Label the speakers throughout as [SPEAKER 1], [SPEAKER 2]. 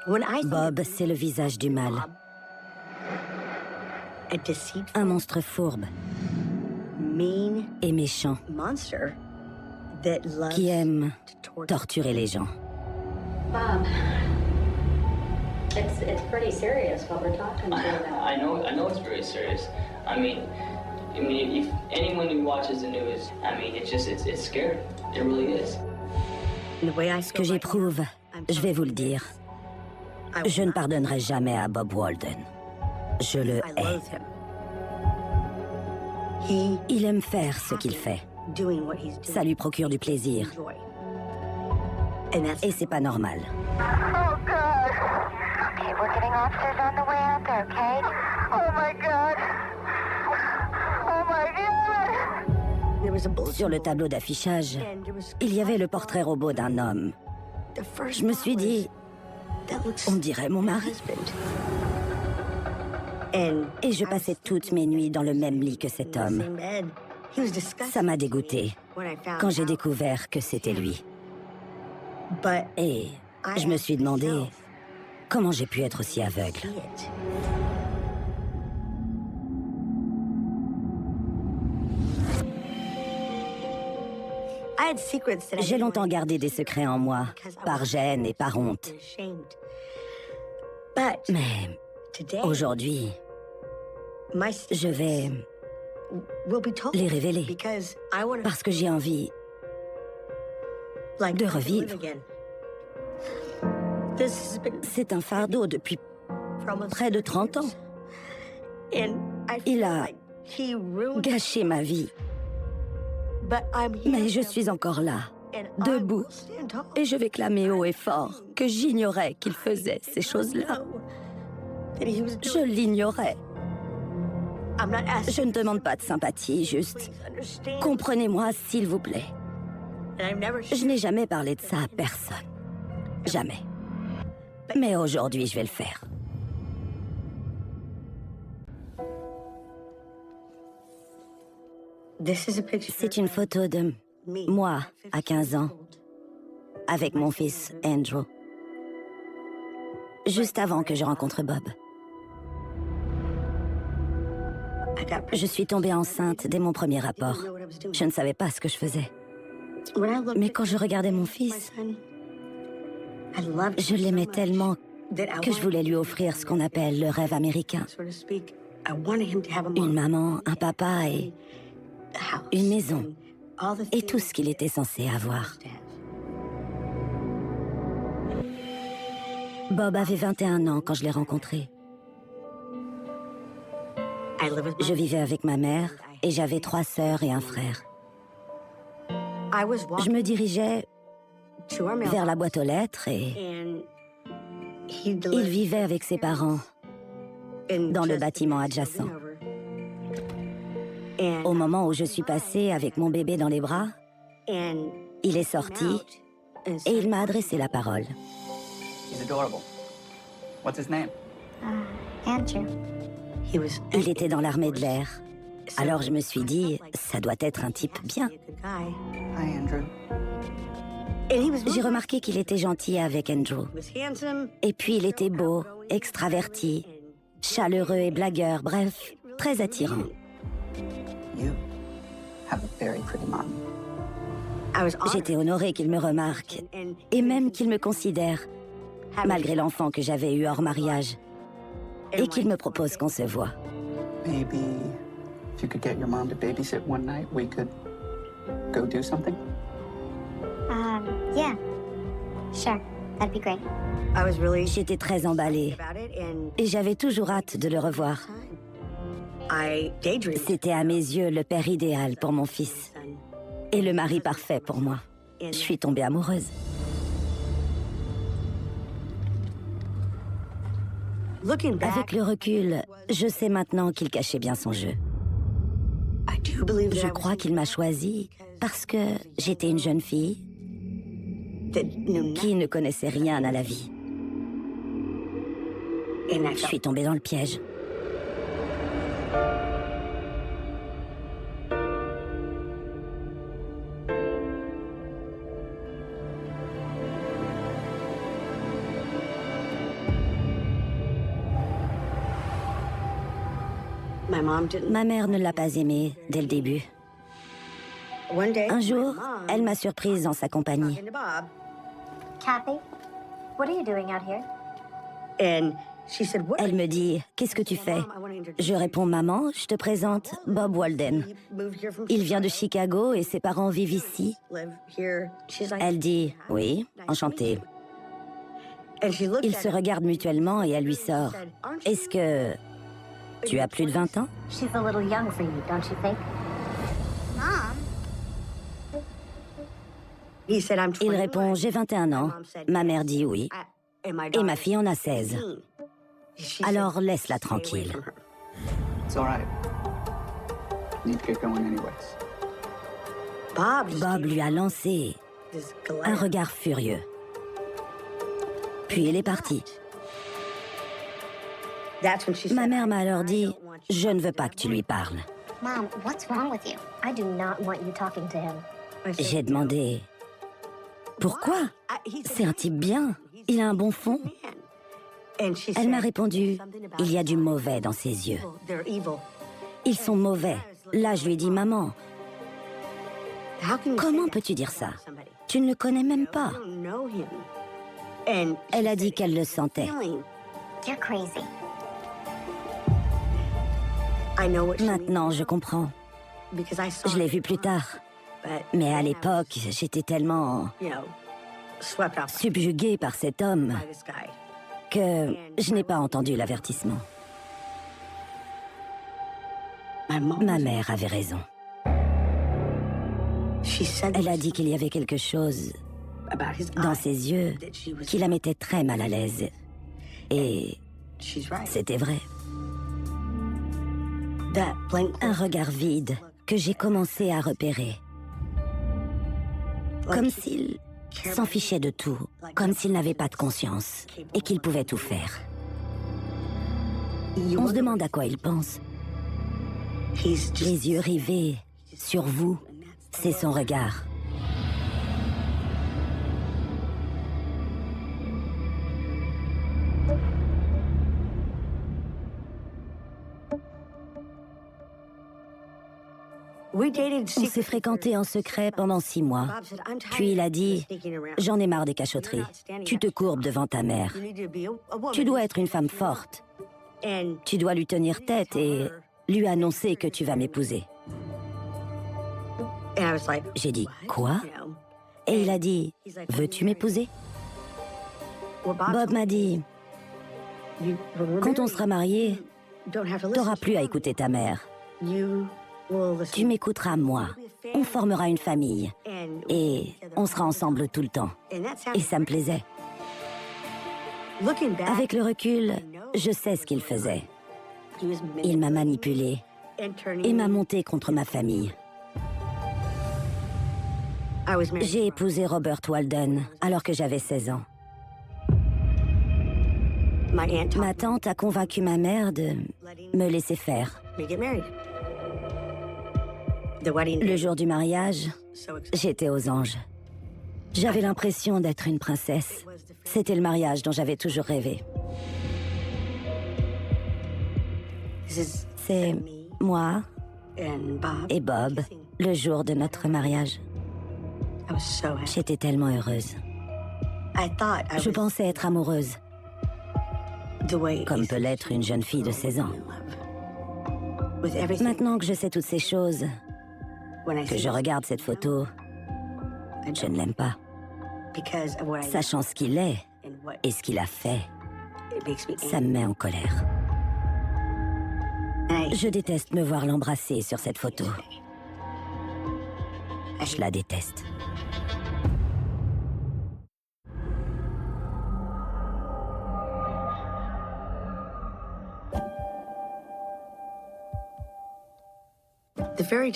[SPEAKER 1] Bob, c'est le visage du mal. Un monstre fourbe et méchant qui aime torturer les gens.
[SPEAKER 2] Bob, it's pretty serious what we're talking about.
[SPEAKER 3] I know it's very serious. I mean, if anyone who watches the news, it's scary. It really is.
[SPEAKER 1] Ce que j'éprouve, je vais vous le dire. Je ne pardonnerai jamais à Bob Walden. Je le hais. Il aime faire ce qu'il fait. Ça lui procure du plaisir. Et c'est pas normal.
[SPEAKER 4] Oh God! Okay, we're getting officers on the way out there, okay? Oh my God! Oh my God!
[SPEAKER 1] Sur le tableau d'affichage, il y avait le portrait robot d'un homme. Je me suis dit, on dirait mon mari. Et je passais toutes mes nuits dans le même lit que cet homme. Ça m'a dégoûtée quand j'ai découvert que c'était lui. Et je me suis demandé comment j'ai pu être aussi aveugle. J'ai longtemps gardé des secrets en moi, par gêne et par honte. Mais aujourd'hui, je vais les révéler parce que j'ai envie de revivre. C'est un fardeau depuis près de 30 ans. Il a gâché ma vie. Mais je suis encore là, debout, et je vais clamer haut et fort que j'ignorais qu'il faisait ces choses-là. Je l'ignorais. Je ne demande pas de sympathie, juste comprenez-moi s'il vous plaît. Je n'ai jamais parlé de ça à personne. Jamais. Mais aujourd'hui, je vais le faire. C'est une photo de moi à 15 ans, avec mon fils Andrew, juste avant que je rencontre Bob. Je suis tombée enceinte dès mon premier rapport. Je ne savais pas ce que je faisais. Mais quand je regardais mon fils, je l'aimais tellement que je voulais lui offrir ce qu'on appelle le rêve américain. Une maman, un papa et une maison. Et tout ce qu'il était censé avoir. Bob avait 21 ans quand je l'ai rencontré. Je vivais avec ma mère et j'avais 3 sœurs et un frère. Je me dirigeais vers la boîte aux lettres et il vivait avec ses parents dans le bâtiment adjacent. Au moment où je suis passée avec mon bébé dans les bras, il est sorti et il m'a adressé la parole.
[SPEAKER 3] He's adorable. What's his name?
[SPEAKER 4] Andrew.
[SPEAKER 1] Il était dans l'armée de l'air. Alors je me suis dit, ça doit être un type bien.
[SPEAKER 3] Hi, Andrew.
[SPEAKER 1] J'ai remarqué qu'il était gentil avec Andrew. Et puis il était beau, extraverti, chaleureux et blagueur, bref, très attirant.
[SPEAKER 3] You have a very pretty mom.
[SPEAKER 1] J'étais honorée qu'il me remarque, et même qu'il me considère, malgré l'enfant que j'avais eu hors mariage, et qu'il me propose qu'on se voit.
[SPEAKER 3] Maybe if you could get your mom to babysit one night, we could go do something?
[SPEAKER 4] Yeah. Sure, that'd be great.
[SPEAKER 1] J'étais très emballée, et j'avais toujours hâte de le revoir. C'était à mes yeux le père idéal pour mon fils, et le mari parfait pour moi. Je suis tombée amoureuse. Avec le recul, je sais maintenant qu'il cachait bien son jeu. Je crois qu'il m'a choisie parce que j'étais une jeune fille qui ne connaissait rien à la vie. Je suis tombée dans le piège. Ma mère ne l'a pas aimé dès le début. Un jour, elle m'a surprise dans sa compagnie.
[SPEAKER 2] Kathy, what are you doing out here?
[SPEAKER 1] Elle me dit « Qu'est-ce que tu fais ?» Je réponds « Maman, je te présente Bob Walden. Il vient de Chicago et ses parents vivent ici. » Elle dit « Oui, enchantée. » Ils se regardent mutuellement et elle lui sort « Est-ce que tu as plus de 20 ans ?»
[SPEAKER 2] She's a little young for you, don't you think?
[SPEAKER 1] Il répond « J'ai 21 ans. » Ma mère dit « Oui. » Et ma fille en a 16. Alors laisse-la tranquille.
[SPEAKER 5] It's all right. Need to get going anyways.
[SPEAKER 1] Bob lui a lancé un regard furieux. Puis il est parti. Ma mère m'a alors dit « Je ne veux pas que tu lui parles.
[SPEAKER 2] Mom, what's wrong with you? I do not want you talking to him. »
[SPEAKER 1] J'ai demandé « Pourquoi? C'est un type bien. Il a un bon fond. » Elle m'a répondu « Il y a du mauvais dans ses yeux. Ils sont mauvais. » Là, je lui ai dit « Maman, comment peux-tu dire ça? Tu ne le connais même pas. » Elle a dit qu'elle le sentait.
[SPEAKER 2] You're crazy.
[SPEAKER 1] Maintenant, je comprends. Je l'ai vu plus tard. Mais à l'époque, j'étais tellement subjuguée par cet homme que je n'ai pas entendu l'avertissement. Ma mère avait raison. Elle a dit qu'il y avait quelque chose dans ses yeux qui la mettait très mal à l'aise. Et c'était vrai. Un regard vide que j'ai commencé à repérer. Comme s'il s'en fichait de tout, comme s'il n'avait pas de conscience et qu'il pouvait tout faire. On se demande à quoi il pense. Les yeux rivés sur vous, c'est son regard. On s'est fréquentés en secret pendant 6 mois. Puis il a dit « J'en ai marre des cachotteries. Tu te courbes devant ta mère. Tu dois être une femme forte. Tu dois lui tenir tête et lui annoncer que tu vas m'épouser. » J'ai dit « Quoi ?» Et il a dit « Veux-tu m'épouser ?» Bob m'a dit « Quand on sera mariés, t'auras plus à écouter ta mère. Tu m'écouteras moi. On formera une famille. Et on sera ensemble tout le temps. » Et ça me plaisait. Avec le recul, je sais ce qu'il faisait. Il m'a manipulée et m'a montée contre ma famille. J'ai épousé Robert Walden alors que j'avais 16 ans. Ma tante a convaincu ma mère de me laisser faire. Le jour du mariage, j'étais aux anges. J'avais l'impression d'être une princesse. C'était le mariage dont j'avais toujours rêvé. C'est moi et Bob, le jour de notre mariage. J'étais tellement heureuse. Je pensais être amoureuse, comme peut l'être une jeune fille de 16 ans. Maintenant que je sais toutes ces choses, que je regarde cette photo, je ne l'aime pas. Sachant ce qu'il est et ce qu'il a fait, ça me met en colère. Je déteste me voir l'embrasser sur cette photo. Je la déteste.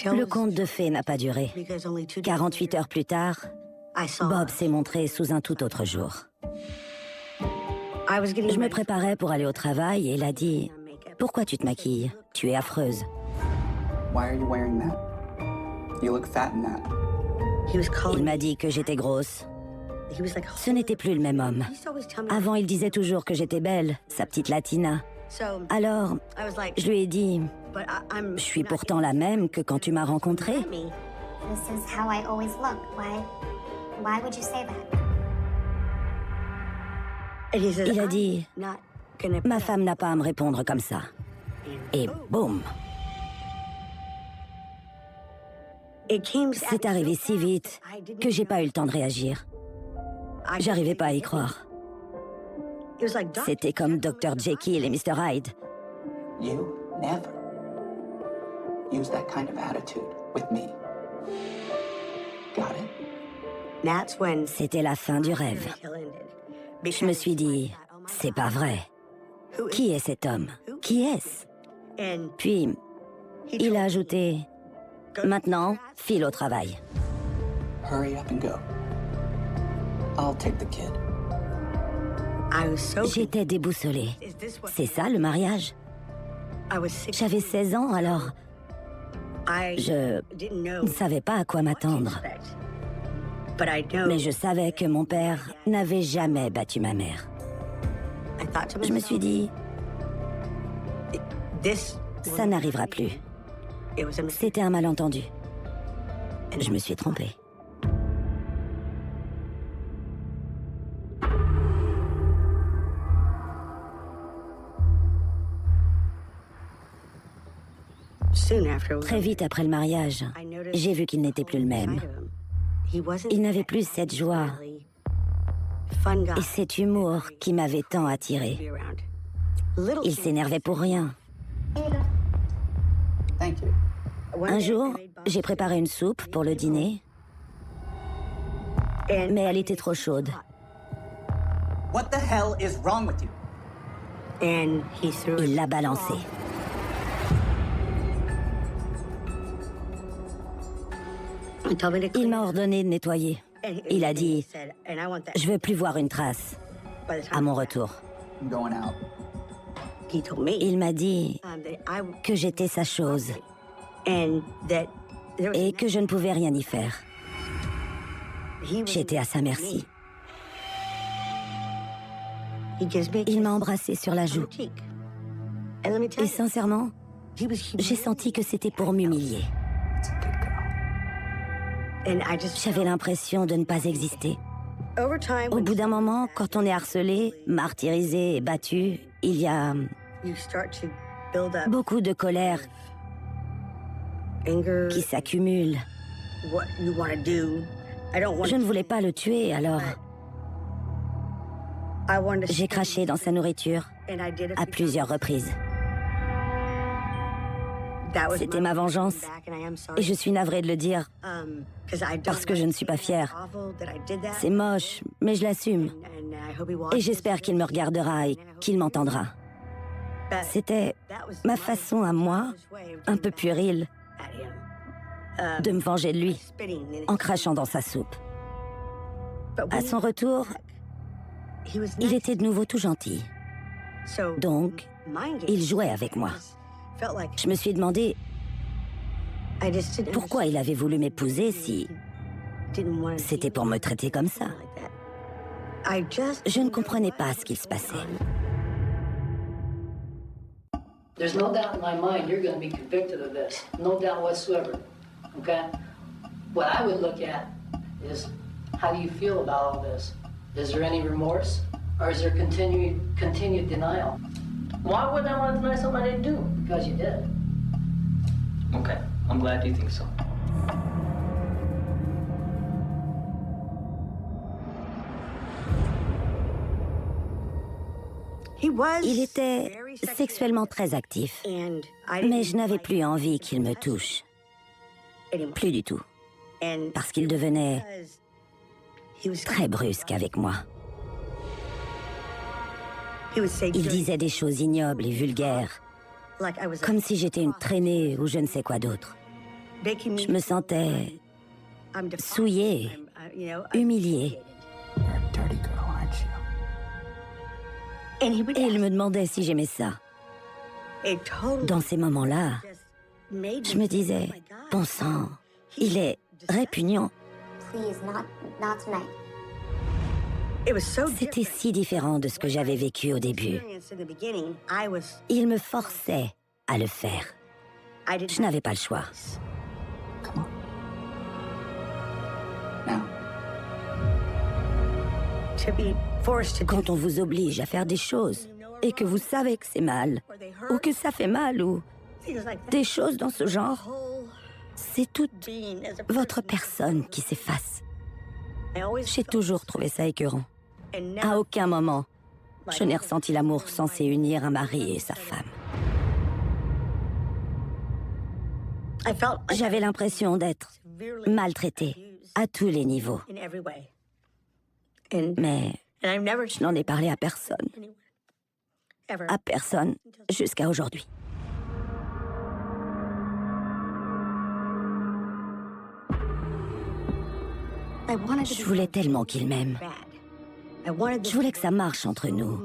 [SPEAKER 1] Le conte de fées n'a pas duré. 48 heures plus tard, Bob s'est montré sous un tout autre jour. Je me préparais pour aller au travail et il a dit « Pourquoi tu te maquilles? Tu es affreuse. »
[SPEAKER 5] Why are you wearing that? You look fat in that.
[SPEAKER 1] Il m'a dit que j'étais grosse. Ce n'était plus le même homme. Avant, il disait toujours que j'étais belle, sa petite latina. Alors, je lui ai dit Je suis pourtant la même que quand tu m'as rencontrée.
[SPEAKER 2] This is how I always look. Why would you say that?
[SPEAKER 1] Il a dit, ma femme n'a pas à me répondre comme ça. Et boum. C'est arrivé si vite que j'ai pas eu le temps de réagir. J'arrivais pas à y croire. C'était comme Dr. Jekyll et Mr. Hyde.
[SPEAKER 5] You never use that kind of attitude with me. Got it?
[SPEAKER 1] C'était la fin du rêve. Je me suis dit, c'est pas vrai. Qui est cet homme? Qui est-ce? Puis, il a ajouté, maintenant, file au travail.
[SPEAKER 5] Hurry up and go. I'll take the kid.
[SPEAKER 1] J'étais déboussolée. C'est ça le mariage? J'avais 16 ans alors. Je ne savais pas à quoi m'attendre. Mais je savais que mon père n'avait jamais battu ma mère. Je me suis dit, ça n'arrivera plus. C'était un malentendu. Je me suis trompée. Très vite après le mariage, j'ai vu qu'il n'était plus le même. Il n'avait plus cette joie et cet humour qui m'avait tant attiré. Il s'énervait pour rien.
[SPEAKER 5] Thank you.
[SPEAKER 1] Un jour, j'ai préparé une soupe pour le dîner, mais elle était trop chaude.
[SPEAKER 5] What the hell is wrong with you?
[SPEAKER 1] Il l'a balancée. Il m'a ordonné de nettoyer. Il a dit, je veux plus voir une trace à mon retour.
[SPEAKER 5] I'm going out.
[SPEAKER 1] Il m'a dit que j'étais sa chose et que je ne pouvais rien y faire. J'étais à sa merci. Il m'a embrassée sur la joue. Et sincèrement, j'ai senti que c'était pour m'humilier.
[SPEAKER 5] It's a good girl.
[SPEAKER 1] J'avais l'impression de ne pas exister. Au bout d'un moment, quand on est harcelé, martyrisé et battu, il y a beaucoup de colère qui s'accumule. Je ne voulais pas le tuer, alors j'ai craché dans sa nourriture à plusieurs reprises. C'était ma vengeance, et je suis navrée de le dire, parce que je ne suis pas fière. C'est moche, mais je l'assume. Et j'espère qu'il me regardera et qu'il m'entendra. C'était ma façon à moi, un peu puérile, de me venger de lui, en crachant dans sa soupe. À son retour, il était de nouveau tout gentil. Donc, il jouait avec moi. Je me suis demandé pourquoi il avait voulu m'épouser si c'était pour me traiter comme ça. Je ne comprenais pas ce qu'il se passait.
[SPEAKER 6] There's no doubt in my mind you're going to be convicted of this. No doubt whatsoever. Okay? What I would look at is how do you feel about all this? Is there any remorse? Or is there continued denial? Why would I want to deny something I didn't do? Because you did.
[SPEAKER 3] Okay, I'm glad you think so.
[SPEAKER 1] Il était sexuellement très actif, mais je n'avais plus envie qu'il me touche. Plus du tout. Parce qu'il devenait très brusque avec moi. Il disait des choses ignobles et vulgaires, comme si j'étais une traînée ou je ne sais quoi d'autre. Je me sentais souillée, humiliée.
[SPEAKER 5] You're a dirty girl, aren't you?
[SPEAKER 1] Et il me demandait si j'aimais ça. Dans ces moments-là, je me disais, bon sang, il est répugnant.
[SPEAKER 2] Please, not tonight.
[SPEAKER 1] C'était si différent de ce que j'avais vécu au début. Il me forçait à le faire. Je n'avais pas le choix.
[SPEAKER 5] Come on. Now.
[SPEAKER 1] Quand on vous oblige à faire des choses et que vous savez que c'est mal, ou que ça fait mal, ou des choses dans ce genre, c'est toute votre personne qui s'efface. J'ai toujours trouvé ça écœurant. À aucun moment, je n'ai ressenti l'amour censé unir un mari et sa femme. J'avais l'impression d'être maltraitée à tous les niveaux. Mais je n'en ai parlé à personne. À personne jusqu'à aujourd'hui. Je voulais tellement qu'il m'aime. Je voulais que ça marche entre nous.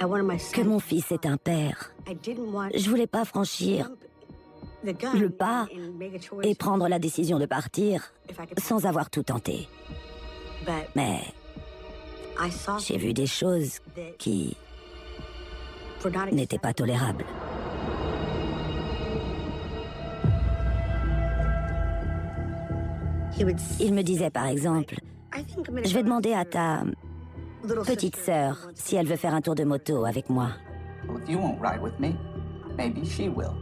[SPEAKER 1] Que mon fils ait un père. Je voulais pas franchir le pas et prendre la décision de partir sans avoir tout tenté. Mais j'ai vu des choses qui n'étaient pas tolérables. Il me disait par exemple, je vais demander à ta petite sœur si elle veut faire un tour de moto avec moi.
[SPEAKER 5] Well, if you won't ride with me, maybe she will.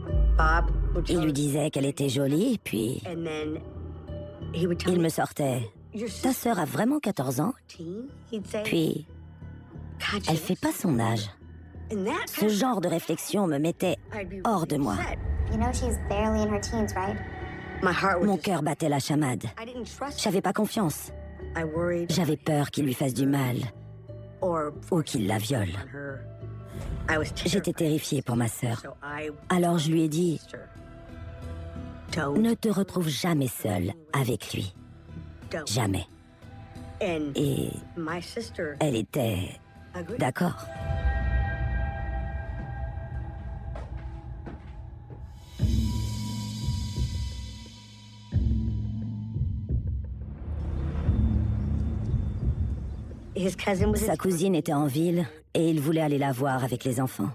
[SPEAKER 1] Il lui disait qu'elle était jolie, puis il me sortait. Ta sœur a vraiment 14 ans? Puis, elle fait pas son âge. Ce genre de réflexion me mettait hors de moi.
[SPEAKER 2] You know she's barely in her teens, right?
[SPEAKER 1] Mon cœur battait la chamade. J'avais pas confiance. J'avais peur qu'il lui fasse du mal ou qu'il la viole. J'étais terrifiée pour ma sœur. Alors je lui ai dit, ne te retrouve jamais seule avec lui. Jamais. Et elle était d'accord. Sa cousine était en ville et il voulait aller la voir avec les enfants.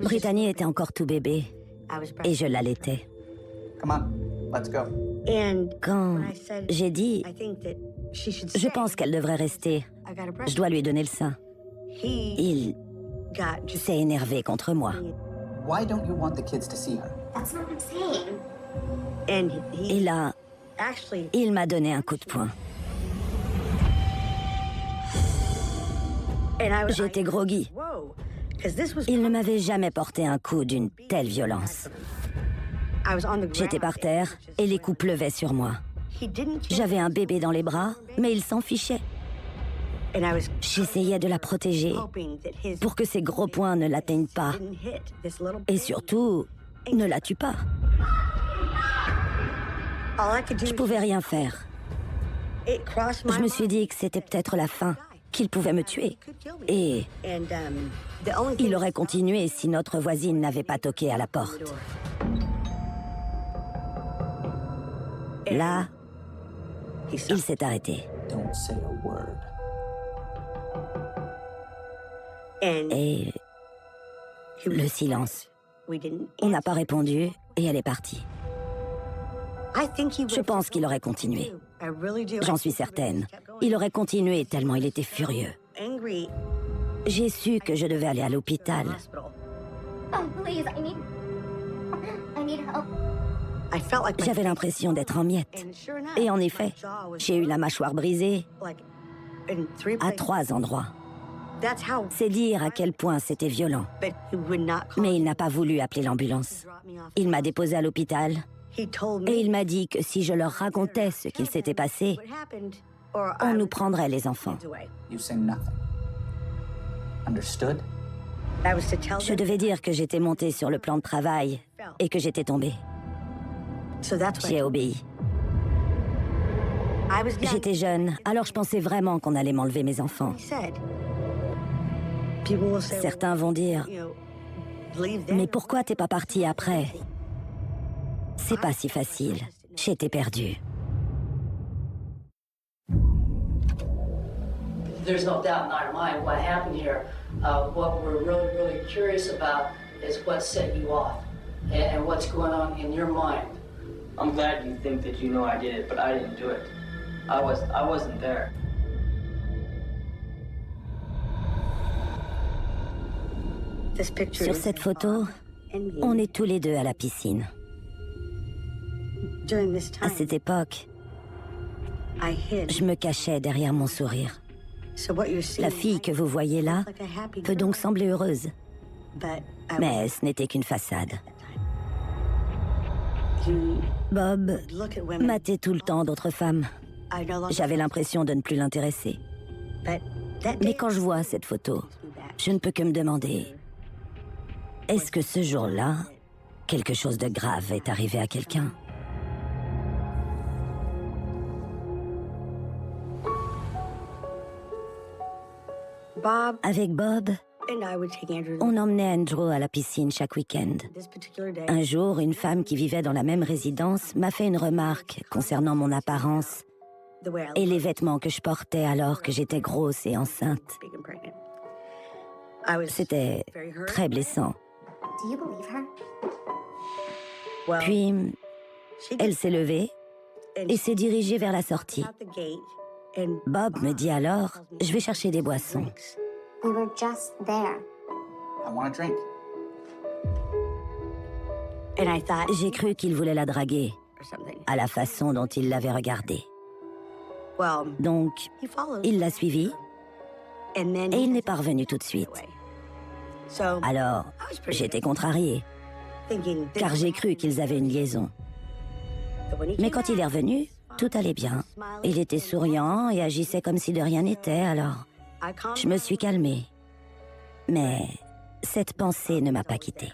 [SPEAKER 1] Brittany était encore tout bébé et je l'allaitais.
[SPEAKER 5] Come on, let's go.
[SPEAKER 1] Quand j'ai dit, je pense qu'elle devrait rester, je dois lui donner le sein, il s'est énervé contre moi.
[SPEAKER 5] Why don't you want the kids to see her?
[SPEAKER 2] That's not what I'm saying.
[SPEAKER 1] Et là, il m'a donné un coup de poing. J'étais groggy. Il ne m'avait jamais porté un coup d'une telle violence. J'étais par terre et les coups pleuvaient sur moi. J'avais un bébé dans les bras, mais il s'en fichait. J'essayais de la protéger pour que ses gros poings ne l'atteignent pas. Et surtout, ne la tuent pas. Je pouvais rien faire. Je me suis dit que c'était peut-être la fin, qu'il pouvait me tuer. Et il aurait continué si notre voisine n'avait pas toqué à la porte. Là, il s'est arrêté.
[SPEAKER 5] Don't say a word.
[SPEAKER 1] Et le silence. On n'a pas répondu et elle est partie. Je pense qu'il aurait continué. J'en suis certaine. Il aurait continué tellement il était furieux. J'ai su que je devais aller à l'hôpital.
[SPEAKER 2] Oh, please, I need help.
[SPEAKER 1] J'avais l'impression d'être en miettes. Et en effet, j'ai eu la mâchoire brisée à 3 endroits. C'est dire à quel point c'était violent. Mais il n'a pas voulu appeler l'ambulance. Il m'a déposé à l'hôpital et il m'a dit que si je leur racontais ce qu'il s'était passé, on nous prendrait les enfants.
[SPEAKER 5] You say nothing. Understood?
[SPEAKER 1] Je devais dire que j'étais montée sur le plan de travail et que j'étais tombée. J'ai obéi. J'étais jeune, alors je pensais vraiment qu'on allait m'enlever mes enfants. Certains vont dire, mais pourquoi t'es pas partie après? C'est pas si facile. J'étais perdue.
[SPEAKER 6] There's no doubt in our mind what happened here. What we're really curious about is what set you off. and what's going on in your mind.
[SPEAKER 3] I'm glad you think that you know I did it, but I didn't do it. I wasn't there.
[SPEAKER 1] Sur cette photo, on est tous les deux à la piscine. À cette époque, je me cachais derrière mon sourire. La fille que vous voyez là peut donc sembler heureuse, mais ce n'était qu'une façade. Bob matait tout le temps d'autres femmes. J'avais l'impression de ne plus l'intéresser. Mais quand je vois cette photo, je ne peux que me demander, est-ce que ce jour-là, quelque chose de grave est arrivé à quelqu'un? Avec Bob, on emmenait Andrew à la piscine chaque week-end. Un jour, une femme qui vivait dans la même résidence m'a fait une remarque concernant mon apparence et les vêtements que je portais alors que j'étais grosse et enceinte. C'était très blessant.
[SPEAKER 2] Do you believe her?
[SPEAKER 1] Puis, elle s'est levée et s'est dirigée vers la sortie. Bob me dit alors, je vais chercher des boissons.
[SPEAKER 2] We were just there.
[SPEAKER 5] I want a drink.
[SPEAKER 1] J'ai cru qu'il voulait la draguer, à la façon dont il l'avait regardée. Donc, il l'a suivie et il n'est pas revenu tout de suite. Alors, j'étais contrariée, car j'ai cru qu'ils avaient une liaison. Mais quand il est revenu, tout allait bien. Il était souriant et agissait comme si de rien n'était, alors je me suis calmée. Mais cette pensée ne m'a pas quittée.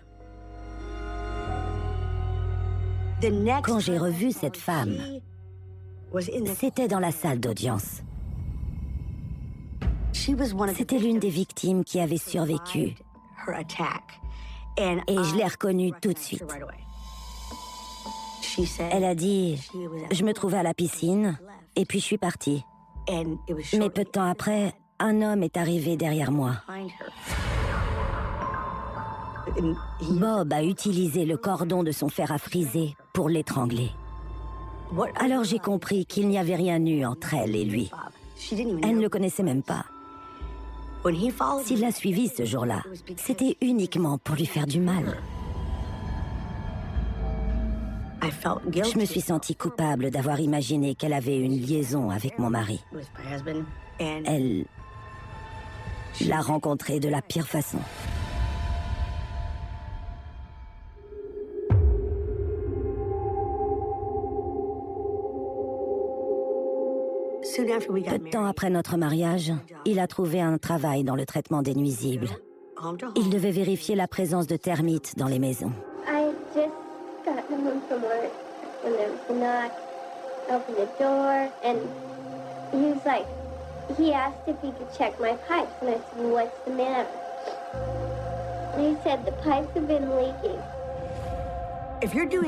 [SPEAKER 1] Quand j'ai revu cette femme, c'était dans la salle d'audience. C'était l'une des victimes qui avait survécu. Et je l'ai reconnue tout de suite. Elle a dit, je me trouvais à la piscine, et puis je suis partie. Mais peu de temps après, un homme est arrivé derrière moi. Bob a utilisé le cordon de son fer à friser pour l'étrangler. Alors j'ai compris qu'il n'y avait rien eu entre elle et lui. Elle ne le connaissait même pas. S'il l'a suivie ce jour-là, c'était uniquement pour lui faire du mal. Je me suis sentie coupable d'avoir imaginé qu'elle avait une liaison avec mon mari. Elle l'a rencontré de la pire façon. Peu de temps après notre mariage, il a trouvé un travail dans le traitement des nuisibles. Il devait vérifier la présence de termites dans les maisons.
[SPEAKER 7] I just got home from work when there was a knock. I opened the door and he asked if he could check my pipes and I said, well, what's the matter? And he said the pipes have been leaking.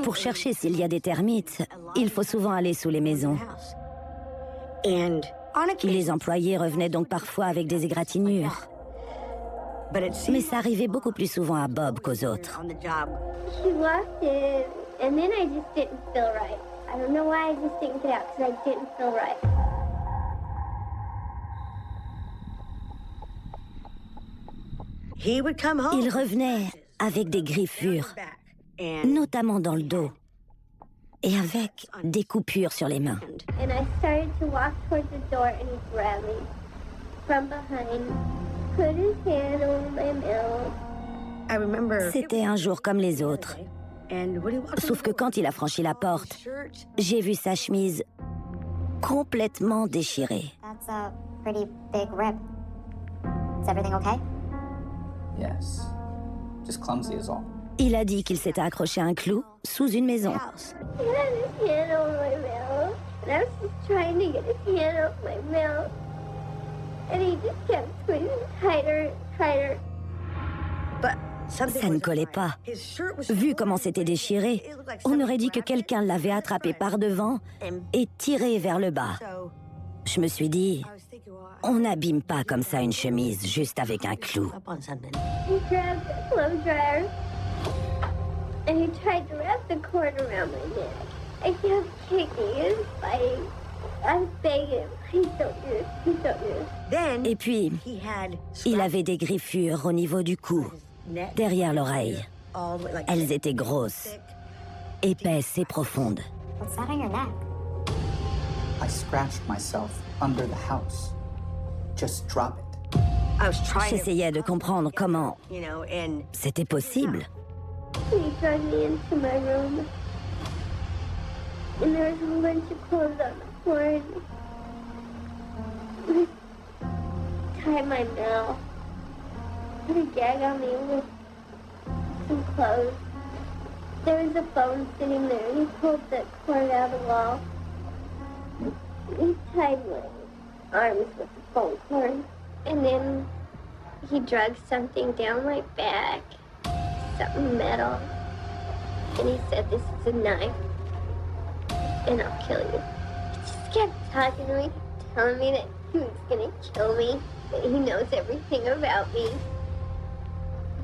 [SPEAKER 1] Pour chercher s'il y a des termites, il faut souvent aller sous les maisons. Les employés revenaient donc parfois avec des égratignures. Mais ça arrivait beaucoup plus souvent à Bob qu'aux autres.
[SPEAKER 7] He locked it and then I just didn't feel right. I don't know why I just didn't get out because I didn't feel right.
[SPEAKER 1] Il revenait avec des griffures, notamment dans le dos, et avec des coupures sur les mains.
[SPEAKER 7] And I started to walk towards the door and he grabbed me from behind, put his hand over my mouth.
[SPEAKER 1] C'était un jour comme les autres. Sauf que quand il a franchi la porte, j'ai vu sa chemise complètement déchirée.
[SPEAKER 2] That's a pretty big rip. Is everything okay?
[SPEAKER 5] Yes. Just clumsy is all.
[SPEAKER 1] Il a dit qu'il s'était accroché à un clou sous une maison.
[SPEAKER 7] He had his hand over my mouth, and I was just trying to get his hand off my mouth. And he just kept squeezing tighter and tighter.
[SPEAKER 1] Ça ne collait pas. Vu comment c'était déchiré, on aurait dit que quelqu'un l'avait attrapé par devant et tiré vers le bas. Je me suis dit, on n'abîme pas comme ça une chemise juste avec un clou.
[SPEAKER 7] He grabbed the clothes dryer and he tried to wrap the cord around my neck. I kept kicking and fighting. I was begging him, please don't do this, please don't do this.
[SPEAKER 1] Et puis, il avait des griffures au niveau du cou, derrière l'oreille. Elles étaient grosses, épaisses et profondes.
[SPEAKER 2] What's that on your neck?
[SPEAKER 5] I scratched myself under the house. Just drop it.
[SPEAKER 1] J'essayais de comprendre comment c'était possible.
[SPEAKER 7] He dragged me into my room, and there was a whole bunch of clothes on the floor, and he tied my mouth, put a gag on me with some clothes. There was a phone sitting there, and he pulled the cord out of the wall. He tied my arms with the phone cord, and then he dragged something down my back, something metal, and he said, "This is a knife, and I'll kill you." He just kept talking to me, telling me that he was gonna kill me, that he knows everything about me.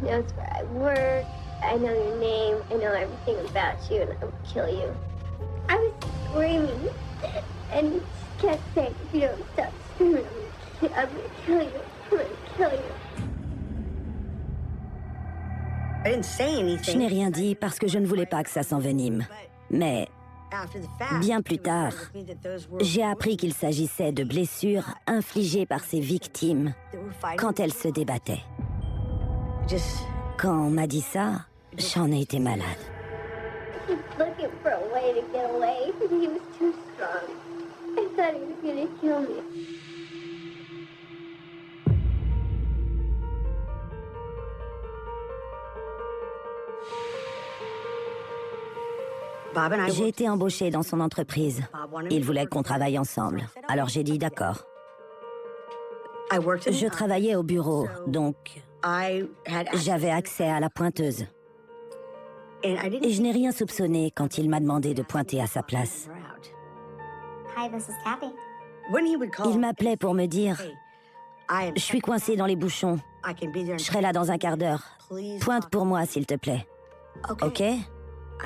[SPEAKER 7] He knows where I work, I know your name, I know everything about you, and I will kill you. I was screaming, and he just kept saying, "If you don't stop screaming, I'm gonna kill you, I'm gonna kill you."
[SPEAKER 1] Je n'ai rien dit parce que je ne voulais pas que ça s'envenime. Mais bien plus tard, j'ai appris qu'il s'agissait de blessures infligées par ses victimes quand elles se débattaient. Quand on m'a dit ça, j'en ai été malade.
[SPEAKER 7] He was looking for a way to get away, but he was too strong. I thought he was gonna kill me.
[SPEAKER 1] J'ai été embauchée dans son entreprise. Il voulait qu'on travaille ensemble. Alors j'ai dit d'accord. Je travaillais au bureau, donc j'avais accès à la pointeuse. Et je n'ai rien soupçonné quand il m'a demandé de pointer à sa place.
[SPEAKER 2] Hi, this is Kathy.
[SPEAKER 1] Il m'appelait pour me dire « Je suis coincé dans les bouchons. Je serai là dans un quart d'heure. Pointe pour moi, s'il te plaît. » Ok?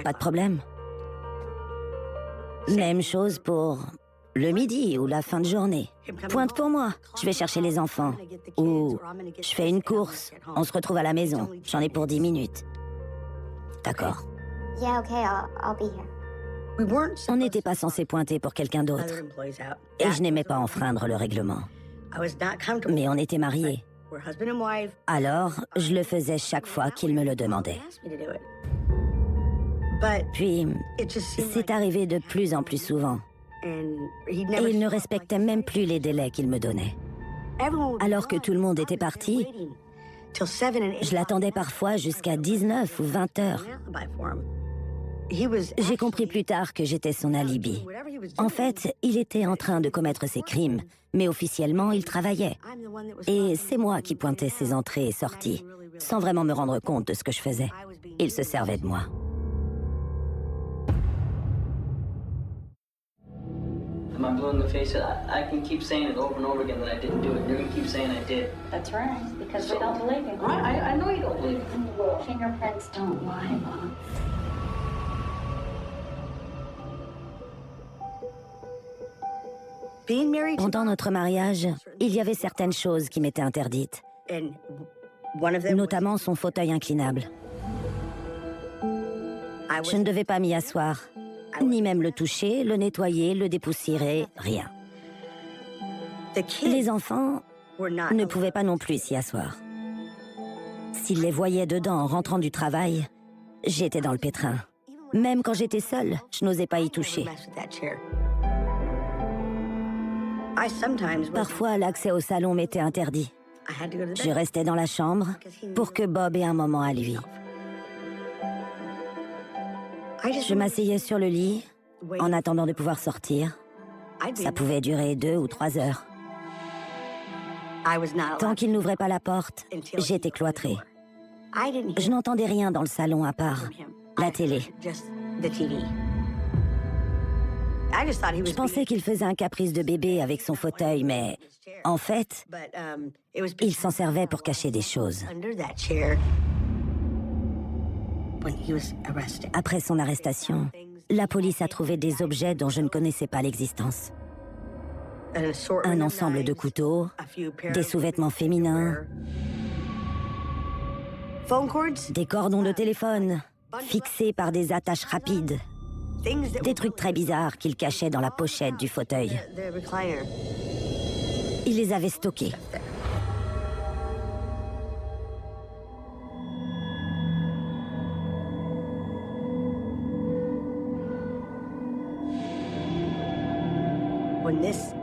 [SPEAKER 1] Pas de problème. Même chose pour le midi ou la fin de journée. Pointe pour moi, je vais chercher les enfants. Ou je fais une course, on se retrouve à la maison. J'en ai pour 10 minutes. D'accord.
[SPEAKER 2] Yeah, okay, I'll be here.
[SPEAKER 1] On n'était pas censé pointer pour quelqu'un d'autre. Et je n'aimais pas enfreindre le règlement. Mais on était mariés. Alors, je le faisais chaque fois qu'il me le demandait. Puis, c'est arrivé de plus en plus souvent. Et il ne respectait même plus les délais qu'il me donnait. Alors que tout le monde était parti, je l'attendais parfois jusqu'à 19 ou 20 heures. J'ai compris plus tard que j'étais son alibi. En fait, il était en train de commettre ses crimes, mais officiellement, il travaillait. Et c'est moi qui pointais ses entrées et sorties, sans vraiment me rendre compte de ce que je faisais. Il se servait de moi.
[SPEAKER 3] Am I blue in the face? I can keep saying it over and over again that I didn't do it. You're gonna keep saying I did.
[SPEAKER 8] That's right, because we don't believe you.
[SPEAKER 3] I know you don't believe me.
[SPEAKER 8] Fingerprints don't lie, Mom.
[SPEAKER 1] Pendant notre mariage, il y avait certaines choses qui m'étaient interdites, notamment son fauteuil inclinable. Je ne devais pas m'y asseoir, ni même le toucher, le nettoyer, le dépoussiérer, rien. Les enfants ne pouvaient pas non plus s'y asseoir. S'ils les voyaient dedans en rentrant du travail, j'étais dans le pétrin. Même quand j'étais seule, je n'osais pas y toucher. Parfois, l'accès au salon m'était interdit. Je restais dans la chambre pour que Bob ait un moment à lui. Je m'asseyais sur le lit en attendant de pouvoir sortir. Ça pouvait durer 2 ou 3 heures. Tant qu'il n'ouvrait pas la porte, j'étais cloîtrée. Je n'entendais rien dans le salon à part la télé. Je pensais qu'il faisait un caprice de bébé avec son fauteuil, mais en fait, il s'en servait pour cacher des choses. Après son arrestation, la police a trouvé des objets dont je ne connaissais pas l'existence. Un ensemble de couteaux, des sous-vêtements féminins, des cordons de téléphone fixés par des attaches rapides, des trucs très bizarres qu'il cachait dans la pochette du fauteuil. Il les avait stockés.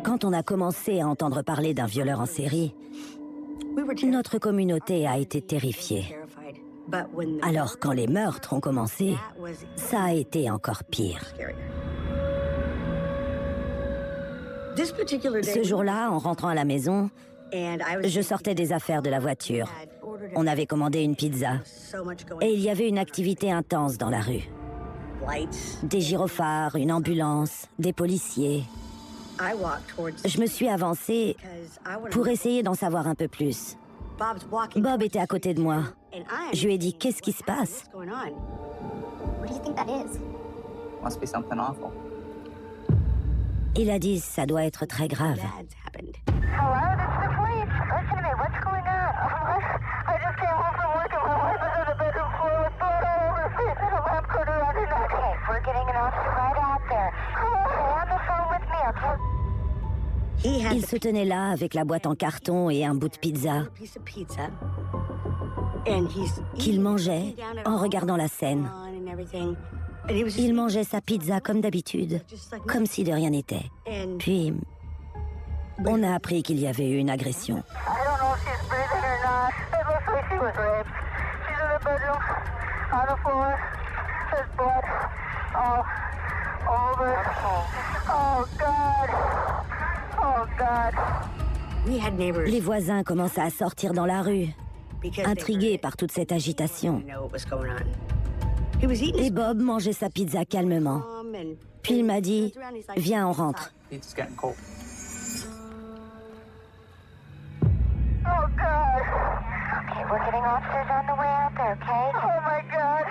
[SPEAKER 1] Quand on a commencé à entendre parler d'un violeur en série, notre communauté a été terrifiée. Alors quand les meurtres ont commencé, ça a été encore pire. Ce jour-là, en rentrant à la maison, je sortais des affaires de la voiture. On avait commandé une pizza et il y avait une activité intense dans la rue. Des gyrophares, une ambulance, des policiers. Je me suis avancée pour essayer d'en savoir un peu plus. Bob était à côté de moi. Je lui ai dit, qu'est-ce qui se passe?
[SPEAKER 2] What do you think that is?
[SPEAKER 5] Must be something awful.
[SPEAKER 1] Il a dit, ça doit être très grave.
[SPEAKER 4] Hello, this is the police. Listen to me. What's going on? I just came home from work and my wife is on the bedroom floor with blood all over her face and a lamp cut around her neck. Okay, we're getting an officer right out there. Stay on the phone with me, okay?
[SPEAKER 1] Il se tenait là avec la boîte en carton et un bout de pizza qu'il mangeait en regardant la scène. Il mangeait sa pizza comme d'habitude, comme si de rien n'était. Puis, on a appris qu'il y avait eu une agression.
[SPEAKER 4] I don't know if she's breathing or not. It looks like she was raped. She's in the bedroom, on the floor. There's blood all over. Oh, God. Oh, God.
[SPEAKER 1] Les voisins commencent à sortir dans la rue, intrigués par toute cette agitation. Et Bob mangeait sa pizza calmement. Puis il m'a dit, viens, on rentre.
[SPEAKER 5] It's getting cold.
[SPEAKER 4] Oh, God. Okay, we're getting officers on the way out there, okay? Oh, my God.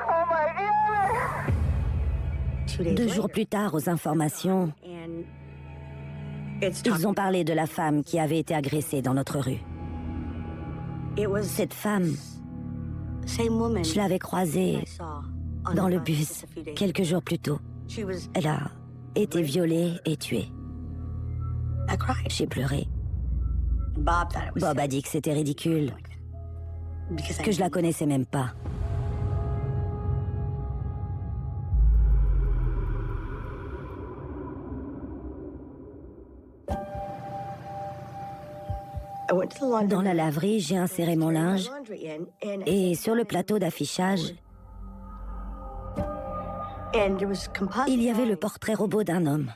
[SPEAKER 4] Oh, my God.
[SPEAKER 1] 2 jours plus tard, aux informations, ils ont parlé de la femme qui avait été agressée dans notre rue. Cette femme, je l'avais croisée dans le bus quelques jours plus tôt. Elle a été violée et tuée. J'ai pleuré. Bob a dit que c'était ridicule, que je la connaissais même pas. Dans la laverie, j'ai inséré mon linge et sur le plateau d'affichage, il y avait le portrait robot d'un homme.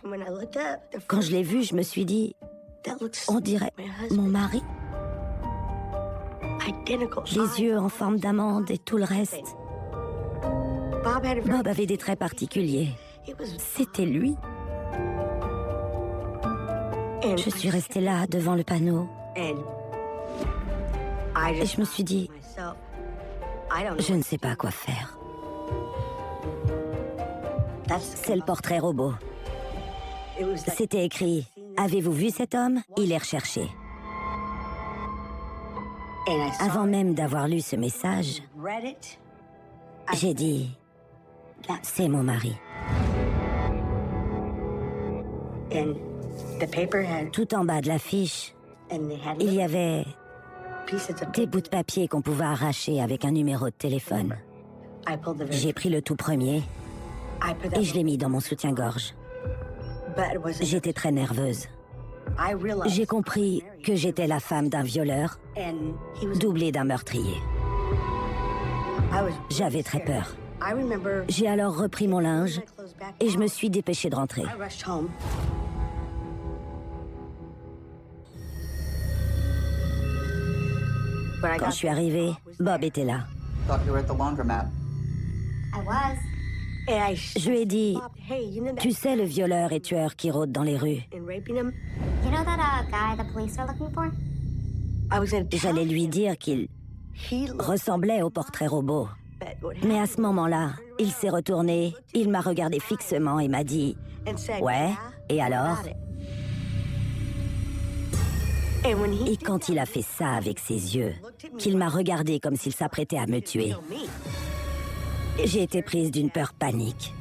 [SPEAKER 1] Quand je l'ai vu, je me suis dit, on dirait mon mari. Les yeux en forme d'amande et tout le reste. Bob avait des traits particuliers. C'était lui. Je suis restée là, devant le panneau. Et je me suis dit, je ne sais pas quoi faire. C'est le portrait robot. C'était écrit, avez-vous vu cet homme? Il est recherché. Avant même d'avoir lu ce message, j'ai dit, c'est mon mari. Tout en bas de l'affiche, il y avait des bouts de papier qu'on pouvait arracher avec un numéro de téléphone. J'ai pris le tout premier et je l'ai mis dans mon soutien-gorge. J'étais très nerveuse. J'ai compris que j'étais la femme d'un violeur, doublée d'un meurtrier. J'avais très peur. J'ai alors repris mon linge et je me suis dépêchée de rentrer. Quand je suis arrivée, Bob était là.
[SPEAKER 5] Thought you were at the laundromat.
[SPEAKER 2] I was.
[SPEAKER 1] Je lui ai dit, tu sais le violeur et tueur qui rôde dans les rues.
[SPEAKER 2] You know that guy the police are looking for?
[SPEAKER 1] J'allais lui dire qu'il ressemblait au portrait robot. Mais à ce moment-là, il s'est retourné, il m'a regardé fixement et m'a dit « Ouais, et alors ?» Et quand il a fait ça avec ses yeux, qu'il m'a regardé comme s'il s'apprêtait à me tuer, j'ai été prise d'une peur panique.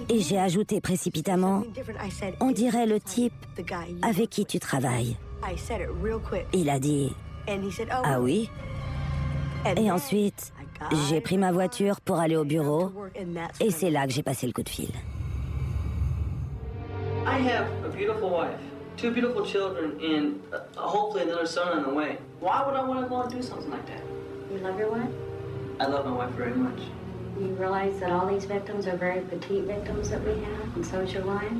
[SPEAKER 1] Et j'ai ajouté précipitamment « On dirait le type avec qui tu travailles. » Il a dit « Ah oui ?» Et ensuite, j'ai pris ma voiture pour aller au bureau et c'est là que j'ai passé le coup de fil.
[SPEAKER 3] I have a beautiful wife, 2 beautiful children, and hopefully another son on the way. Why would I want to go and do something like that?
[SPEAKER 8] You love your wife?
[SPEAKER 3] I love my wife very much.
[SPEAKER 8] You realize that all these victims are very petite victims that we have, and so is your wife?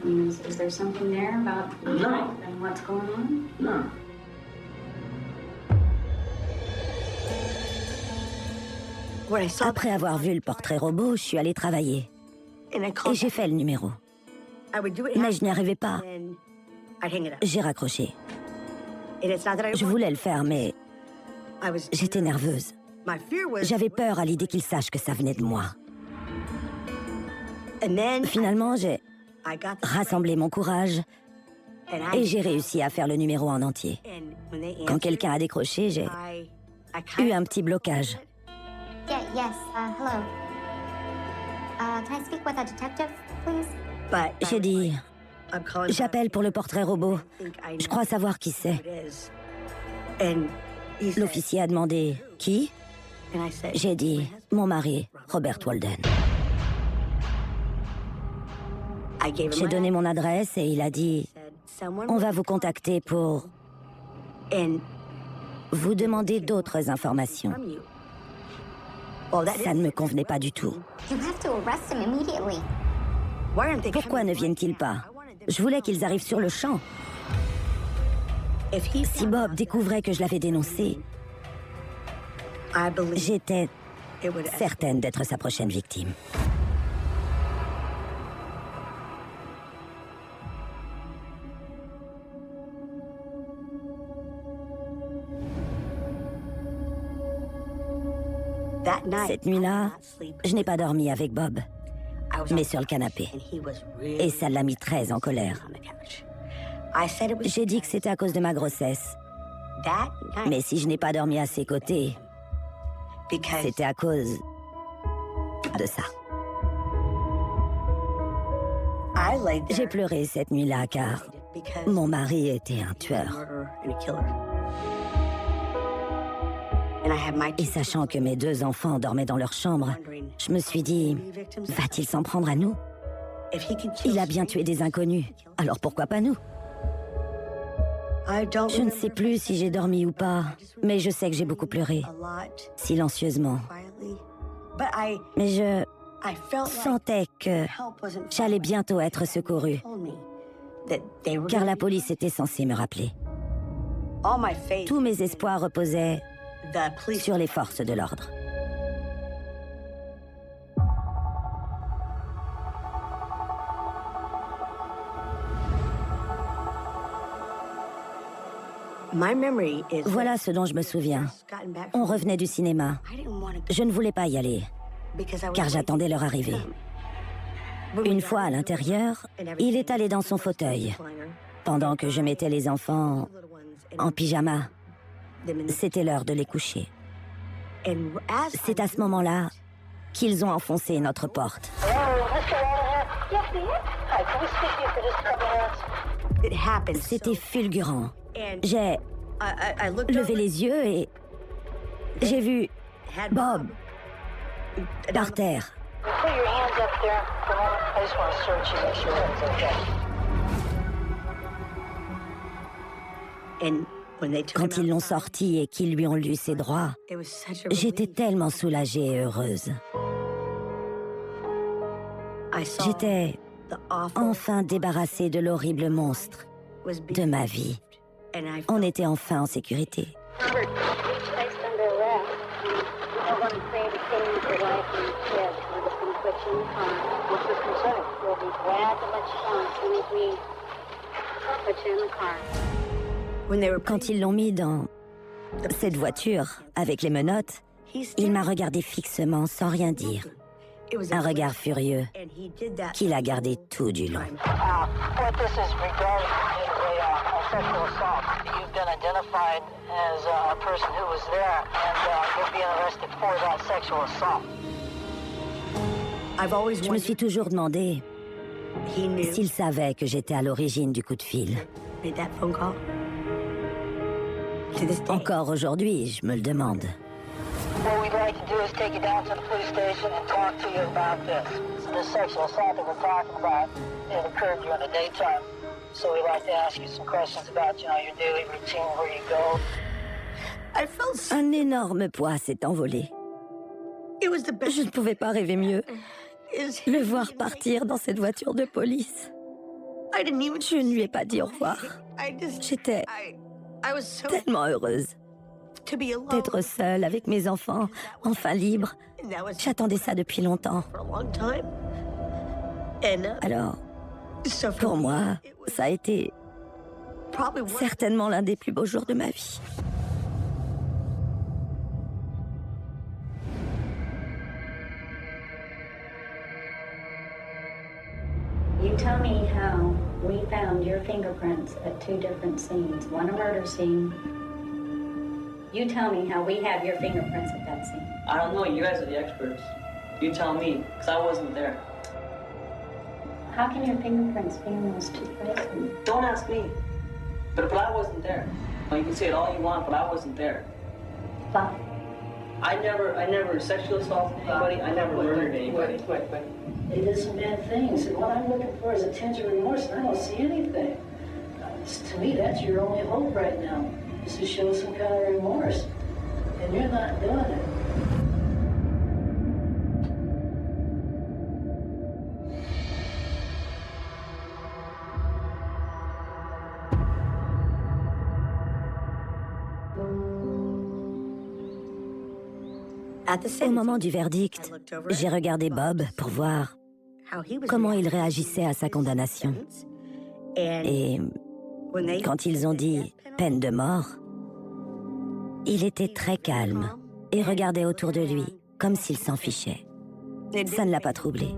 [SPEAKER 8] I mean, is there something there about your
[SPEAKER 3] No.
[SPEAKER 8] life and what's going on?
[SPEAKER 3] No.
[SPEAKER 1] Après avoir vu le portrait robot, je suis allée travailler. Et j'ai fait le numéro. Mais je n'y arrivais pas. J'ai raccroché. Je voulais le faire, mais j'étais nerveuse. J'avais peur à l'idée qu'il sache que ça venait de moi. Finalement, j'ai rassemblé mon courage et j'ai réussi à faire le numéro en entier. Quand quelqu'un a décroché, j'ai eu un petit blocage.
[SPEAKER 2] Yeah, yes, hello. Can I speak with a detective, please?
[SPEAKER 1] J'ai dit, j'appelle pour le portrait robot. Je crois savoir qui c'est. L'officier a demandé, qui? J'ai dit, mon mari, Robert Walden. J'ai donné mon adresse et il a dit, on va vous contacter pour vous demander d'autres informations. Ça ne me convenait pas du tout.
[SPEAKER 2] You have to arrest him immediately.
[SPEAKER 1] Pourquoi ne viennent-ils pas? Je voulais qu'ils arrivent sur le champ. Si Bob découvrait que je l'avais dénoncé, j'étais certaine d'être sa prochaine victime. Cette nuit-là, je n'ai pas dormi avec Bob, mais sur le canapé. Et ça l'a mis très en colère. J'ai dit que c'était à cause de ma grossesse. Mais si je n'ai pas dormi à ses côtés, c'était à cause de ça. J'ai pleuré cette nuit-là car mon mari était un tueur. Et sachant que mes 2 enfants dormaient dans leur chambre, je me suis dit, va-t-il s'en prendre à nous? Il a bien tué des inconnus, alors pourquoi pas nous? Je ne sais plus si j'ai dormi ou pas, mais je sais que j'ai beaucoup pleuré, silencieusement. Mais je sentais que j'allais bientôt être secourue, car la police était censée me rappeler. Tous mes espoirs reposaient sur les forces de l'ordre. Voilà ce dont je me souviens. On revenait du cinéma. Je ne voulais pas y aller, car j'attendais leur arrivée. Une fois à l'intérieur, il est allé dans son fauteuil, pendant que je mettais les enfants en pyjama. C'était l'heure de les coucher. C'est à ce moment-là qu'ils ont enfoncé notre porte. C'était fulgurant. J'ai levé les yeux et j'ai vu Bob par terre. Quand ils l'ont sorti et qu'ils lui ont lu ses droits, j'étais tellement soulagée et heureuse. J'étais enfin débarrassée de l'horrible monstre de ma vie. On était enfin en sécurité. Quand ils l'ont mis dans Cette voiture, avec les menottes, il m'a regardé fixement sans rien dire. Un regard furieux qu'il a gardé tout du long.
[SPEAKER 9] What this is regarding is a sexual assault. You've been identified as a person who was there, and you're being arrested for that sexual assault.
[SPEAKER 1] Je me suis toujours demandé s'il savait que j'étais à l'origine du coup de fil. Encore aujourd'hui, je me le demande.
[SPEAKER 9] What we'd like to do is take you down to the police station and talk to you about this. The sexual assault that we're talking about, it occurred during the daytime. So we'd like to ask you some questions about, your daily routine, where you go.
[SPEAKER 1] Un énorme poids s'est envolé. Je ne pouvais pas rêver mieux. Le voir partir dans cette voiture de police. Je ne lui ai pas dit au revoir. J'étais tellement heureuse d'être seule avec mes enfants, enfin libre. J'attendais ça depuis longtemps. Alors, pour moi, ça a été certainement l'un des plus beaux jours de ma vie.
[SPEAKER 8] You tell me how we found your fingerprints at two different scenes. One a murder scene. You tell me how we have your fingerprints at that scene.
[SPEAKER 3] I don't know. You guys are the experts. You tell me, because I wasn't there.
[SPEAKER 8] How can your fingerprints be in those two places?
[SPEAKER 3] Don't ask me. But I wasn't there. You can say it all you want, but I wasn't there.
[SPEAKER 8] But
[SPEAKER 3] I never sexually assaulted anybody. I never murdered anybody.
[SPEAKER 6] Wait. They did some bad things, and what I'm looking for is a tinge of remorse, and I don't see anything. To me, that's your only hope right now, is to show some kind of remorse. And you're not doing it.
[SPEAKER 1] Au moment du verdict, j'ai regardé Bob pour voir comment il réagissait à sa condamnation. Et quand ils ont dit peine de mort, il était très calme et regardait autour de lui comme s'il s'en fichait. Ça ne l'a pas troublé.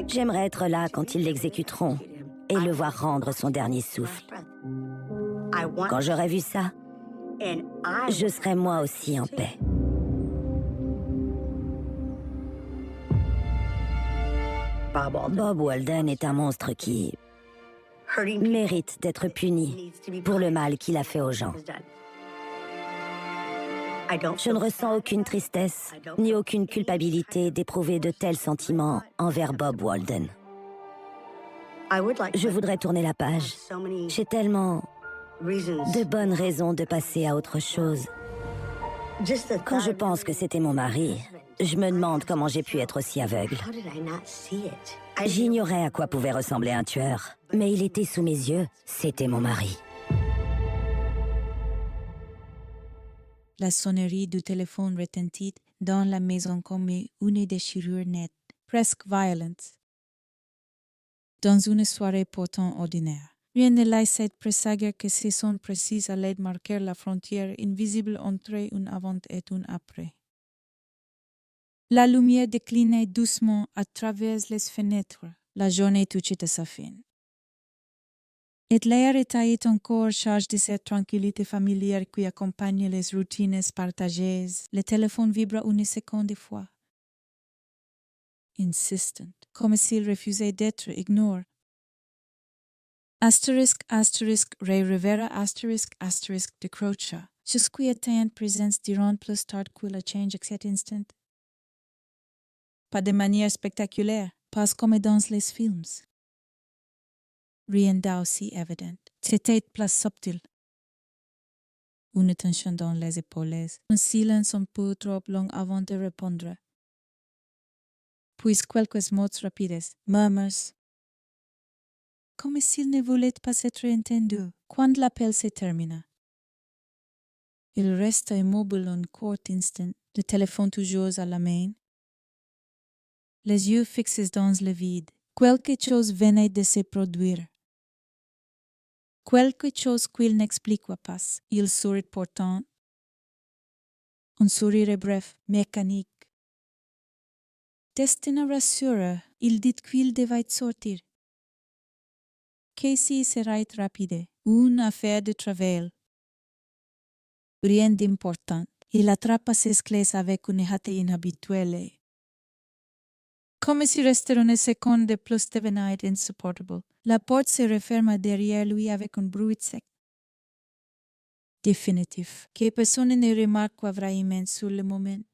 [SPEAKER 1] J'aimerais être là quand ils l'exécuteront et le voir rendre son dernier souffle. Quand j'aurai vu ça, je serai moi aussi en paix. Bob Walden est un monstre qui mérite d'être puni pour le mal qu'il a fait aux gens. Je ne ressens aucune tristesse ni aucune culpabilité d'éprouver de tels sentiments envers Bob Walden. Je voudrais tourner la page. J'ai tellement de bonnes raisons de passer à autre chose. Quand je pense que c'était mon mari, je me demande comment j'ai pu être aussi aveugle. J'ignorais à quoi pouvait ressembler un tueur, mais il était sous mes yeux, c'était mon mari.
[SPEAKER 10] La sonnerie du téléphone retentit dans la maison comme une déchirure nette, presque violente, dans une soirée pourtant ordinaire. Rien ne laissait présager que ces sons précis allaient marquer la frontière invisible entre un avant et un après. La lumière déclinait doucement à travers les fenêtres. La journée touchait à sa fin. Et l'air était encore chargé de cette tranquillité familière qui accompagne les routines partagées. Le téléphone vibra une seconde de fois. Insistant, comme s'il refusait d'être ignoré. Asterisk, asterisk, Ray Rivera, asterisk, asterisk, décrocha. Jusqu'à atteindre présence durant plus tard que la change à cet instant. Pas de manière spectaculaire, pas comme dans les films. Rien d'aussi évident. C'était plus subtil. Une tension dans les épaules, un silence un peu trop long avant de répondre. Puis quelques mots rapides, murmures. Comme s'il ne voulait pas être entendu. Quand l'appel se termina, il resta immobile un court instant, le téléphone toujours à la main, les yeux fixés dans le vide. Quelque chose venait de se produire. Quelque chose qu'il n'expliqua pas. Il sourit pourtant. Un sourire bref, mécanique. Destin rassura, il dit qu'il devait sortir. Casey serait rapide, une affaire de travail. Rien d'important. Il attrapa ses clés avec une hâte inhabituelle. Comme si rester une seconde de plus devenait insupportable. La porte se referma derrière lui avec un bruit sec. Définitif, que personne ne remarque vraiment sur le moment.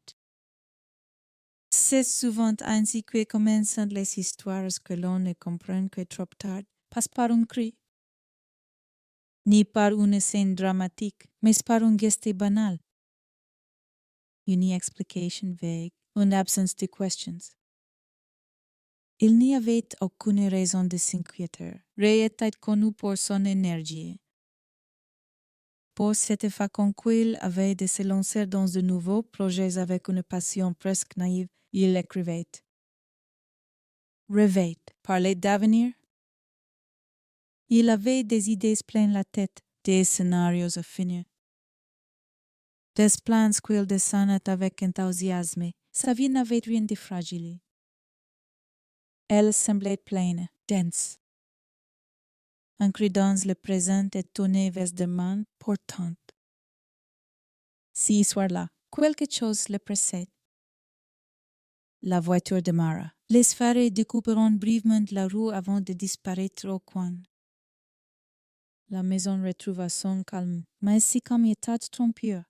[SPEAKER 10] C'est souvent ainsi que commencent les histoires que l'on ne comprend que trop tard, pas par un cri, ni par une scène dramatique, mais par un geste banal. Une explication vague, une absence de questions. Il n'y avait aucune raison de s'inquiéter. Ray était connu pour son énergie. Pour cette fois qu'il avait de se lancer dans de nouveaux projets avec une passion presque naïve, il écrivait. Rêvait, parler d'avenir. Il avait des idées plein la tête, des scénarios à finir. Des plans qu'il dessinait avec enthousiasme. Sa vie n'avait rien de fragile. Elle semblait pleine, dense. Ancrée dans le présent et tournée vers demain, portante. Ce soir-là, quelque chose le précède. La voiture démarra. Les phares découperont brièvement la rue avant de disparaître au coin. La maison retrouva son calme, mais si comme état trompeur.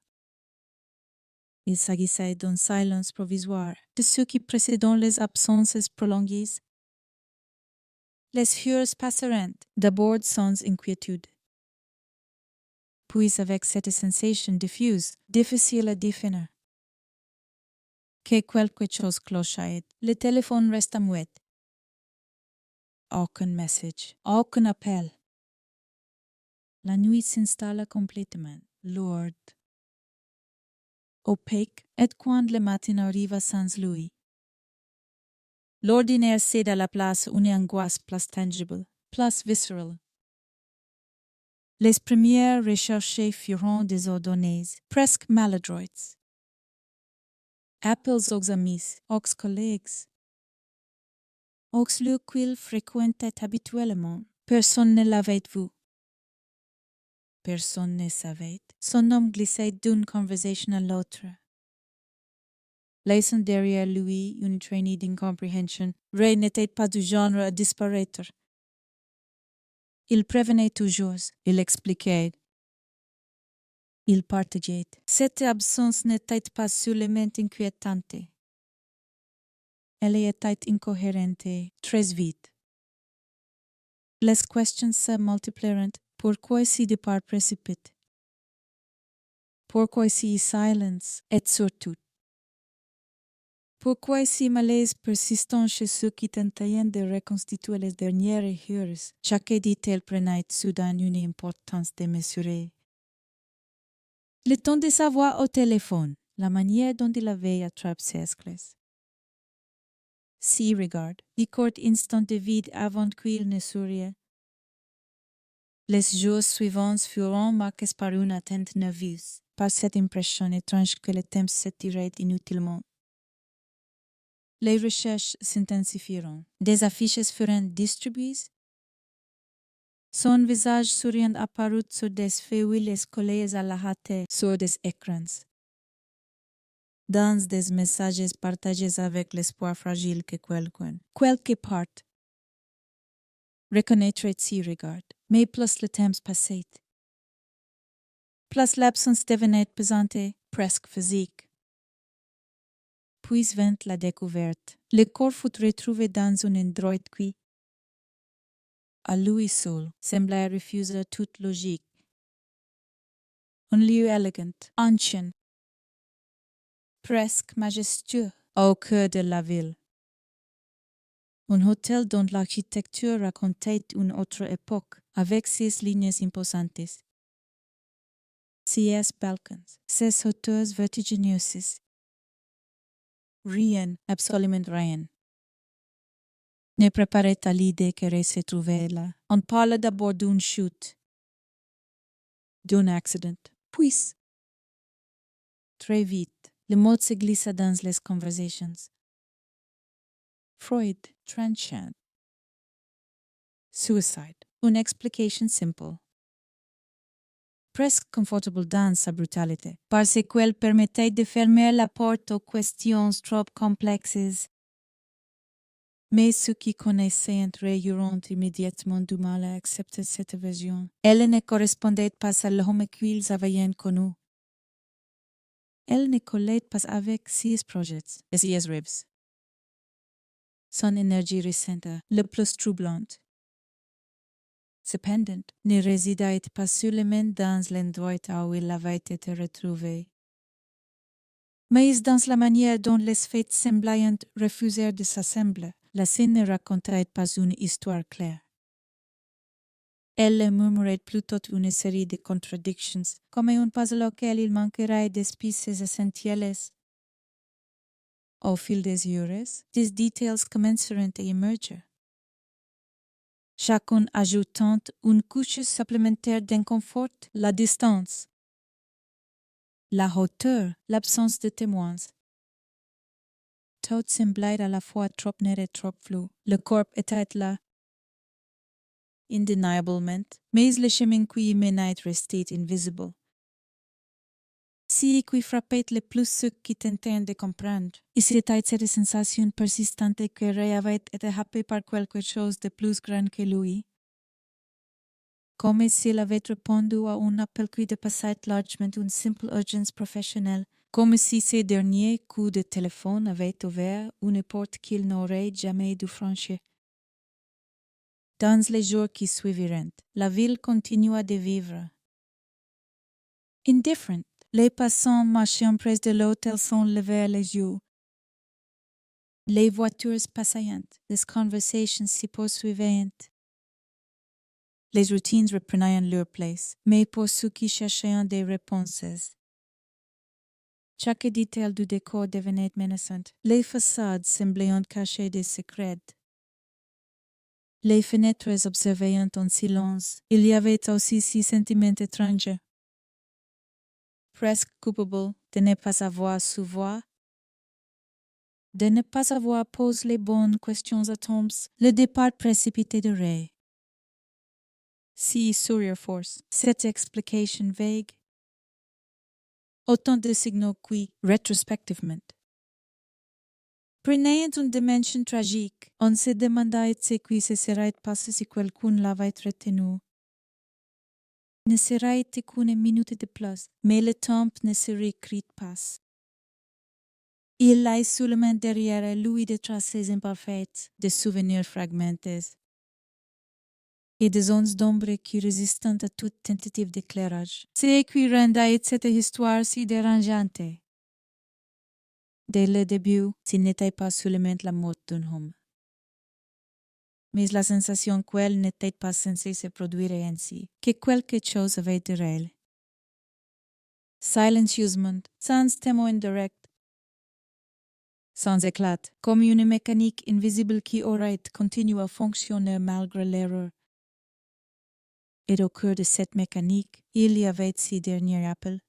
[SPEAKER 10] Il s'agissait d'un silence provisoire, de ceux qui précédent les absences prolongées. Les heures passeront, d'abord sans inquiétude. Puis avec cette sensation diffuse, difficile à définir. Que quelque chose clochait, le téléphone resta muet. Aucun message, aucun appel. La nuit s'installa complètement, lourde, opaque, et quand le matin arriva sans lui. L'ordinaire cède à la place une angoisse plus tangible, plus viscérale. Les premières recherches furent désordonnées, presque maladroites. Appels aux amis, aux collègues, aux lieux qu'il fréquentait habituellement, personne ne l'avait vu. Personne ne savait. Son nom glissait d'une conversation à l'autre. Laissant derrière lui une traînée d'incompréhension, Ray n'était pas du genre à disparaître. Il prévenait toujours, il expliquait. Il partageait. Cette absence n'était pas seulement inquiétante. Elle était incohérente, très vite. Les questions se multiplieront. Pourquoi si départ précipité? Pourquoi si silence et surtout? Pourquoi si malaise persistant chez ceux qui tentaient de reconstituer les dernières heures? Chaque détail prenait soudain une importance démesurée. Le ton de sa voix au téléphone, la manière dont il avait attrapé ses clés. Si regarde, les courts instants de vide avant qu'il ne souriait. Les jours suivants furent marqués par une attente nerveuse, par cette impression étrange que le temps s'étirait inutilement. Les recherches s'intensifieront. Des affiches furent distribuées. Son visage souriant apparut sur des feuilles collées à la hâte sur des écrans. Dans des messages partagés avec l'espoir fragile que quelqu'un, quelque part, reconnaîtrait si regarde, mais plus le temps passait. Plus l'absence devenait pesante, presque physique. Puis vint la découverte. Le corps fut retrouvé dans un endroit qui, à lui seul, semblait refuser toute logique. Un lieu élégant, ancien, presque majestueux, au cœur de la ville. Un hôtel dont l'architecture racontait une autre époque, avec ses lignes imposantes. Ses balcons, ses hauteurs vertigineuses. Rien, absolument rien, ne préparait à l'idée qu'elle se trouvait là. On parle d'abord d'une chute, d'un accident. Puis, très vite, le mot se glissa dans les conversations. Freud, tranchant. Suicide, une explication simple. Presque confortable dans sa brutalité, parce qu'elle permettait de fermer la porte aux questions trop complexes. Mais ceux qui connaissaient auront immédiatement du mal à accepter cette version. Elle ne correspondait pas à l'homme qu'ils avaient connu. Elle ne collait pas avec ses projets et ses rêves. Son énergie récente, le plus troublante. Cependant, ne résidait pas seulement dans l'endroit où il avait été retrouvé, mais dans la manière dont les faits semblants refusèrent de s'assembler. La scène ne racontait pas une histoire claire. Elle murmurait plutôt une série de contradictions, comme un puzzle auquel il manquerait des pièces essentielles. Au fil des heures, des détails commencèrent à émerger, chacun ajoutant une couche supplémentaire d'inconfort, la distance, la hauteur, l'absence de témoins. Tout semblait à la fois trop net et trop flou. Le corps était là, indéniablement, mais le chemin qui y menait restait invisible. Ce qui frappait le plus ceux qui tentaient de comprendre, et c'était cette sensation persistante que Ray avait été happé par quelque chose de plus grand que lui. Comme s'il avait répondu à un appel qui dépassait largement une simple urgence professionnelle, comme si ces derniers coups de téléphone avaient ouvert une porte qu'il n'aurait jamais dû franchir. Dans les jours qui suivirent, la ville continua de vivre. Indifferent, les passants marchant près de l'hôtel sans lever les yeux. Les voitures passaient, les conversations s'y poursuivaient. Les routines reprenaient leur place, mais pour ceux qui cherchaient des réponses. Chaque détail du décor devenait menaçant. Les façades semblaient cacher des secrets. Les fenêtres observaient en silence. Il y avait aussi ces sentiments étranges. Presque coupable de ne pas avoir su voir, de ne pas avoir posé les bonnes questions à temps, le départ précipité de Ray. Si Surya Force, cette explication vague, autant de signaux qui, rétrospectivement, prenaient une dimension tragique. On se demandait ce qui se serait passé si quelqu'un l'avait retenu. Ne serait qu'une minute de plus, mais le temps ne se réécrit pas. Il est seulement derrière lui des traces imparfaites, des souvenirs fragmentés et des ondes d'ombre qui résistent à toute tentative d'éclairage. C'est ce qui rendait cette histoire si dérangeante. Dès le début, ce n'était pas seulement la mort d'un homme, mais la sensation qu'elle n'était pas censée se produire ainsi, que quelque chose avait de réel. Silencieusement, sans témoin direct, sans éclat, comme une mécanique invisible qui aurait continué à fonctionner malgré l'erreur. Et au cœur de cette mécanique, il y avait ces derniers appels.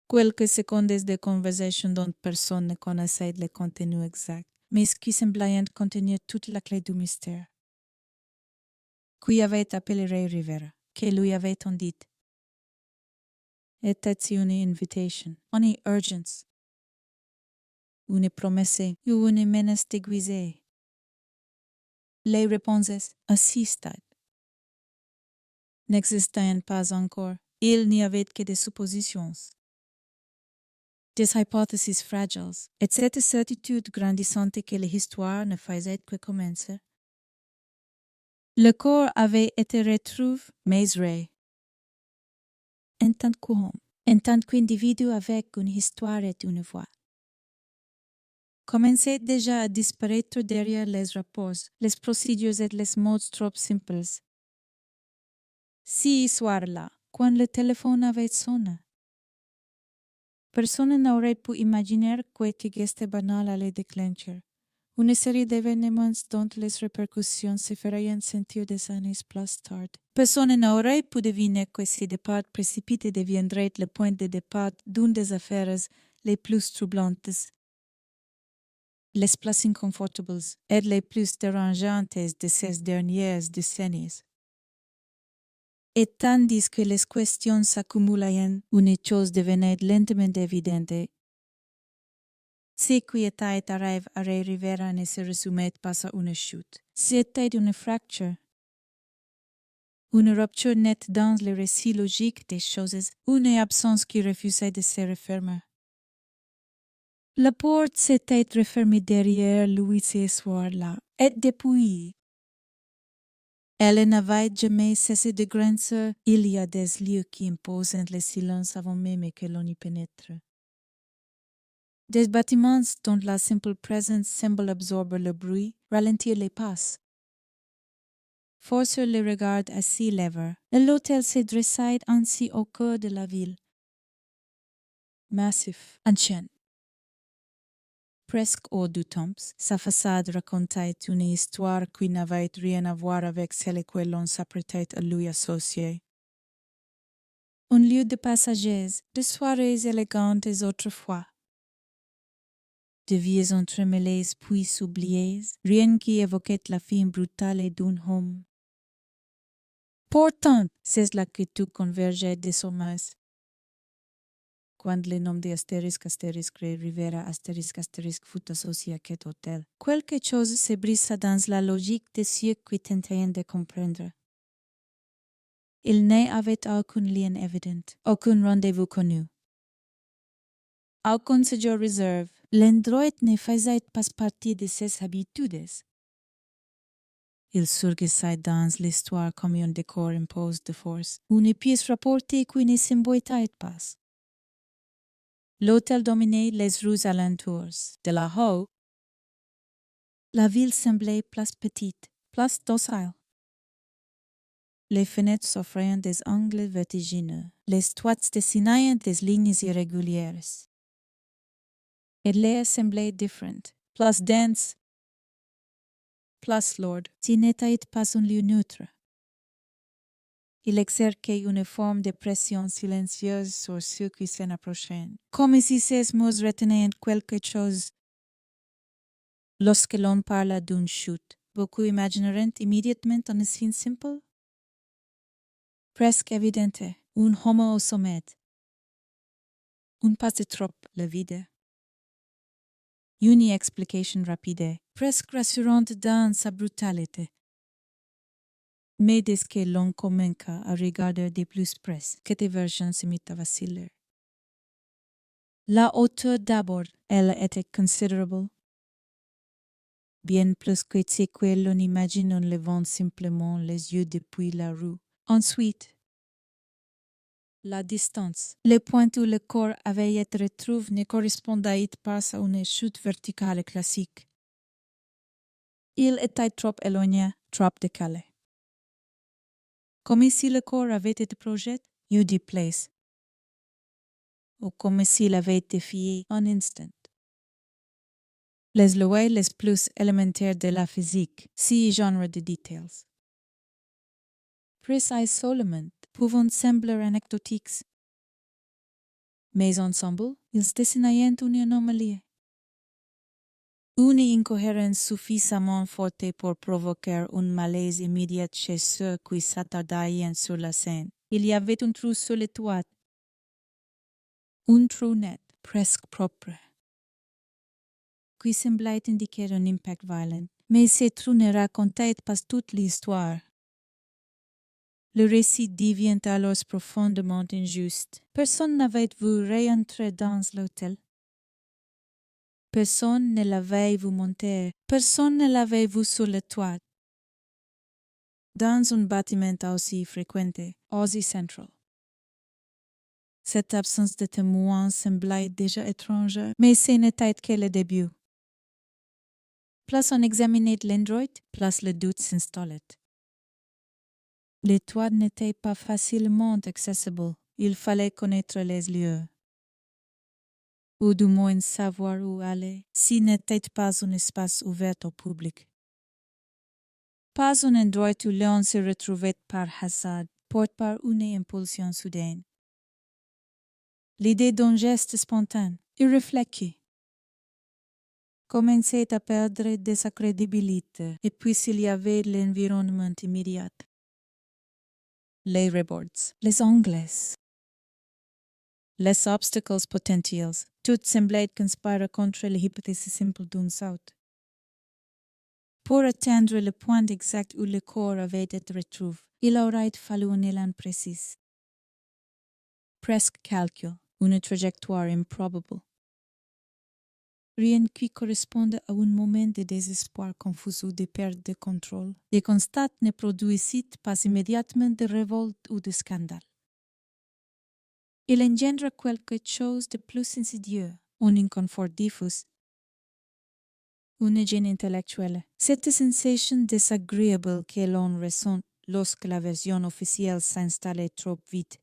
[SPEAKER 10] Quelques secondes de conversation dont personne ne connaissait le contenu exact, mais qui semblaient contenir toute la clé du mystère. Qui avait appelé Ray Rivera, que lui avait-on dit? Était-ce une invitation, une urgence, une promesse ou une menace déguisée? Les réponses à ce stade n'existaient pas encore. Il n'y avait que des suppositions, des hypothèses fragiles, et cette certitude grandissante que l'histoire ne faisait que commencer. Le corps avait été retrouvé, mais Ray, en tant qu'homme, en tant qu'individu avec une histoire et une voix, commençait déjà à disparaître derrière les rapports, les procédures et les modes trop simples. Ce soir-là, quand le téléphone avait sonné, personne n'aurait pu imaginer que ce geste banal allait déclencher Une série d'événements dont les répercussions se feraient sentir des années plus tard. Personne n'aurait pu deviner que ce départ précipité deviendrait le point de départ d'une des affaires les plus troublantes, les plus inconfortables et les plus dérangeantes de ces dernières décennies. Et tandis que les questions s'accumulaient, une chose devenait lentement évidente. Ce qui était arrivé à Rivera ne se résumait pas à une chute. C'était une fracture. Une rupture nette dans le récit logique des choses, une absence qui refusait de se refermer. La porte s'était refermée derrière lui ce soir-là, et depuis, elle n'avait jamais cessé de grincer. Il y a des lieux qui imposent le silence avant même que l'on y pénètre. Des bâtiments dont la simple présence semble absorber le bruit, ralentir les pas. Forcer le regard à s'y lever. L'hôtel se dressait ainsi au cœur de la ville. Massif, ancien. Presque hors du temps, sa façade racontait une histoire qui n'avait rien à voir avec celle que l'on s'apprêtait à lui associer. Un lieu de passagers, de soirées élégantes autrefois. De vies entremêlées puis oubliées, rien qui évoquait la fin brutale d'un homme. Pourtant, c'est là que tout convergeait désormais. Quand le nom de Rivera fut associé à cet hôtel, quelque chose se brisa dans la logique de ceux qui tentaient de comprendre. Il n'y avait aucun lien évident, aucun rendez-vous connu. Aucun séjour réserve. L'endroit ne faisait pas partie de ses habitudes. Il surgissait dans l'histoire comme un décor imposé de force, une pièce rapportée qui ne s'emboîtait pas. L'hôtel dominait les rues alentours. De là-haut, la ville semblait plus petite, plus docile. Les fenêtres s'offraient des angles vertigineux, les toits dessinaient des lignes irrégulières. Et l'air semblait différent, plus dense, plus lourd. Ce n'était pas un lieu neutre. Il exerçait une forme de pression silencieuse sur ceux qui s'en approchaient, comme si ces mots retenaient quelque chose. Lorsque l'on parle d'une chute, beaucoup imagineraient immédiatement un signe simple, presque évident, un homme au sommet. Un pas de trop, le vide. Une explication rapide, presque rassurante dans sa brutalité. Mais dès que l'on commença à regarder de plus près, cette version se mit à vaciller. La hauteur d'abord, elle était considérable. Bien plus que ce que l'on imagine en levant simplement les yeux depuis la rue. Ensuite, la distance. Le point où le corps avait été retrouvé ne correspondait pas à une chute verticale classique. Il était trop éloigné, trop décalé. Comme si le corps avait été projeté, you déplace. Ou comme s'il avait été défié un instant. Les lois les plus élémentaires de la physique, si genre de details. Précis seulement, pouvant sembler anecdotiques. Mais ensemble, ils dessinaient une anomalie. Une incohérence suffisamment forte pour provoquer un malaise immédiat chez ceux qui s'attardaient sur la scène. Il y avait un trou sur le toit. Un trou net, presque propre, qui semblait indiquer un impact violent. Mais ce trou ne racontait pas toute l'histoire. Le récit devient alors profondément injuste. Personne n'avait vu réentrer dans l'hôtel. Personne ne l'avait vu monter. Personne ne l'avait vu sur le toit. Dans un bâtiment aussi fréquenté, aussi central. Cette absence de témoins semblait déjà étrangère, mais ce n'était que le début. Plus on examinait l'endroit, plus le doute s'installait. Les toits n'étaient pas facilement accessibles. Il fallait connaître les lieux. ou du moins savoir où aller, si n'était pas un espace ouvert au public. Pas un endroit où l'on se retrouvait par hasard, porté par une impulsion soudaine. L'idée d'un geste spontané, irréfléchi, commençait à perdre de sa crédibilité, et puis il y avait l'environnement immédiat. Les rebords, les Anglais, les obstacles potentiels, tout semblait conspirer contre l'hypothèse simple d'un saut. Pour atteindre le point exact où le corps avait été retrouvé, il aurait fallu un élan précis. Presque calcul, une trajectoire improbable. Rien qui corresponde à un moment de désespoir confus ou de perte de contrôle. Le constat ne produisit pas immédiatement de révolte ou de scandale. Il engendre quelque chose de plus insidieux, un inconfort diffus, une gêne intellectuelle. Cette sensation désagréable que l'on ressent lorsque la version officielle s'installe trop vite,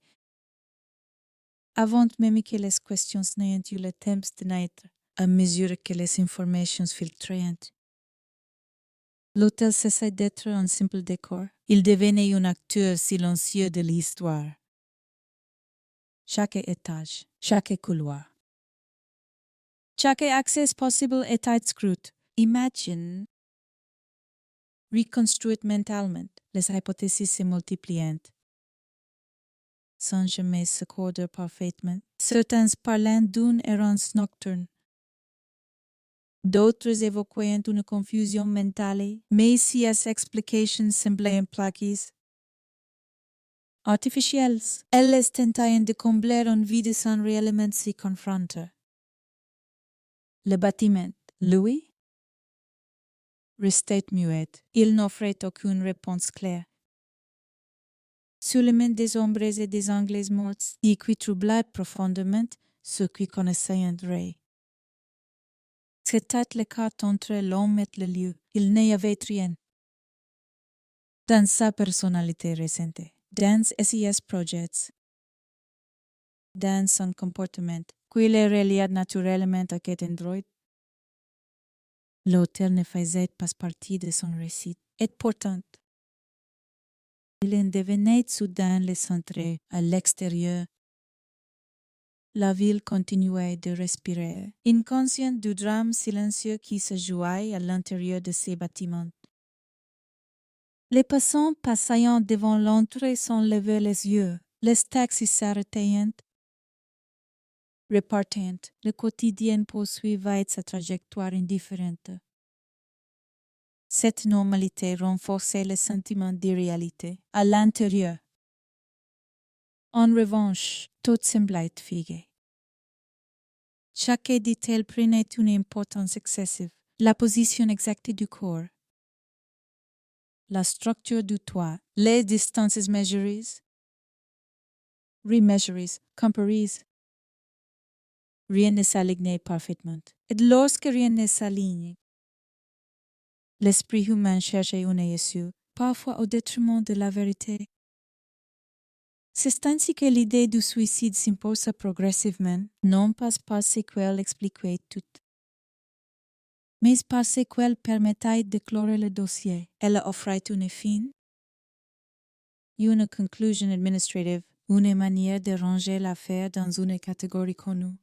[SPEAKER 10] avant même que les questions n'aient eu le temps de naître, à mesure que les informations filtraient. L'hôtel cessait d'être un simple décor. Il devenait un acteur silencieux de l'histoire. Chaque étage, chaque couloir, chaque accès possible était scruté. Imagine, reconstruit mentalement, les hypothèses se multipliant, sans jamais s'accorder parfaitement. Certains parlant d'une errance nocturne, d'autres évoquant une confusion mentale, mais si ces explications semblaient implacables, artificielles, elles tentaient de combler un vide sans réellement s'y confronter. Le bâtiment, lui, restait muet. Il n'offrait aucune réponse claire. Seulement des ombres et des Anglais morts, et qui troublaient profondément ceux qui connaissaient André. C'était le cas entre l'homme et le lieu. Il n'y avait rien. Dans sa personnalité récente, dans SES Projects, dans son comportement, qu'il est relié naturellement à cet endroit, l'hôtel ne faisait pas partie de son récit. Et pourtant, il en devenait soudain le centre à l'extérieur. La ville continuait de respirer, inconsciente du drame silencieux qui se jouait à l'intérieur de ces bâtiments. Les passants passant devant l'entrée sans lever les yeux, les taxis s'arrêtant, repartant, le quotidien poursuivait sa trajectoire indifférente. Cette normalité renforçait le sentiment d'irréalité à l'intérieur. En revanche, tout semblait figé. Chaque détail prenait une importance excessive. La position exacte du corps, la structure du toit, les distances mesurées, remesurées, comprises. Rien ne s'alignait parfaitement. Et lorsque rien ne s'aligne, l'esprit humain cherchait une issue, parfois au détriment de la vérité. C'est ainsi que l'idée du suicide s'impose progressivement, non pas parce qu'elle expliquait tout, mais parce qu'elle permettait de clore le dossier. Elle offrait une fin, une conclusion administrative, une manière de ranger l'affaire dans une catégorie connue.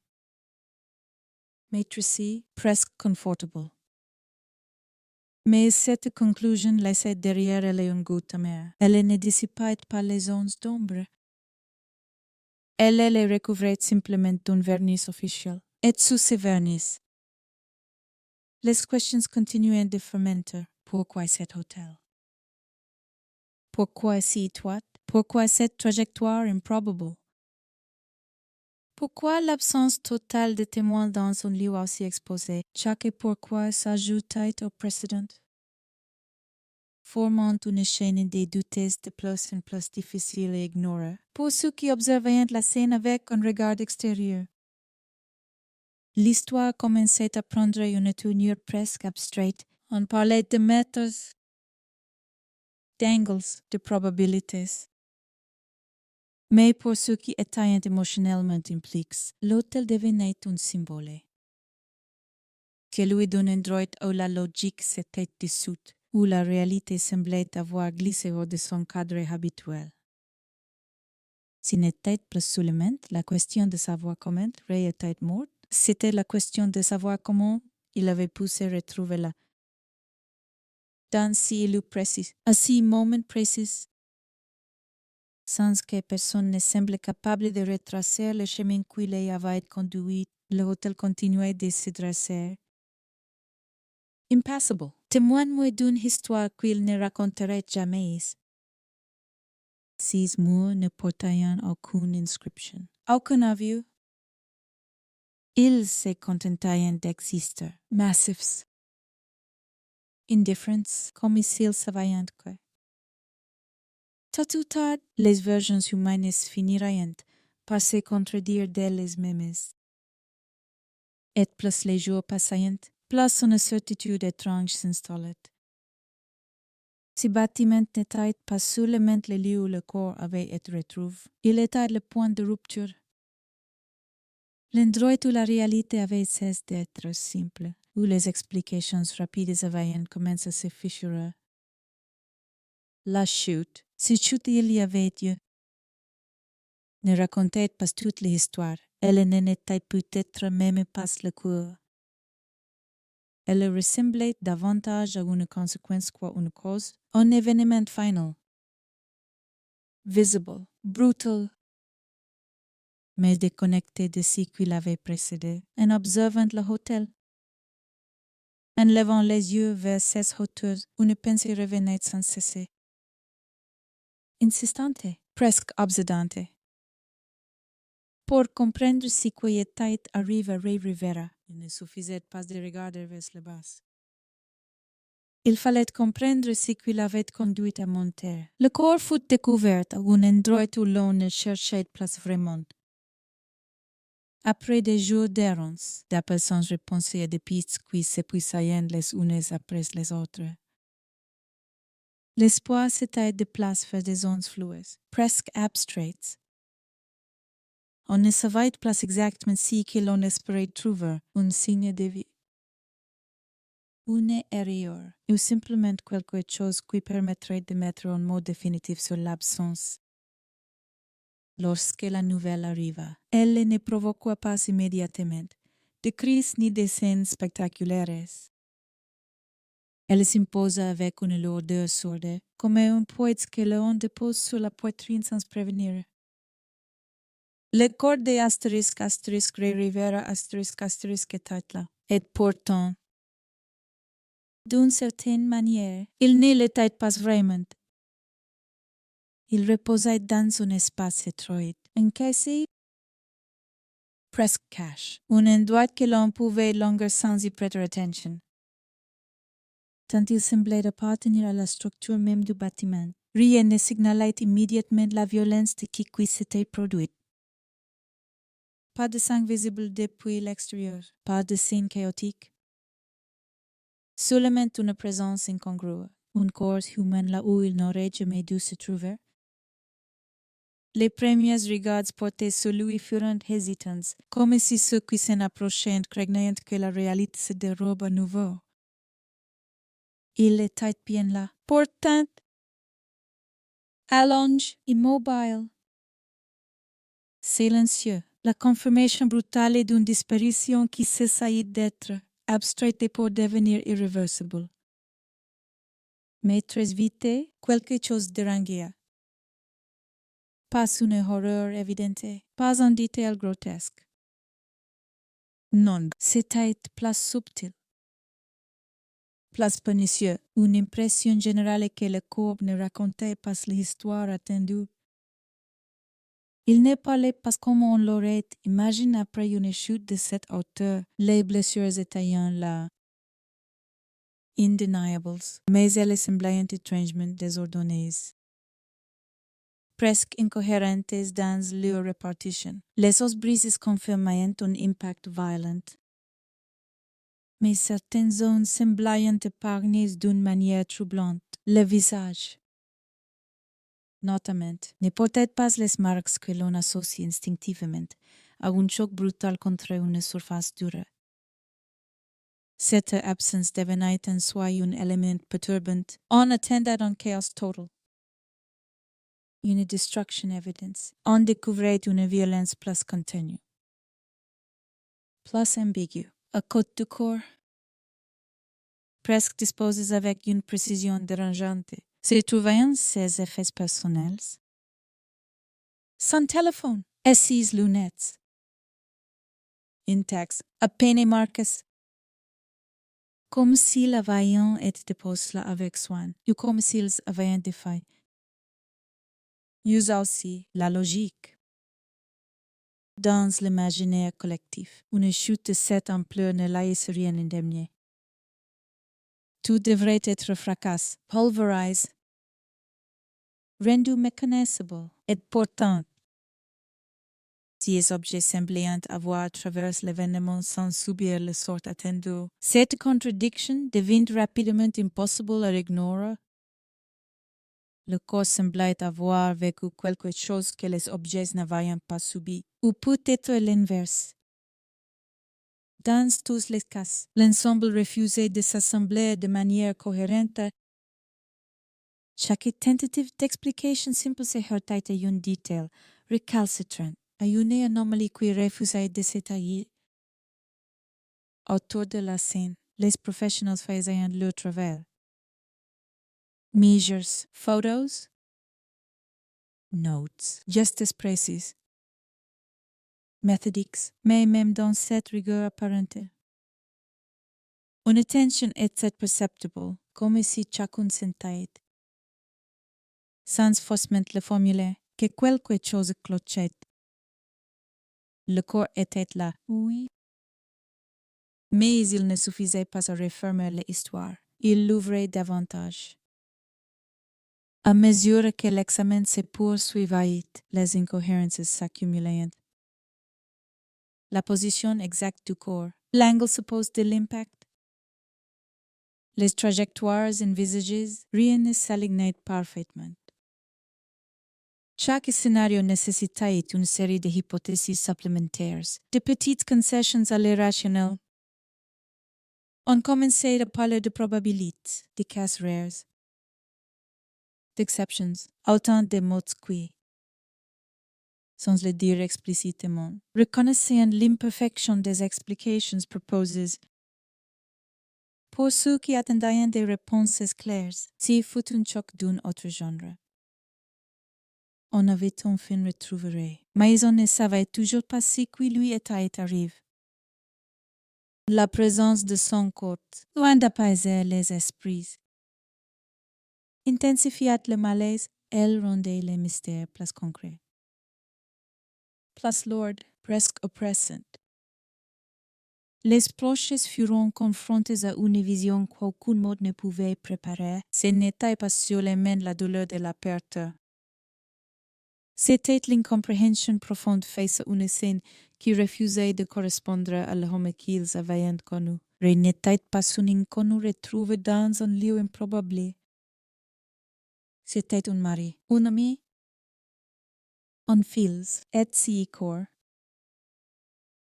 [SPEAKER 10] Maîtrisée, presque confortable. Mais cette conclusion laissait derrière elle un goût amer. Elle ne dissipait pas les ondes d'ombre. Elle les recouvrait simplement d'un vernis officiel. Et sous ce vernis, les questions continuaient de fermenter. Pourquoi cet hôtel? Pourquoi si étroite? Pourquoi cette trajectoire improbable? Pourquoi l'absence totale de témoins dans un lieu aussi exposé? Chaque pourquoi s'ajoutait au précédent, formant une chaîne de doutes de plus en plus difficiles à ignorer pour ceux qui observaient la scène avec un regard extérieur. L'histoire commençait à prendre une tournure presque abstraite. On parlait de mètres, d'angles, de probabilités. Mais pour ceux qui étaient émotionnellement impliqués, l'hôtel devenait un symbole. Que lui donnait droit où la logique s'était dissoute, où la réalité semblait avoir glissé hors de son cadre habituel. Ce n'était plus seulement la question de savoir comment Ray était mort, c'était la question de savoir comment il avait pu se retrouver là. Dans ce lieu précis, à ce moment précis, sans que personne ne semble capable de retracer le chemin qui les avait conduits, l'hôtel continuait de se dresser. Impassable, témoigne-moi d'une histoire qu'il ne raconterait jamais. Ces murs ne portaient aucune inscription, aucun avis. Ils se contentaient d'exister, massifs, indifferents, comme s'ils savaient que. Tôt ou tard, les versions humaines finiraient par se contredire d'elles-mêmes. Et plus les jours passaient, plus une certitude étrange s'installait. Ce bâtiment n'était pas seulement le lieu où le corps avait été retrouvé, il était le point de rupture. L'endroit où la réalité avait cessé d'être simple, où les explications rapides avaient commencé à se fissurer. La chute, si chute il y avait Dieu, ne racontait pas toute l'histoire, elle n'en était peut-être même pas le cours. Elle ressemblait davantage à une conséquence qu'à une cause, un événement final. Visible, brutal, mais déconnecté de ce qui l'avait précédé, en observant l'hôtel. En levant les yeux vers ces hauteurs, une pensée revenait sans cesser. Insistante, presque obsédante. Pour comprendre ce qui était arrivé à Ray Rivera, il ne suffisait pas de regarder vers le bas. Il fallait comprendre ce qui l'avait conduit à monter. Le corps fut découvert à un endroit où l'on ne cherchait pas vraiment. Après des jours d'errance, d'absence repensée et de pistes qui s'épuisaient les unes après les autres. L'espoir s'était déplacé vers des zones floues, presque abstraites. On ne savait pas exactement ce que l'on espérait trouver, un signe de vie. Une erreur, ou simplement quelque chose qui permettrait de mettre un mot définitif sur l'absence. Lorsque la nouvelle arriva, elle ne provoqua pas immédiatement de cris ni de scènes spectaculaires. Elle s'imposa avec une lourdeur sourde, comme un poète que l'on dépose sur la poitrine sans prévenir. Le corps de * Ray Rivera * était là, et pourtant, d'une certaine manière, il ne l'était pas vraiment. Il reposait dans un espace étroit, encaissé, presque caché, un endroit que l'on pouvait longer sans y prêter attention. Tant il semblait appartenir à la structure même du bâtiment, rien ne signalait immédiatement la violence de qui s'était produite. Pas de sang visible depuis l'extérieur, pas de scène chaotique. Seulement une présence incongrue, un corps humain là où il n'aurait jamais dû se trouver. Les premiers regards portés sur lui furent hésitants, comme si ceux qui s'en approchaient craignaient que la réalité se dérobe à nouveau. Il était bien là, pourtant, allongé, immobile, silencieux, la confirmation brutale d'une disparition qui cessait d'être abstraite pour devenir irréversible. Mais très vite, quelque chose dérangeait. Pas une horreur évidente, pas un détail grotesque. Non, c'était plus subtil, plus pernicieux, une impression générale que le corps ne racontait pas l'histoire attendue. Il ne parlait pas comme on l'aurait imaginé après une chute de cette hauteur, les blessures étaient là, indeniables, mais elles semblaient étrangement désordonnées. Presque incohérentes dans leur répartition. Les os brises confirmaient un impact violent. Mais certaines zones semblaient épargnées d'une manière troublante. Le visage, Notamment, ne peut-être pas les marques que l'on associe instinctivement à un choc brutal contre une surface dure. Cette absence devenait en soi un élément perturbant en attendant un chaos total. Une destruction evidence. On découvrait une violence plus continue, plus ambiguë, à côté du corps, presque disposée avec une précision dérangeante, se trouvant ses effets personnels. Son téléphone et ses lunettes. Intacts, à peine marqués. Comme s'ils avaient été déposés là avec soin, ou comme s'ils avaient défait. Use aussi la logique. Dans l'imaginaire collectif, une chute de cette ampleur ne laisse rien indemné. Tout devrait être fracassé, pulvérisé, rendu méconnaissable, et pourtant, ces objets semblaient avoir traversé l'événement sans subir le sort attendu. Cette contradiction devint rapidement impossible à ignorer. Le corps semblait avoir vécu quelque chose que les objets n'avaient pas subi, ou peut-être l'inverse. Dans tous les cas, l'ensemble refusait de s'assembler de manière cohérente. Chaque tentative d'explication simple se heurtait à un détail récalcitrant, à une anomalie qui refusait de s'étayer. Autour de la scène, les professionnels faisaient leur travail. Measures, photos, notes, just précises, méthodiques, mais même dans cette rigueur apparente. Une tension était perceptible, comme si chacun sentait, sans forcément le formuler, que quelque chose clochait. Le corps était là, oui. Mais il ne suffisait pas à refermer l'histoire. Il l'ouvrait davantage. À mesure que l'examen se poursuivait, les incohérences s'accumulaient. La position exacte du corps, l'angle supposé de l'impact, les trajectoires envisagées, rien ne s'alignait parfaitement. Chaque scénario nécessitait une série de hypothèses supplémentaires, de petites concessions à l'irrationnel. On commençait à parler de probabilités, de cas rares, d'exceptions, autant de mots qui, sans le dire explicitement, reconnaissant l'imperfection des explications proposées. Pour ceux qui attendaient des réponses claires, s'il fut un choc d'un autre genre. On avait enfin retrouvé, mais on ne savait toujours pas ce qui lui était arrivé. La présence de son corps, loin d'apaiser les esprits, intensifiait le malaise, elle rendait les mystères plus concrets. Plus lourd, presque oppressant. Les proches furent confrontés à une vision qu'aucun mot ne pouvait préparer. Ce n'était pas seulement la douleur de la perte. C'était l'incompréhension profonde face à une scène qui refusait de correspondre à l'homme qu'ils avaient connu. Il n'était pas un inconnu retrouvé dans un lieu improbable. C'était un mari, un ami, un fils, et si corps.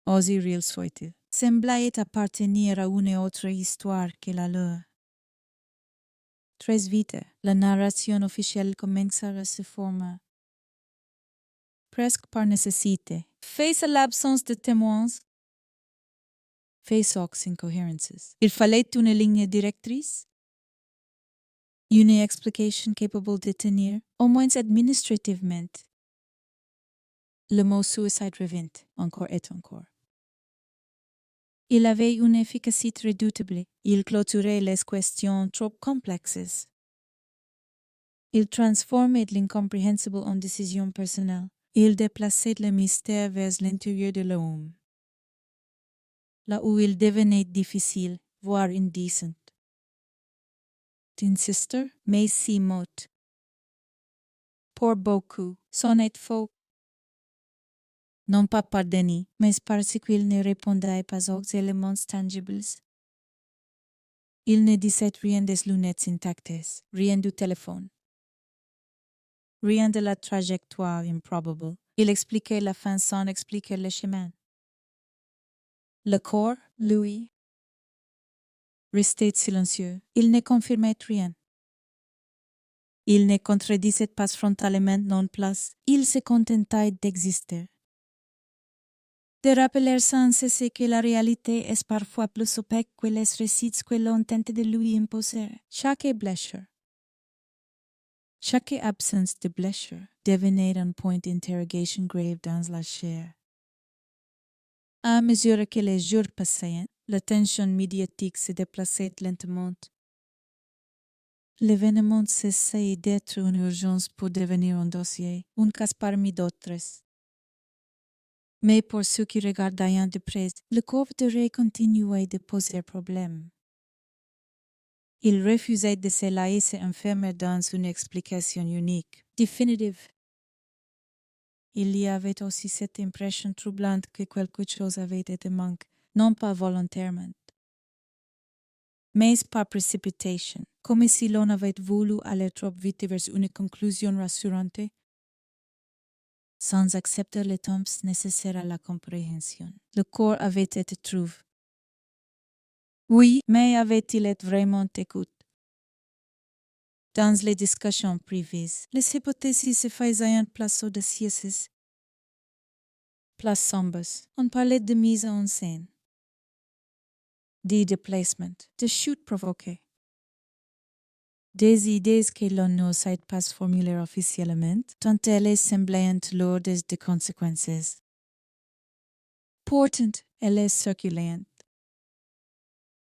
[SPEAKER 10] Aussi réel soit-il, semblait appartenir à une autre histoire que la leur. Très vite, la narration officielle commença à se former. Presque par nécessité, face à l'absence de témoins, face aux incohérences. Il fallait une ligne directrice, une explication capable de tenir, au moins administrativement. Le mot suicide revint, encore et encore. Il avait une efficacité redoutable. Il clôturait les questions trop complexes. Il transformait l'incompréhensible en décision personnelle. Il déplaçait le mystère vers l'intérieur de l'homme, là où il devenait difficile, voire indécent. D'insister, mais si mot. Pour beaucoup, sonnait faux. Non pas par déni, mais parce qu'il ne répondait pas aux éléments tangibles. Il ne disait rien des lunettes intactes, rien du téléphone. rien de la trajectoire improbable. Il expliquait la fin sans expliquer le chemin. Le corps, lui, restait silencieux. Il ne confirmait rien. Il ne contredisait pas frontalement non plus. Il se contentait d'exister. De rappeler sans cesser que la réalité est parfois plus opaque que les récits que l'on tente de lui imposer. Chaque blessure, chaque absence de blessure devenait un point d'interrogation grave dans la chair. À mesure que les jours passaient, la tension médiatique se déplaçait lentement. L'événement cessait d'être une urgence pour devenir un dossier, un cas parmi d'autres. Mais pour ceux qui regardaient de près, le couvre-de continuait de poser problème. Il refusait de se laisser enfermer dans une explication unique, définitive. Il y avait aussi cette impression troublante que quelque chose avait été manqué, non pas volontairement, mais par précipitation, comme si l'on avait voulu aller trop vite vers une conclusion rassurante, sans accepter les temps nécessaires à la compréhension. Le corps avait été trouvé. Oui, mais avait-il été vraiment écouté? Dans les discussions privées, les hypothèses se faisaient place audacieuses, place sombres. On parlait de mise en scène, de déplacement, de chute provoquée, des idées que l'on n'osait pas formuler officiellement, tant elles semblaient lourdes de conséquences. Pourtant, elles circulaient,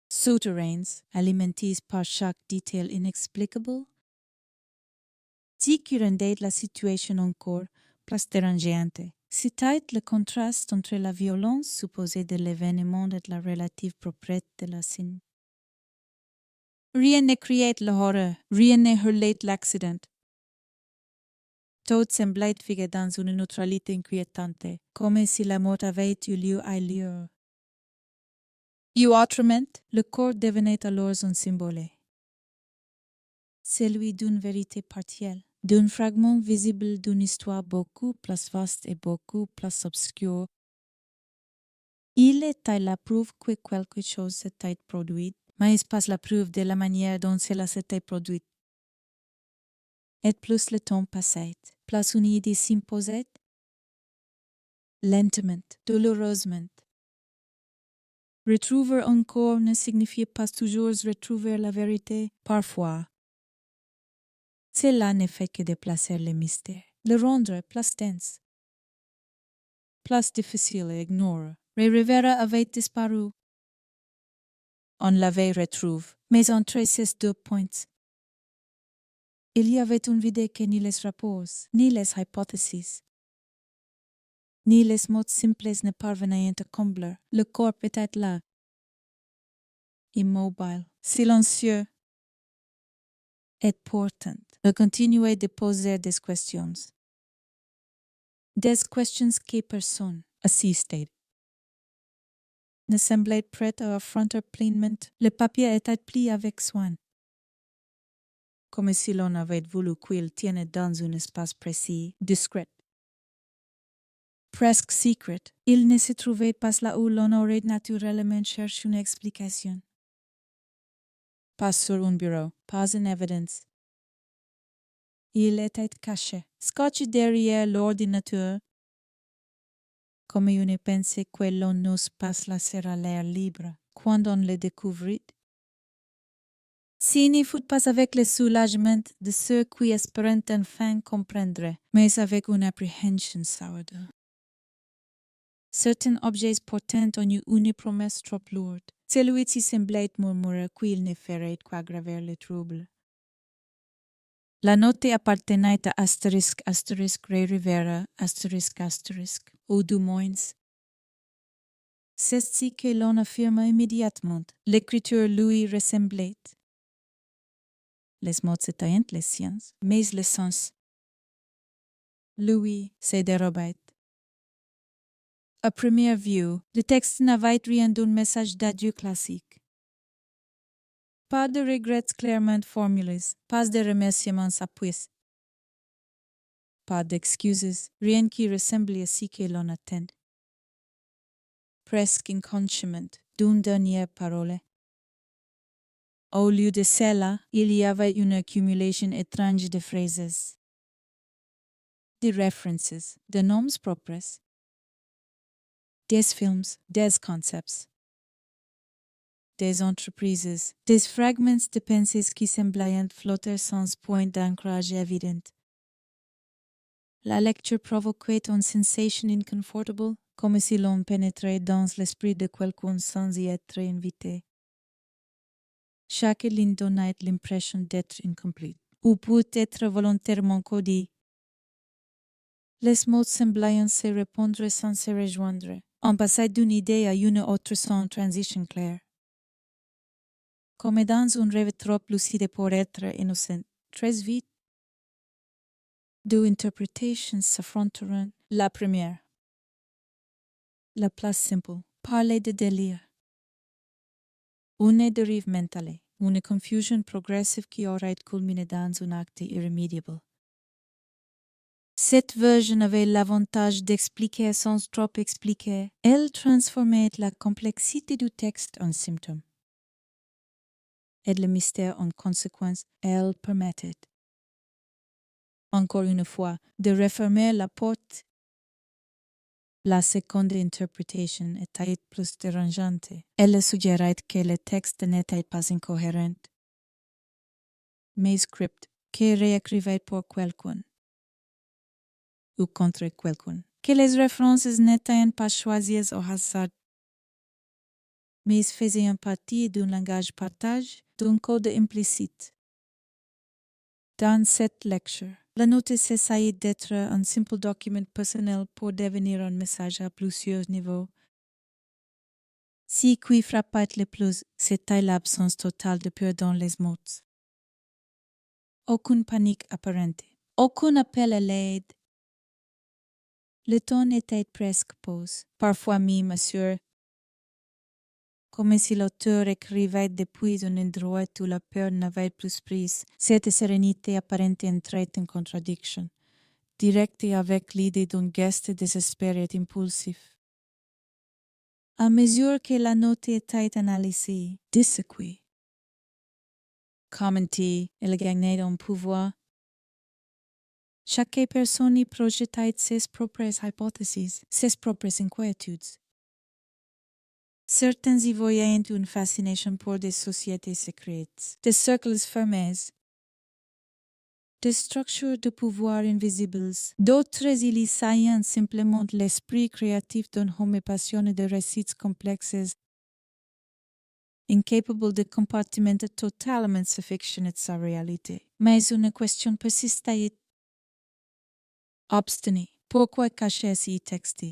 [SPEAKER 10] souterraines, alimentées par chaque détail inexplicable, qui rendaient la situation encore plus dérangeante. C'était le contraste entre la violence supposée de l'événement et la relative propreté de la scène. Rien ne criait l'horreur, rien ne hurlait l'accident. Tout semblait figé dans une neutralité inquiétante, comme si la mort avait eu lieu ailleurs. Et autrement, le corps devenait alors un symbole. Celui d'une vérité partielle, d'un fragment visible d'une histoire beaucoup plus vaste et beaucoup plus obscure. Il était la preuve que quelque chose s'était produit, mais pas la preuve de la manière dont cela s'était produit. Et plus le temps passait, plus une idée s'imposait, lentement, douloureusement. Retrouver un corps ne signifiait pas toujours retrouver la vérité, parfois. Cela ne fait que déplacer le mystère, le rendre plus dense, plus difficile à ignorer. Ray Rivera avait disparu. On l'avait retrouvé, mais entre ces deux points, il y avait un vide que ni les rapports, ni les hypothèses, ni les mots simples ne parvenaient à combler. Le corps était là, immobile, silencieux, et pourtant, il continuait de poser des questions. Des questions que personne, assistait, ne semblait prêt à affronter pleinement. Le papier était plié avec soin, comme si l'on avait voulu qu'il tienne dans un espace précis, discret. Presque secret, il ne se trouvait pas là où l'on aurait naturellement cherché une explication. Pas sur un bureau, pas en évidence. Il était caché, scotché derrière l'ordinateur, comme une pensée que l'on n'ose pas laisser à l'air libre quand on le découvrit. S'il n'y fut pas avec le soulagement de ceux qui espéraient enfin comprendre, mais avec une appréhension sourde. Certains objets portant en eux une promesse trop lourde. Celui-ci semblait murmurer qu'il ne ferait qu'aggraver le trouble. La note appartenait à astérisque Ray Rivera, astérisque, aux Des Moines. C'est ce que l'on affirma immédiatement. L'écriture lui ressemblait. Les mots étaient les siens, mais le sens, lui, se dérobait. À première vue, le texte n'avait rien d'un message d'adieu classique. Pas de regrets clairement formulés, pas de remerciements appuyés. pas d'excuses, rien qui ressemble à ce que l'on attend. Presque inconsciemment, d'une dernière parole. Au lieu de cela, il y avait une accumulation étrange de phrases, de references, de noms propres, des films, des concepts, des entreprises, des fragments de pensées qui semblaient flotter sans point d'ancrage évident. La lecture provoquait une sensation inconfortable, comme si l'on pénétrait dans l'esprit de quelqu'un sans y être invité. Chaque ligne donnait l'impression d'être incomplète, ou peut-être volontairement codée. Les mots semblaient se répondre sans se rejoindre, en passant d'une idée à une autre sans transition claire. Comme dans un rêve trop lucide pour être innocent, très vite, deux interpretations s'affronteront. La première, la plus simple, parlait de délire. Une dérive mentale, une confusion progressive qui aurait culminé dans un acte irrémédiable. Cette version avait l'avantage d'expliquer sans trop expliquer. Elle transformait la complexité du texte en symptôme. Et le mystère en conséquence, elle permettait, encore une fois, de refermer la porte. La seconde interprétation était plus dérangeante. Elle suggérait que le texte n'était pas incohérent, mais script, que réécrivait pour quelqu'un, ou contre quelqu'un, que les références n'étaient pas choisies au hasard, mais faisaient partie d'un langage partage, d'un code implicite. Dans cette lecture, la note cessait d'être un simple document personnel pour devenir un message à plusieurs niveaux. Ce qui frappait le plus, c'était l'absence totale de peur dans les mots. Aucune panique apparente, aucun appel à l'aide. Le ton était presque pause, parfois même assuré, comme si l'auteur écrivait depuis un endroit où la peur n'avait plus prise. Cette sérénité apparente entrait en contradiction, directe avec l'idée d'un geste désespéré et impulsif. À mesure que la note était analysée, disséquée, commentée, elle gagnait en pouvoir. Chaque personne y projetait ses propres hypothèses, ses propres inquiétudes. Certains y voyaient une fascination pour des sociétés secrètes, des cercles fermés, des structures de pouvoir invisibles. D'autres y lisaient simplement l'esprit créatif d'un homme passionné de récits complexes, incapable de compartimenter totalement sa fiction et sa réalité. Mais une question persistait. Obstinée. Pourquoi cacher ces textes?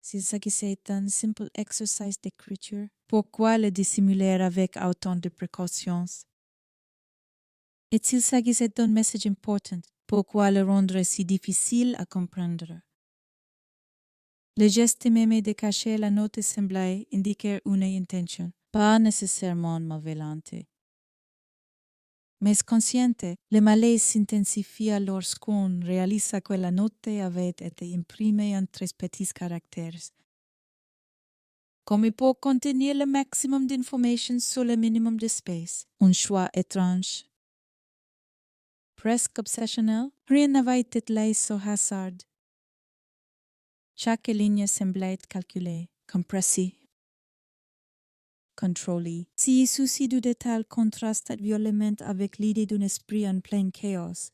[SPEAKER 10] S'il s'agissait d'un simple exercice d'écriture, pourquoi le dissimuler avec autant de précautions? Et s'il s'agissait d'un message important, pourquoi le rendre si difficile à comprendre? Le geste même de cacher la note semblait indiquer une intention, pas nécessairement malveillante. Mais consciente, le malaise s'intensifia lorsqu'on réalisa que la note avait été imprimée en 3 petits caractères. Comme pour contenir le maximum d'informations sur le minimum d'espace, un choix étrange. Presque obsessionnel, rien n'avait été laissé au hasard. Chaque ligne semblait calculée, compressée, contrôlée. Si le souci du détail contrastait violemment avec l'idée d'un esprit en plein chaos.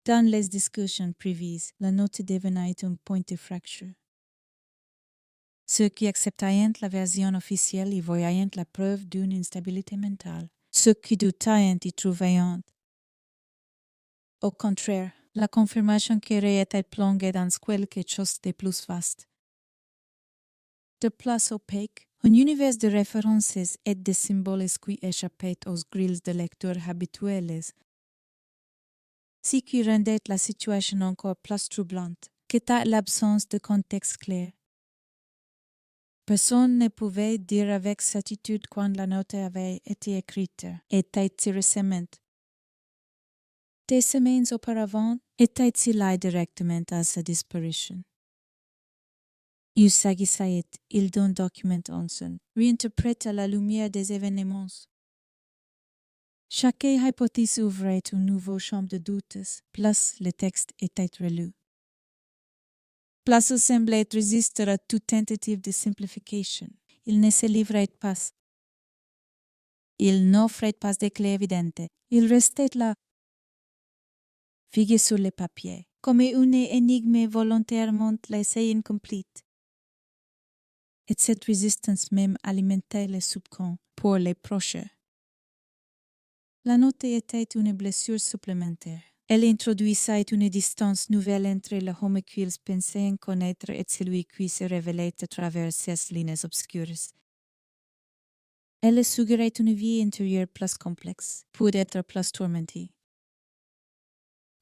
[SPEAKER 10] Dans les discussions privées, la note devenait un point de fracture. Ceux qui acceptaient la version officielle y voyaient la preuve d'une instabilité mentale. Ceux qui doutaient y trouvaient, au contraire, la confirmation qu'elle était plongée dans quelque chose de plus vaste. De plus opaque, un univers de références et de symboles qui échappaient aux grilles de lecture habituelles. Ce qui rendait la situation encore plus troublante, qu'était l'absence de contexte clair. Personne ne pouvait dire avec certitude quand la note avait été écrite, était si récemment. Des semaines auparavant, était-il là directement à sa disparition. Il s'agissait d'un document ancien, réinterprété à la lumière des événements. Chaque hypothèse ouvrait une nouvelle chambre de doutes, plus le texte était relu. Plus il semblait résister à toute tentative de simplification. Il ne se livrait pas. Il n'offrait pas de clé évidente. Il restait là, figé sur le papier, comme une énigme volontairement laissée incomplète. Et cette résistance même alimentait le soupçon pour les proches. La note était une blessure supplémentaire. Elle introduisait une distance nouvelle entre l'homme qu'ils pensaient connaître et celui qui se révélait à travers ces lignes obscures. Elle suggérait une vie intérieure plus complexe, peut-être plus tourmentée.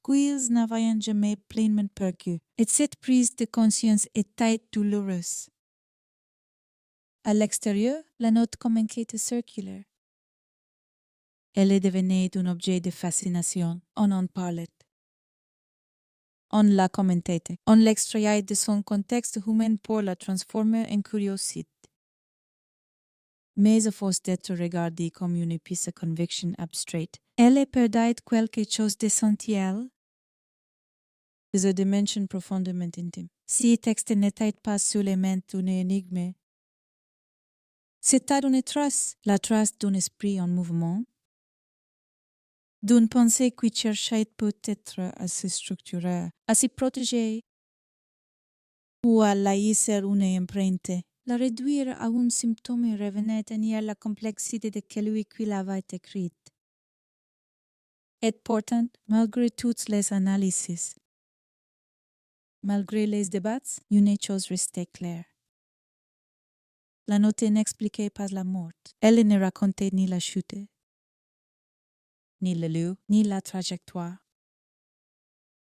[SPEAKER 10] Qu'ils n'avaient jamais pleinement perçu, et cette prise de conscience était douloureuse. À l'extérieur, la note commençait à circuler. Elle devenait un objet de fascination. On en parlait. On la commentait. On l'extrayait de son contexte humain pour la transformer en curiosité. Mais à force d'être regardée comme une pièce de conviction abstraite, elle perdait quelque chose d'essentiel, de dimension profondément intime. Si le texte n'était pas seulement une énigme, c'était une trace, la trace d'un esprit en mouvement, d'une pensée qui cherchait peut-être à se structurer, à se protéger ou à laisser une empreinte. La réduire à un symptôme revenait à nier la complexité de celui qui l'avait écrite. Et pourtant, malgré toutes les analyses, malgré les débats, une chose restait claire. La note n'expliquait pas la mort. Elle ne racontait ni la chute, ni le lieu, ni la trajectoire.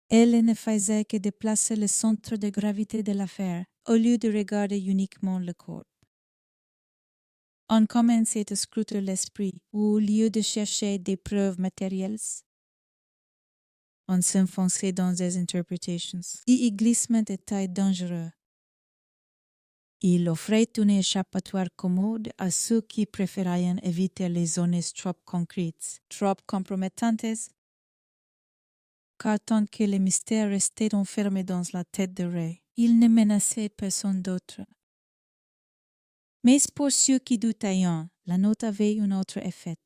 [SPEAKER 10] Elle ne faisait que déplacer le centre de gravité de l'affaire, au lieu de regarder uniquement le corps. On commençait à scruter l'esprit, au lieu de chercher des preuves matérielles. On s'enfonçait dans des interprétations. Et le glissement était dangereux. Il offrait un échappatoire commode à ceux qui préféraient éviter les zones trop concrètes, trop compromettantes, car tant que le mystère restait enfermé dans la tête de Ray, il ne menaçait personne d'autre. Mais pour ceux qui doutaient, la note avait un autre effet.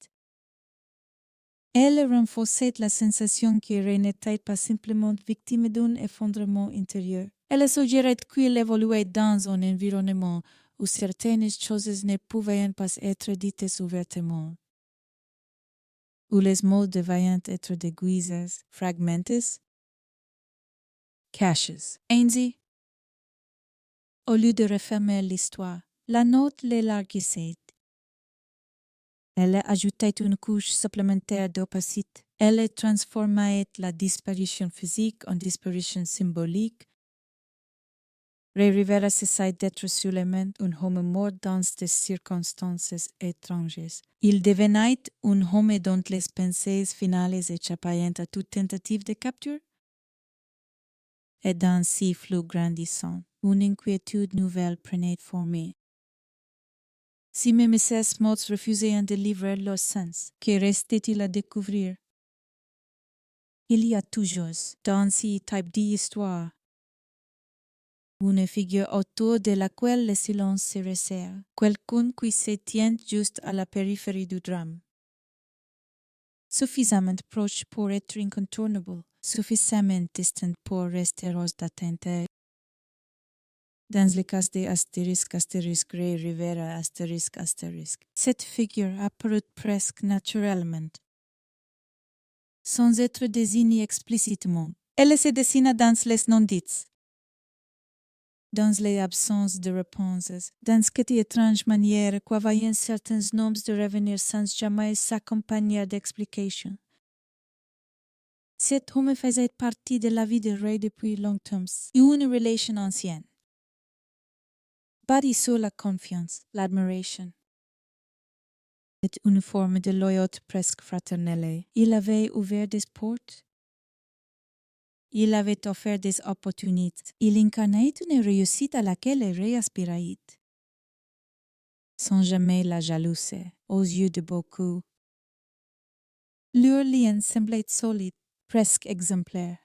[SPEAKER 10] Elle renforçait la sensation que Ray n'était pas simplement victime d'un effondrement intérieur. Elle suggérait qu'il évoluait dans un environnement où certaines choses ne pouvaient pas être dites ouvertement, où les mots devaient être déguisés, fragmentés, cachés. Ainsi, au lieu de refermer l'histoire, la note l'élargissait. Elle ajoutait une couche supplémentaire d'opacité. Elle transformait la disparition physique en disparition symbolique. Ray Rivera cessait d'être seulement un homme mort dans des circonstances étranges. Il devenait un homme dont les pensées finales échappaient à toute tentative de capture. Et dans ce flux grandissant, une inquiétude nouvelle prenait forme. Si même ces mots refusaient de livrer leur sens, que restait-il à découvrir? Il y a toujours, dans ce type d'histoire, une figure autour de laquelle le silence se resserre, quelqu'un qui se tient juste à la périphérie du drame. Suffisamment proche pour être incontournable, suffisamment distant pour rester hors d'atteinte. Dans le cas de *** Ray Rivera ***, cette figure apparaît presque naturellement, sans être désignée explicitement. Elle se dessine dans les non-dits, dans les absences de réponses, dans cette étrange manière qu'avaient certains noms de revenir sans jamais s'accompagner d'explications. Cet homme faisait partie de la vie de Ray depuis longtemps, et une relation ancienne. Bâtie sur la confiance, l'admiration. Et une forme de loyauté presque fraternelle. Il avait ouvert des portes, Il avait offert des opportunités. Il incarnait une réussite à laquelle il aspirait. Sans jamais la jalouser, aux yeux de beaucoup. Leur lien semblait solide, presque exemplaire.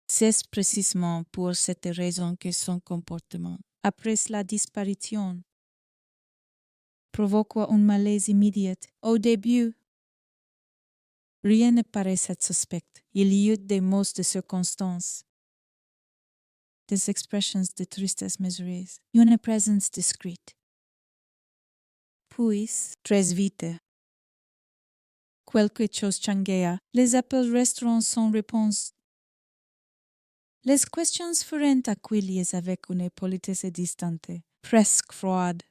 [SPEAKER 10] C'est précisément pour cette raison que son comportement, après la disparition, provoqua un malaise immédiat. Au début, rien ne paraissait suspect. Il y eut des mots de circonstance, des expressions de tristesse mesurée, une présence discrète. Puis, très vite, quelque chose changea. Les appels resteront sans réponse. Les questions furent accueillies avec une politesse distante, presque froide.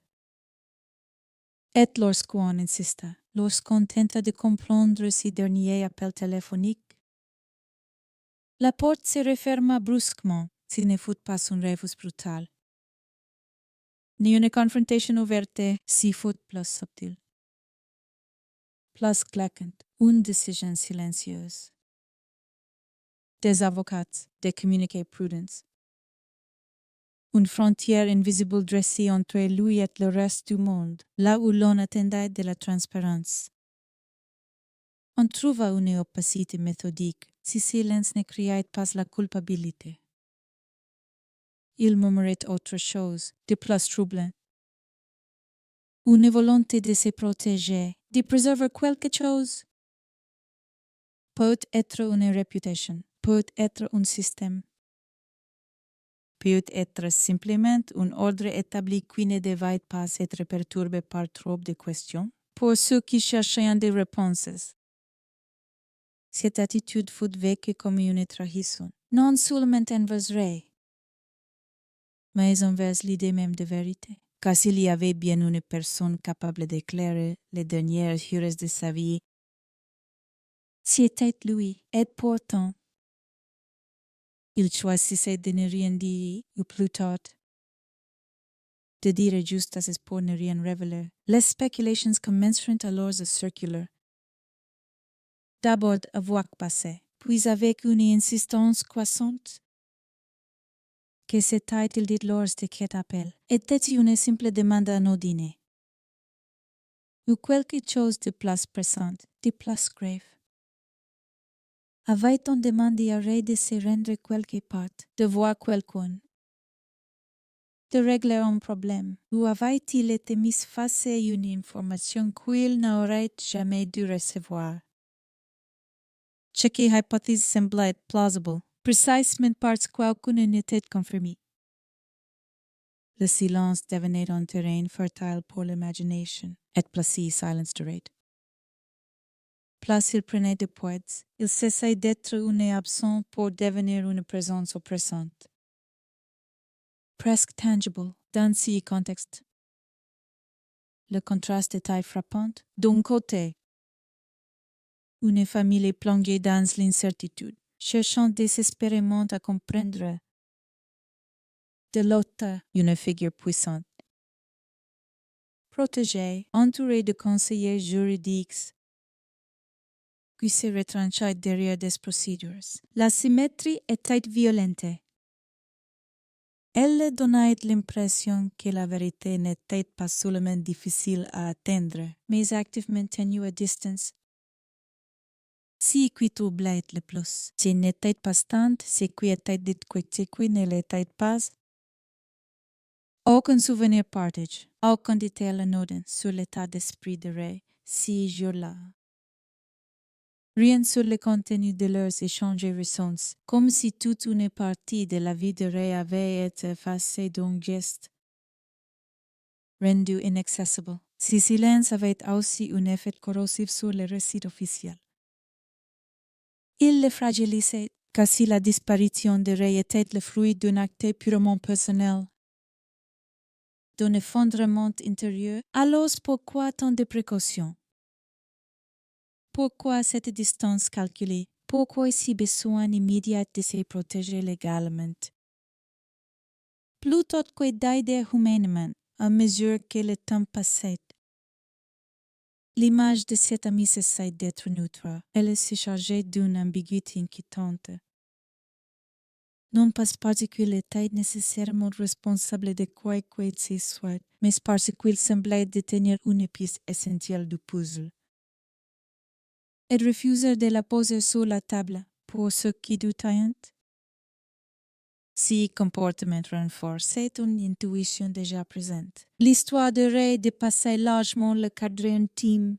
[SPEAKER 10] Et lorsqu'on insista, lorsqu'on tenta de comprendre ce dernier appel téléphonique, la porte se referma brusquement, s'il ne fut pas un refus brutal. Ni une confrontation ouverte, si fut plus subtile. Plus claquante, une décision silencieuse. Des avocats, des communiqués prudents. Une frontière invisible dressée entre lui et le reste du monde, là où l'on attendait de la transparence. On trouva une opacité méthodique, si silence ne criait pas la culpabilité. Il murmurait autre chose, de plus troublant. Une volonté de se protéger, de préserver quelque chose. Peut être une réputation, peut être un système. Peut être simplement un ordre établi qui ne devait pas être perturbé par trop de questions, pour ceux qui cherchaient des réponses. Cette attitude fut vécue comme une trahison, non seulement envers Ray, mais envers l'idée même de vérité. Car s'il y avait bien une personne capable d'éclairer les dernières heures de sa vie, c'était lui, et pourtant, il choisissait de ne rien dire, ou plutôt, de dire juste assez pour ne rien révéler. Les speculations commencèrent alors à circuler. D'abord à voix basse, puis avec une insistance croissante. Que c'était-il dit lors de cet appel? Était-il une simple demande anodine? Ou quelque chose de plus pressant, de plus grave? Avait-on demandé à Ray de se rendre quelque part, de voir quelqu'un, de régler un problème, ou avait-il été mis face à une information qu'il n'aurait jamais dû recevoir? Chaque hypothèse semblait plausible, précisément parce qu'aucune n'était confirmée. Le silence devenait un terrain fertile pour l'imagination, et plus silence durait. Plus il prenait de poids, il cessait d'être un absent pour devenir une présence oppressante. Presque tangible dans ce contexte. Le contraste était frappant. D'un côté, une famille plongée dans l'incertitude, cherchant désespérément à comprendre. De l'autre, une figure puissante. Protégée, entourée de conseillers juridiques, qui se retranchaient derrière des procédures. La symétrie était violente. Elle donnait l'impression que la vérité n'était pas seulement difficile à atteindre, mais activement tenue à distance. Ce qui troublait le plus, ce n'était pas tant ce qui était dit que ce qui ne l'était pas. Aucun souvenir partage, aucun détail anodin sur l'état d'esprit de Ray ces jours-là. Rien sur le contenu de leurs échanges récents, comme si toute une partie de la vie de Ray avait été effacée d'un geste, rendu inaccessible. Ce silence avait aussi un effet corrosif sur le récit officiel. Il le fragilisait, car si la disparition de Ray était le fruit d'un acte purement personnel, d'un effondrement intérieur, alors pourquoi tant de précautions? Pourquoi cette distance calculée? Pourquoi si besoin immédiat de se protéger légalement? Plutôt que d'aider humainement, à mesure que le temps passait. L'image de cet ami cessait d'être neutre. Elle se chargeait d'une ambiguïté inquiétante. non pas parce qu'il était nécessairement responsable de quoi que ce soit, mais parce qu'il semblait détenir une pièce essentielle du puzzle. Elle refusa de la poser sur la table, pour ce qui doutait. Si comportement renforçait une intuition déjà présente. L'histoire de Ray dépassait largement le cadre intime.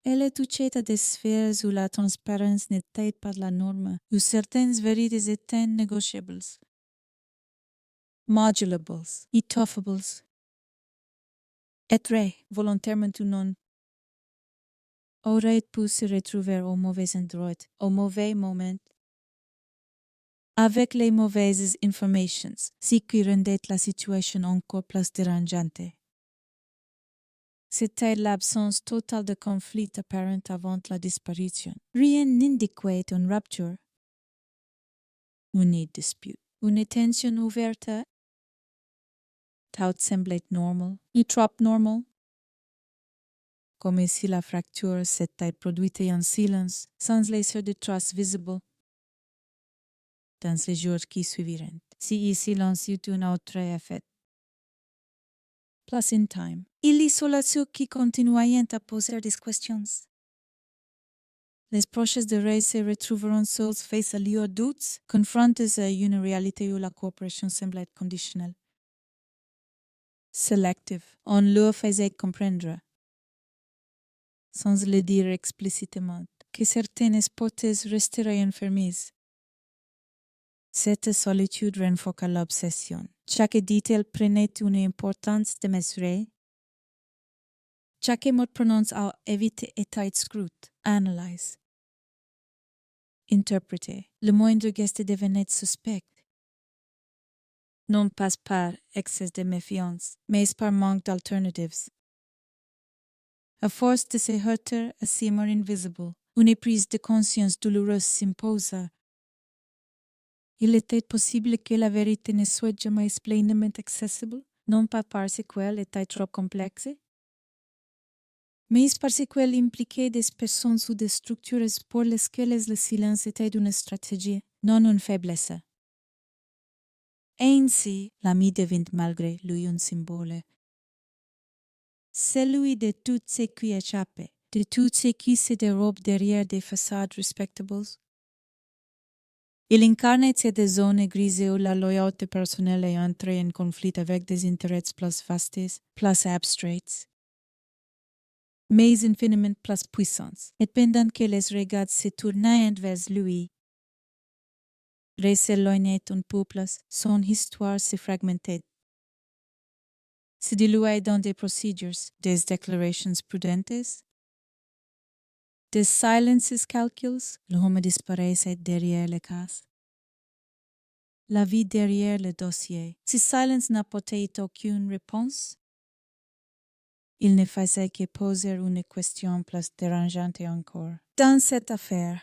[SPEAKER 10] Elle touchait à des sphères où la transparence n'était pas la norme, où certaines vérités étaient négociables, modulables, étoffables. Et Ray, volontairement ou non, aurait pu se retrouver au mauvais endroit, au mauvais moment, avec les mauvaises informations, ce qui rendait la situation encore plus dérangeante. C'était l'absence totale de conflit apparent avant la disparition. Rien n'indiquait une rupture, une dispute, une tension ouverte. Tout semblait normal, ni trop normal, comme si la fracture s'était produite en silence, sans laisser de traces visibles. Dans les jours qui suivirent, si silence eut un autre effet. Plus in time, il isola ceux qui continuaient à poser des questions. Les proches de Ray se retrouveront seuls face à leurs doutes, confrontés à une réalité où la coopération semblait conditionnelle. Sélective, on leur faisait comprendre, sans le dire explicitement, que certaines hypothèses resteraient infirmes. Cette solitude renforça l'obsession. Chaque détail prenait une importance démesurée. Chaque mot prononcé à éviter était scruté, analysé, interprété. Le moindre geste devenait suspect. Non pas par excès de méfiance, mais par manque d'alternatives. À force de se heurter à ces murs invisibles, une prise de conscience douloureuse s'imposa. Il était possible que la vérité ne soit jamais pleinement accessible, non pas parce qu'elle était trop complexe, mais parce qu'elle impliquait des personnes ou des structures pour lesquelles le silence était une stratégie, non une faiblesse. Ainsi, l'ami devint malgré lui un symbole. Celui de tout ce qui échappait, de tout ce qui se dérobe derrière des façades respectables. Il incarnait cette zone grise où la loyauté personnelle est entrée en conflit avec des intérêts plus vastes, plus abstraits, mais infiniment plus puissants. Et pendant que les regards se tournaient vers lui, Ray s'éloignait un peu plus, son histoire se fragmentait, se diluait dans des procedures, des déclarations prudentes, des silences calculs, l'homme disparaissait derrière les cases. La vie derrière le dossier. Si silence n'apportait aucune réponse, il ne faisait que poser une question plus dérangeante encore. Dans cette affaire,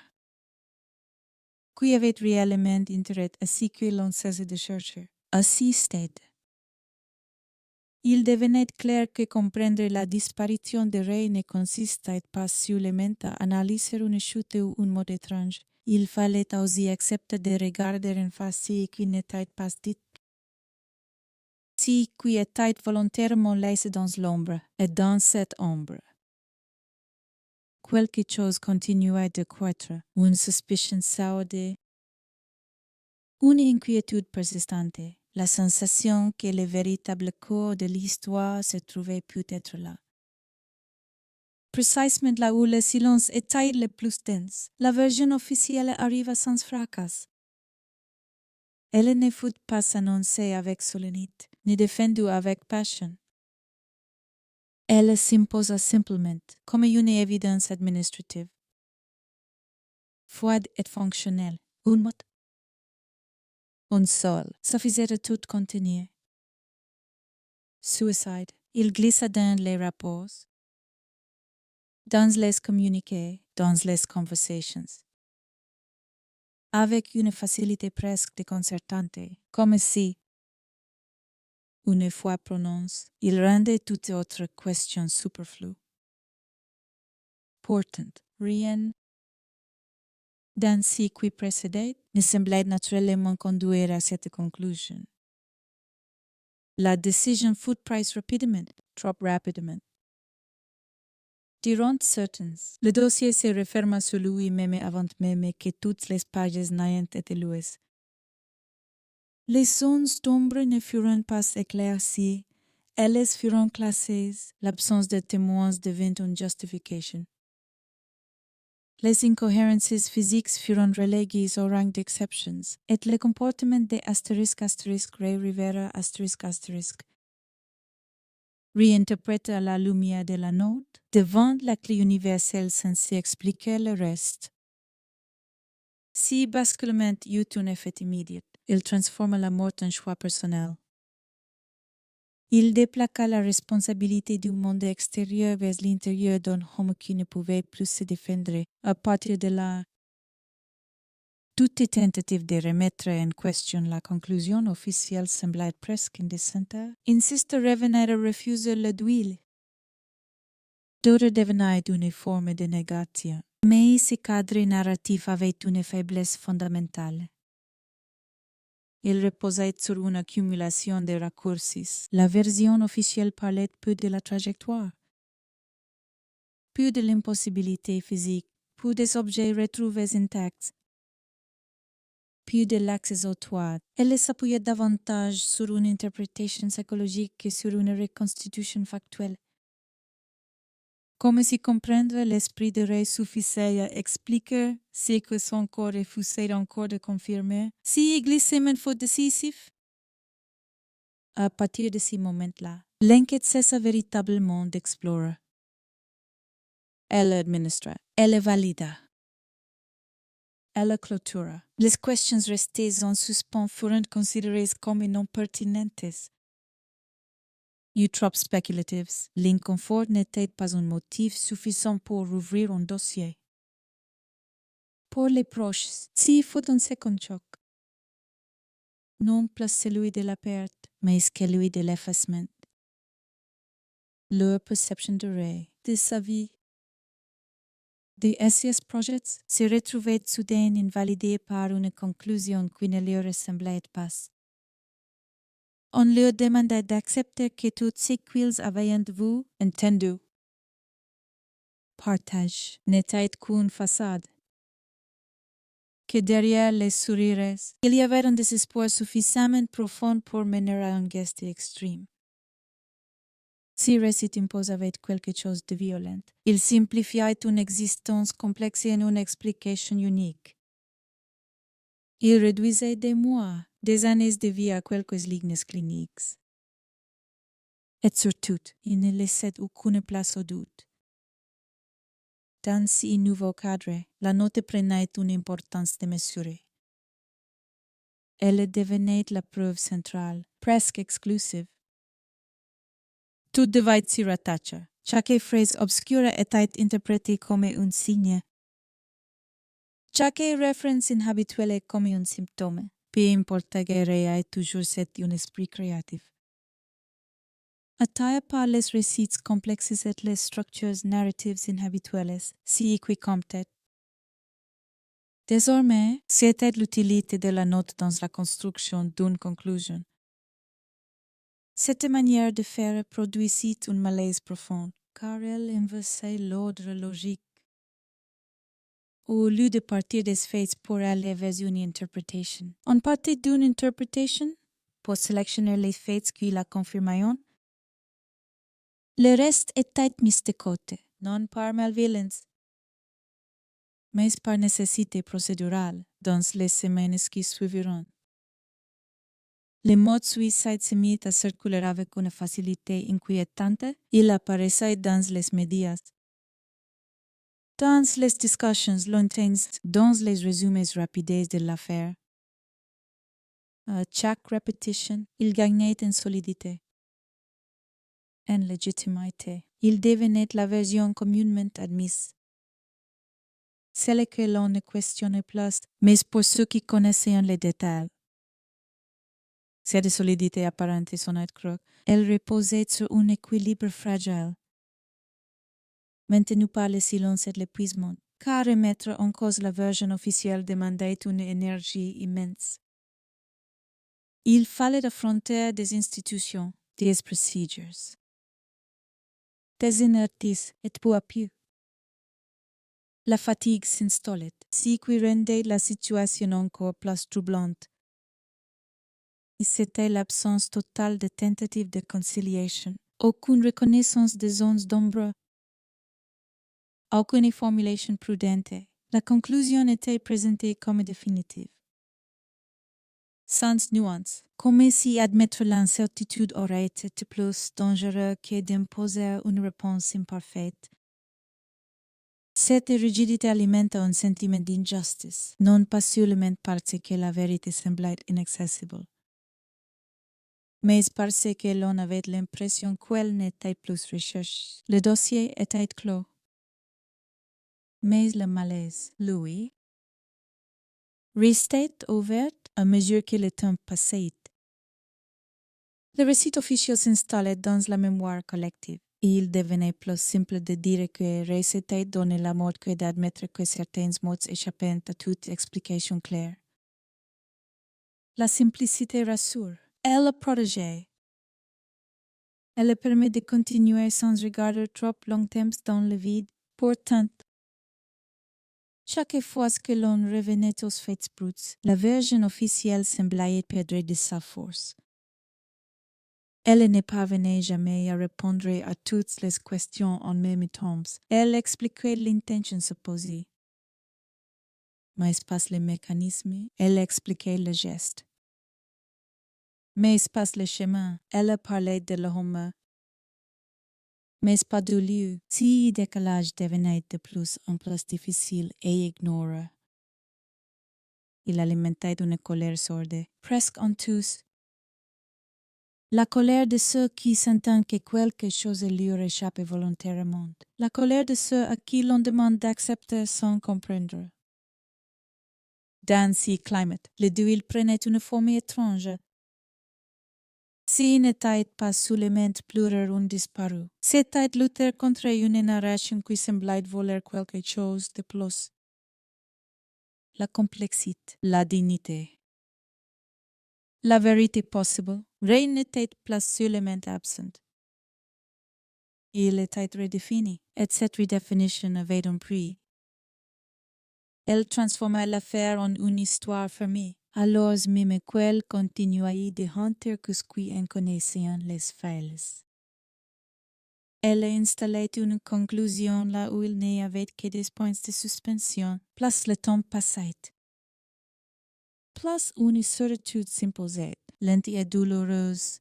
[SPEAKER 10] qui avait réellement intérêt à ce que l'on cessait de chercher? À ce stade, il devenait clair que comprendre la disparition de Ray ne consistait pas seulement à analyser une chute ou un mot étrange. Il fallait aussi accepter de regarder en face ce qui n'était pas dit, ce qui était volontairement laissé dans l'ombre, et dans cette ombre, quelque chose continuait de croître, une suspicion sourde, une inquiétude persistante, la sensation que le véritable corps de l'histoire se trouvait peut-être là. Précisément là où le silence était le plus dense, la version officielle arriva sans fracas. Elle ne fut pas annoncée avec solennité, ni défendue avec passion. Elle s'imposa simplement, comme une évidence administrative. Froide et fonctionnelle, un mot. Un seul suffisait à tout contenir. Suicide, il glissa dans les rapports, dans les communiqués, dans les conversations, avec une facilité presque déconcertante, comme si, une fois prononcé, il rendait toute autre question superflue. Pourtant, rien Dans ce qui précédait, ne semblait naturellement conduire à cette conclusion. La décision fut prise rapidement, trop rapidement. Durant certains, le dossier se referma sur lui-même avant même que toutes les pages n'aient été lues. Les zones d'ombre ne furent pas éclaircies, elles furent classées, l'absence de témoins devint une justification. Les incohérences physiques furent reléguées au rang d'exceptions, et le comportement de **Ray Rivera *** réinterprète à la lumière de la note, devant la clé universelle censée expliquer le reste. Si basculement eut un effet immédiat, il transforma la mort en choix personnel. Il déplaqua la responsabilité du monde extérieur vers l'intérieur d'un homme qui ne pouvait plus se défendre. À partir de là, toute tentative de remettre en question la conclusion officielle semblait presque indécente. Insiste revenir à refuser le duel. D'autres devenaient une forme de négation. Mais ce cadre narratif avait une faiblesse fondamentale. Il reposait sur une accumulation de raccourcis. La version officielle parlait peu de la trajectoire, peu de l'impossibilité physique, peu des objets retrouvés intacts, peu de l'axe exotoire. Elle s'appuyait davantage sur une interprétation psychologique que sur une reconstitution factuelle. Comme si comprendre l'esprit de Ray suffisait à expliquer ce que son corps refusait encore de confirmer, si glissement fut décisif. À partir de ce moment-là, l'enquête cessa véritablement d'explorer. Elle administra, elle valida, elle clôtura. Les questions restées en suspens furent considérées comme non pertinentes. Trop spéculatives, l'inconfort n'était pas un motif suffisant pour rouvrir un dossier. Pour les proches, s'il faut un second choc. Non plus celui de la perte, mais celui de l'effacement. Leur perception de Ray, de sa vie, des SCS projets se retrouvaient soudain invalidés par une conclusion qui ne leur ressemblait pas. On leur demandait d'accepter que tout ce qu'ils avaient vu, entendu, partage, n'était qu'une façade. Que derrière les sourires, il y avait un désespoir suffisamment profond pour mener à un geste extrême. Si récit impose avec quelque chose de violent, il simplifiait une existence complexe en une explication unique. Il réduisait des mois, des années de vie à quelques lignes cliniques. Et surtout, il ne laissait aucune place au doute. Dans ce nouveau cadre, la note prenait une importance démesurée. Elle devenait la preuve centrale, presque exclusive. Tout devait s'y rattacher. Chaque phrase obscure était interprétée comme un signe. Chaque référence inhabituelle comme un symptôme. Peu importe que Ray ait toujours cet un esprit créatif. Attiré par les récits complexes et les structures narratives inhabituelles, si équicomptées. Désormais, c'était l'utilité de la note dans la construction d'une conclusion. Cette manière de faire produisit un malaise profond, car elle inversait l'ordre logique. Au lieu de partir des faits pour aller vers une interprétation. On partait d'une interprétation pour sélectionner les faits qui la confirmaient. Le reste était mis de côté, non par malveillance, mais par nécessité procédurale dans les semaines qui suiviront. Le mot suicide se mit à circuler avec une facilité inquiétante. Il apparaissait dans les médias, dans les discussions lointaines, dans les résumés rapides de l'affaire. À chaque répétition, il gagnait en solidité, en légitimité. Il devenait la version communément admise. Celle que l'on ne questionnait plus, mais pour ceux qui connaissaient les détails. Cette solidité apparente sonnait croque. Elle reposait sur un équilibre fragile, maintenu par le silence et l'épuisement. car remettre en cause la version officielle demandait une énergie immense. Il fallait affronter des institutions, des procedures, des inerties et peu à peu. La fatigue s'installait, ce qui rendait la situation encore plus troublante. Et c'était l'absence totale de tentatives de conciliation, aucune reconnaissance des zones d'ombre, aucune formulation prudente. La conclusion était présentée comme définitive. Sans nuance, comme si admettre l'incertitude aurait été plus dangereux que d'imposer une réponse imparfaite. Cette rigidité alimente un sentiment d'injustice, non pas seulement parce que la vérité semblait inaccessible, mais parce que l'on avait l'impression qu'elle n'était plus recherchée. Le dossier était clos. Mais le malaise, lui, restait ouvert à mesure que le temps passait. Le récit officiel s'installait dans la mémoire collective. Il devenait plus simple de dire que réciter donnait la mort que d'admettre que certains mots échappaient à toute explication claire. La simplicité rassure. Elle protège. Elle permet de continuer sans regarder trop longtemps dans le vide. Pourtant, chaque fois que l'on revenait aux faits bruts, la version officielle semblait perdre de sa force. Elle ne parvenait jamais à répondre à toutes les questions en même temps. Elle expliquait l'intention supposée. Mais pas le mécanisme, elle expliquait le geste. Mais pas le chemin, elle parlait de l'homme. Mais pas du lieu, si décalage devenait de plus en plus difficile et ignoré. Il alimentait une colère sourde, presque en tous. La colère de ceux qui sentent que quelque chose leur échappe volontairement. La colère de ceux à qui l'on demande d'accepter sans comprendre. Dans ce climat, le duel prenait une forme étrange. Ce n'était pas seulement pleurer un disparu. C'était lutter contre une narration qui semblait vouloir quelque chose de plus. La complexité, la dignité. La vérité possible, rien n'était plus seulement absente. Il était redéfini, et cette redéfinition avait un prix. Elle transformait l'affaire en une histoire fermée, alors même qu'elle continuait de hanter qui en connaissaient les faits. Elle installait une conclusion là où il n'y avait que des points de suspension, plus le temps passait. Plus une certitude s'imposait, lente et douloureuse.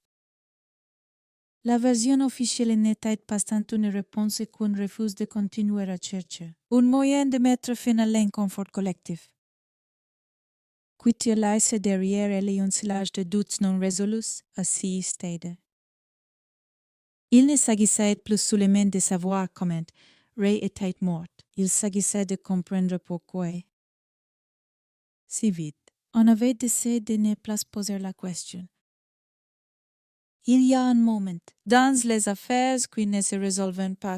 [SPEAKER 10] La version officielle n'était pas tant une réponse qu'un refus de continuer à chercher, un moyen de mettre fin à l'inconfort collectif. Quitte laisse derrière elle un silage de doutes non résolus à ce stade. Il ne s'agissait plus seulement de savoir comment Ray était morte, il s'agissait de comprendre pourquoi. Si vite, on avait décidé de ne plus poser la question. Il y a un moment, dans les affaires qui ne se résolvent pas,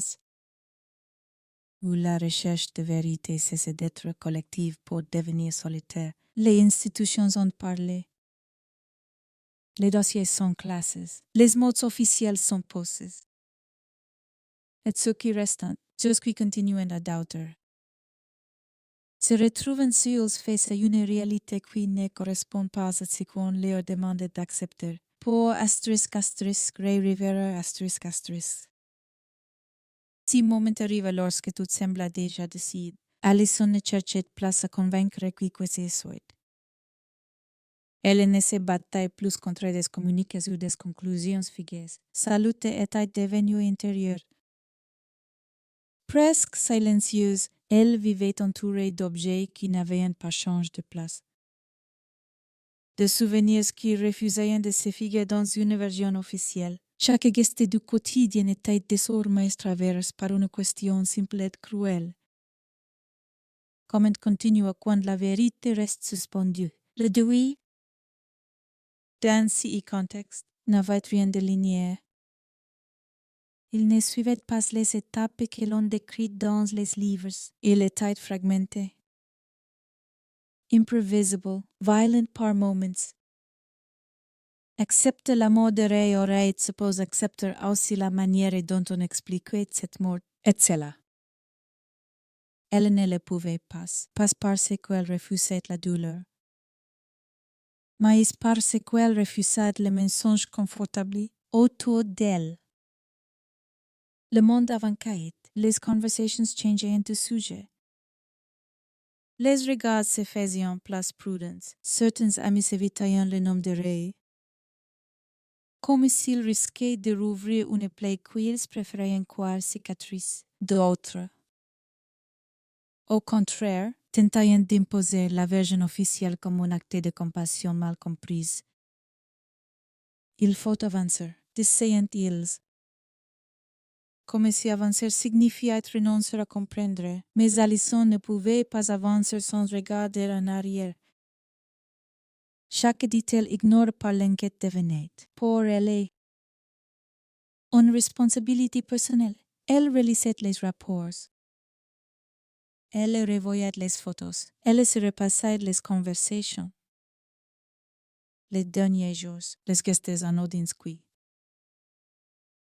[SPEAKER 10] où la recherche de vérité cesse d'être collective pour devenir solitaire. Les institutions ont parlé. Les dossiers sont classés. Les mots officiels sont posés. Et ceux qui restent, ceux qui continuent à douter, se retrouvent seuls face à une réalité qui ne correspond pas à ce qu'on leur demande d'accepter. Pour asterisk, Ray Rivera, asterisk. Si moment arrive lorsque tout semble déjà décidé, Allison ne cherchait plus à convaincre qui que ce soit. Elle ne se battait plus contre des communiqués ou des conclusions fixes. Sa lutte était devenue intérieure. Presque silencieuse, elle vivait entourée d'objets qui n'avaient pas changé de place. De souvenirs qui refusaient de se figurer dans une version officielle. Chaque geste du quotidien était désormais traversé par une question simple et cruelle. Comment continuer quand la vérité reste suspendue? Le deuil, dans ce contexte, n'avait rien de linéaire. Il ne suivait pas les étapes que l'on décrit dans les livres et les têtes fragmentées. Imprevisible, violent par moments. Accepte la mort de Ray ou Ray suppose accepter aussi la manière dont on expliquait cette mort, etc. Elle ne le pouvait pas parce qu'elle refusait la douleur. Mais parce qu'elle refusait le mensonge confortable autour d'elle. Le monde avançait, les conversations changeaient entre sujets. Les regards se faisaient plus prudents, certains amis évitaient le nom de Ray, comme s'ils risquaient de rouvrir une plaie qu'ils préféraient croire cicatrice d'autres. Au contraire, tentaient d'imposer la version officielle comme un acte de compassion mal comprise. Il faut avancer, disaient-ils. Comme si avancer signifiait renoncer à comprendre, mais Alison ne pouvait pas avancer sans regarder en arrière. Chaque détail ignoré par l'enquête devenait, pour elle, une responsabilité personnelle. Elle relisait les rapports. Elle revoyait les photos. Elle se repassait les conversations. Les derniers jours, les gestes anodins qui,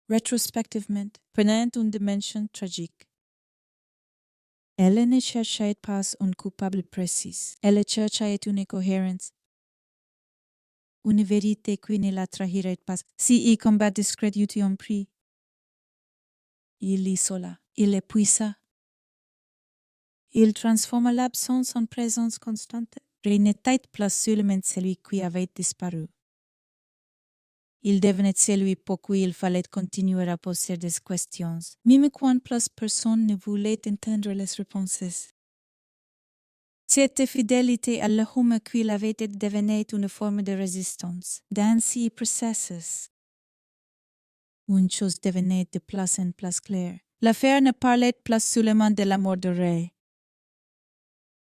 [SPEAKER 10] rétrospectivement, prenaient une dimension tragique. Elle ne cherchait pas un coupable précis. Elle cherchait une cohérence. Une vérité qui ne la trahirait pas si y combat discret eut un prix. Il l'isola, il l'épuisa. Il transforma l'absence en présence constante. Ray n'était plus seulement celui qui avait disparu. Il devenait celui pour qui il fallait continuer à poser des questions, même quand plus personne ne voulait entendre les réponses. Cette fidélité à l'homme qu'il avait été devenait une forme de résistance, d'anciens processus. Une chose devenait de plus en plus claire. L'affaire ne parlait plus seulement de la mort de Ray.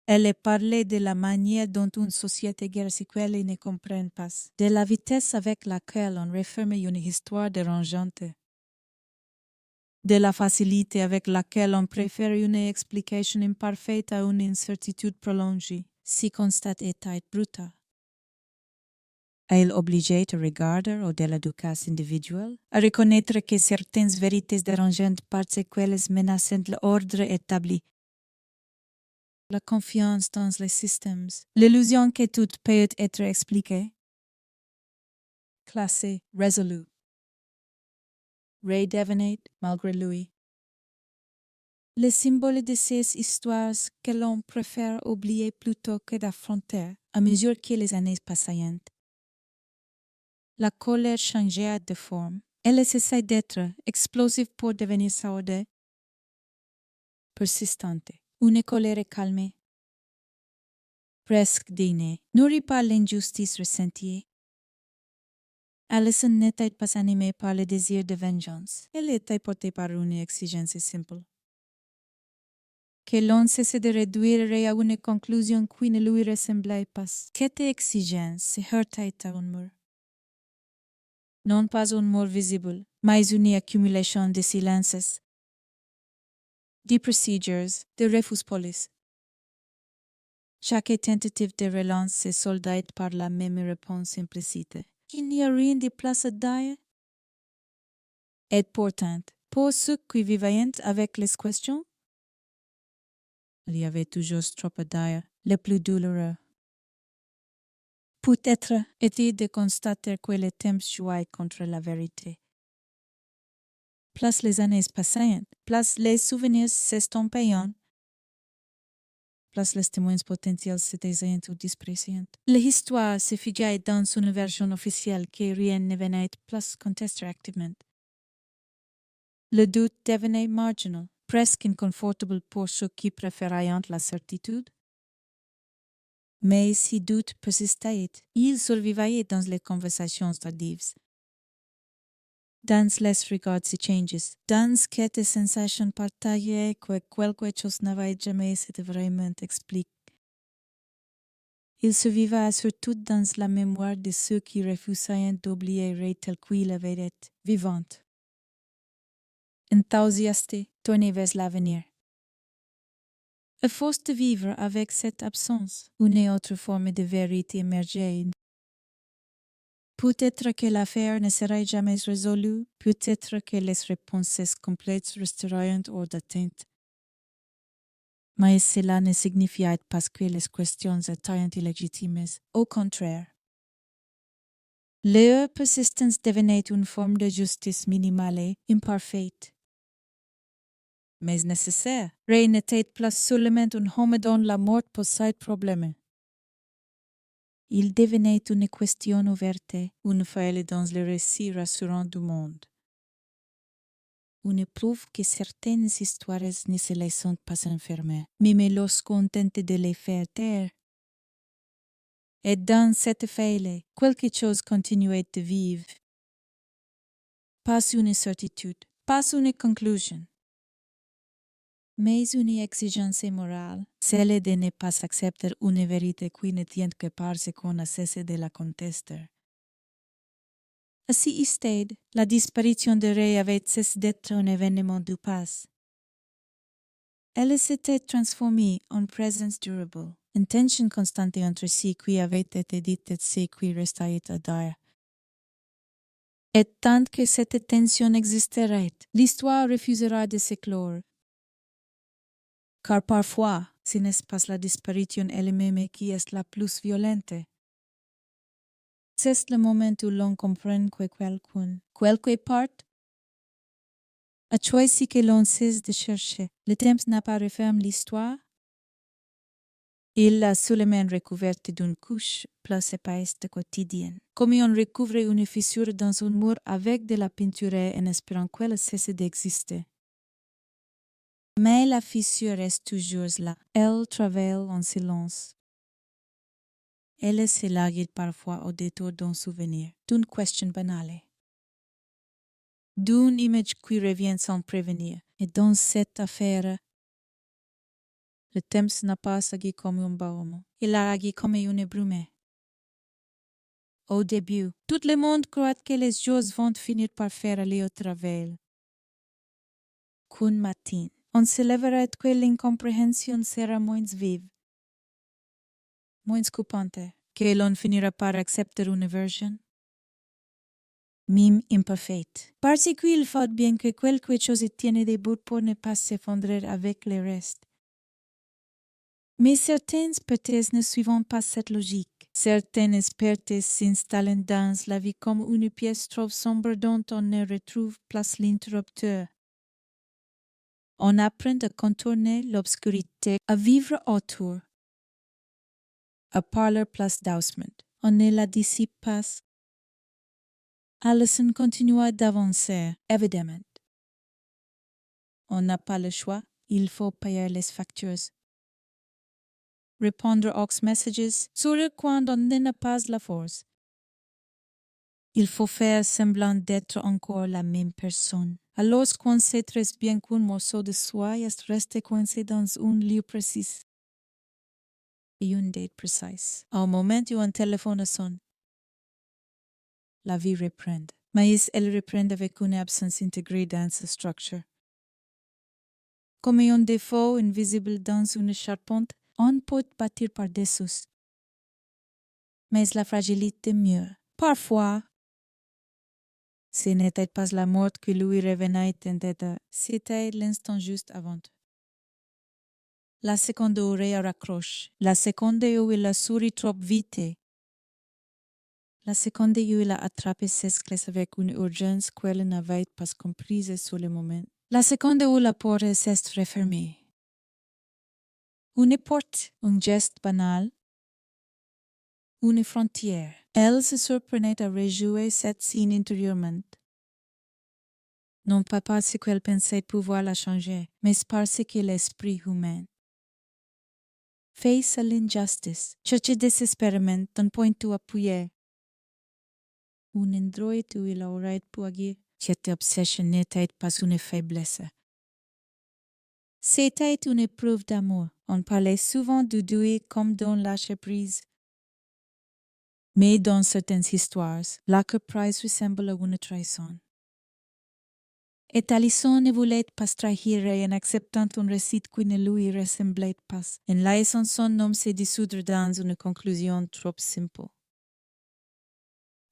[SPEAKER 10] Elle parlait de la manière dont une société guerre-séquelle ne comprend pas, de la vitesse avec laquelle on referme une histoire dérangeante, de la facilité avec laquelle on préfère une explication imparfaite à une incertitude prolongée, si constate était brutale. Elle obligeait le regardeur au-delà du cas individuel à reconnaître que certaines vérités dérangeantes parce qu'elles menaçaient l'ordre établi. La confiance dans les systèmes, l'illusion que tout peut être expliqué, classé, résolu. Ray devenait, malgré lui, le symbole de ces histoires que l'on préfère oublier plutôt que d'affronter à mesure que les années passaient. La colère changeait de forme. Elle cessait d'être explosive pour devenir sourde, persistante. Une colère calmée, presque digne, nourrie par l'injustice ressentie. Alison n'était pas animée par le désir de vengeance. Elle était portée par une exigence simple. Que l'on cesse de réduire à une conclusion qui ne lui ressemblait pas. Cette exigence se heurtait à un mur. Non pas un mur visible, mais une accumulation de silences, de procedures, de refus police. Chaque tentative de relance se soldait par la même réponse implicite. Il n'y a rien de place à dire. Et pourtant, pour ceux qui vivaient avec les questions, il y avait toujours trop à dire, le plus douloureux. Peut-être était de constater que le temps jouait contre la vérité. Plus les années passaient, plus les souvenirs s'estompaient, plus les témoins potentiels se taisaient ou disparaissaient. L'histoire se figeait dans une version officielle que rien ne venait plus contester activement. Le doute devenait marginal, presque inconfortable pour ceux qui préféraient la certitude. Mais si doute persistait, il survivait dans les conversations tardives. Dans les regards et changes, dans cette sensation partagée que quelque chose n'avait jamais été vraiment expliqué. Il survivait surtout dans la mémoire de ceux qui refusaient d'oublier Ray tel qu'il avait été vivant. enthousiasté, tourné vers l'avenir. À force de vivre avec cette absence, une autre forme de vérité émergeait. Peut-être que l'affaire ne serait jamais résolue, peut-être que les réponses complètes resteraient hors d'atteinte. Mais cela ne signifiait pas que les questions étaient illégitimes. Au contraire. Leur persistance devenait une forme de justice minimale et imparfaite. Mais nécessaire. Ray n'était pas seulement un homme dont la mort posait problème. Il devenait une question ouverte, une faille dans le récit rassurant du monde. Une preuve que certaines histoires ne se laissent pas enfermer, même lorsqu'on tente de les faire taire. Et dans cette faille, quelque chose continuait de vivre. Pas une certitude, pas une conclusion, mais une exigence morale, celle de ne pas accepter une vérité qui ne tient que parce qu'on a cessé de la contester. À ce stade, la disparition de Ray avait cessé d'être un événement du passé. Elle s'était transformée en présence durable, une tension constante entre ce qui avait été dit et ce qui restait à dire. Et tant que cette tension existerait, l'histoire refusera de s'éclore. Car parfois, ce n'est pas la disparition elle-même qui est la plus violente. C'est le moment où l'on comprend que quelqu'un, quelque part, a choisi que l'on cesse de chercher. Le temps n'a pas refermé l'histoire. Il l'a seulement recouverte d'une couche plus épaisse de quotidienne. Comme on recouvre une fissure dans un mur avec de la peinture en espérant qu'elle cesse d'exister. Mais la fissure reste toujours là. Elle travaille en silence. Elle se largue parfois au détour d'un souvenir, d'une question banale, d'une image qui revient sans prévenir. Et dans cette affaire, le temps n'a pas agi comme un baume. Il a agi comme une brume. Au début, tout le monde croit que les choses vont finir par faire aller au travail. Qu'un matin, on se lèvera que l'incompréhension sera moins vive, moins coupante, que l'on finira par accepter une version, même imparfaite. Parce qu'il faut bien que quelque chose tienne debout pour ne pas s'effondrer avec le reste. Mais certaines pertes ne suivent pas cette logique. Certaines pertes s'installent dans la vie comme une pièce trop sombre dont on ne retrouve plus l'interrupteur. On apprend à contourner l'obscurité, à vivre autour, à parler plus doucement. On ne la dissipe pas. Allison continua d'avancer, évidemment. On n'a pas le choix, il faut payer les factures. Répondre aux messages, sourire quand on n'a pas la force. Il faut faire semblant d'être encore la même personne. Alors qu'on sait très bien qu'un morceau de soie est resté coincé dans un lieu précis. Et une date précise. Au moment où un téléphone sonne, la vie reprend. Mais elle reprend avec une absence intégrée dans sa structure. Comme un défaut invisible dans une charpente, on peut bâtir par-dessus. Mais la fragilité mieux. Parfois, ce n'était pas la mort qui lui revenait en tête, c'était l'instant juste avant. La seconde où Ray raccroche, la seconde où il a souri trop vite, la seconde où il a attrapé ses clés avec une urgence qu'elle n'avait pas comprise sur le moment, la seconde où la porte s'est refermée. Une porte, un geste banal, une frontière. Elle se surprenait à rejouer cette scène intérieurement. Non pas parce qu'elle pensait pouvoir la changer, mais parce que l'esprit humain face à l'injustice, cherchait désespérément un point où appuyer. Un endroit où il aurait pu agir. Cette obsession n'était pas une faiblesse. C'était une épreuve d'amour. On parlait souvent du deuil comme d'un lâcher-prise. Mais dans certaines histoires, l'accueil ressemble à une trahison. Et Alison ne voulait pas trahir en acceptant un récit qui ne lui ressemblait pas, en laissant son homme se dissoudre dans une conclusion trop simple.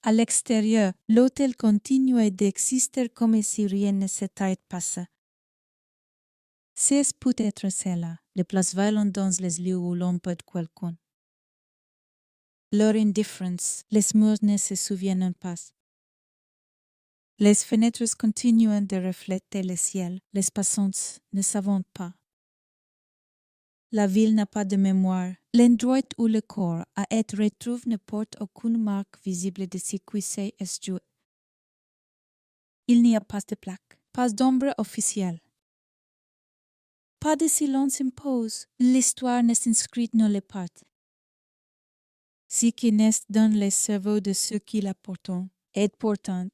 [SPEAKER 10] À l'extérieur, l'hôtel continuait d'exister comme si rien ne s'était passé. C'est peut-être cela, les places violentes dans les lieux où l'on peut quelqu'un. Leur indifférence, les murs ne se souviennent pas. Les fenêtres continuent de refléter le ciel, les passants ne savent pas. La ville n'a pas de mémoire. L'endroit où le corps a été retrouvé ne porte aucune marque visible de ce qui s'est joué. Il n'y a pas de plaque, pas d'ombre officielle. Pas de silence impose, l'histoire n'est inscrite nulle part. Ce qui naît dans les cerveaux de ceux qui la portent est pourtant,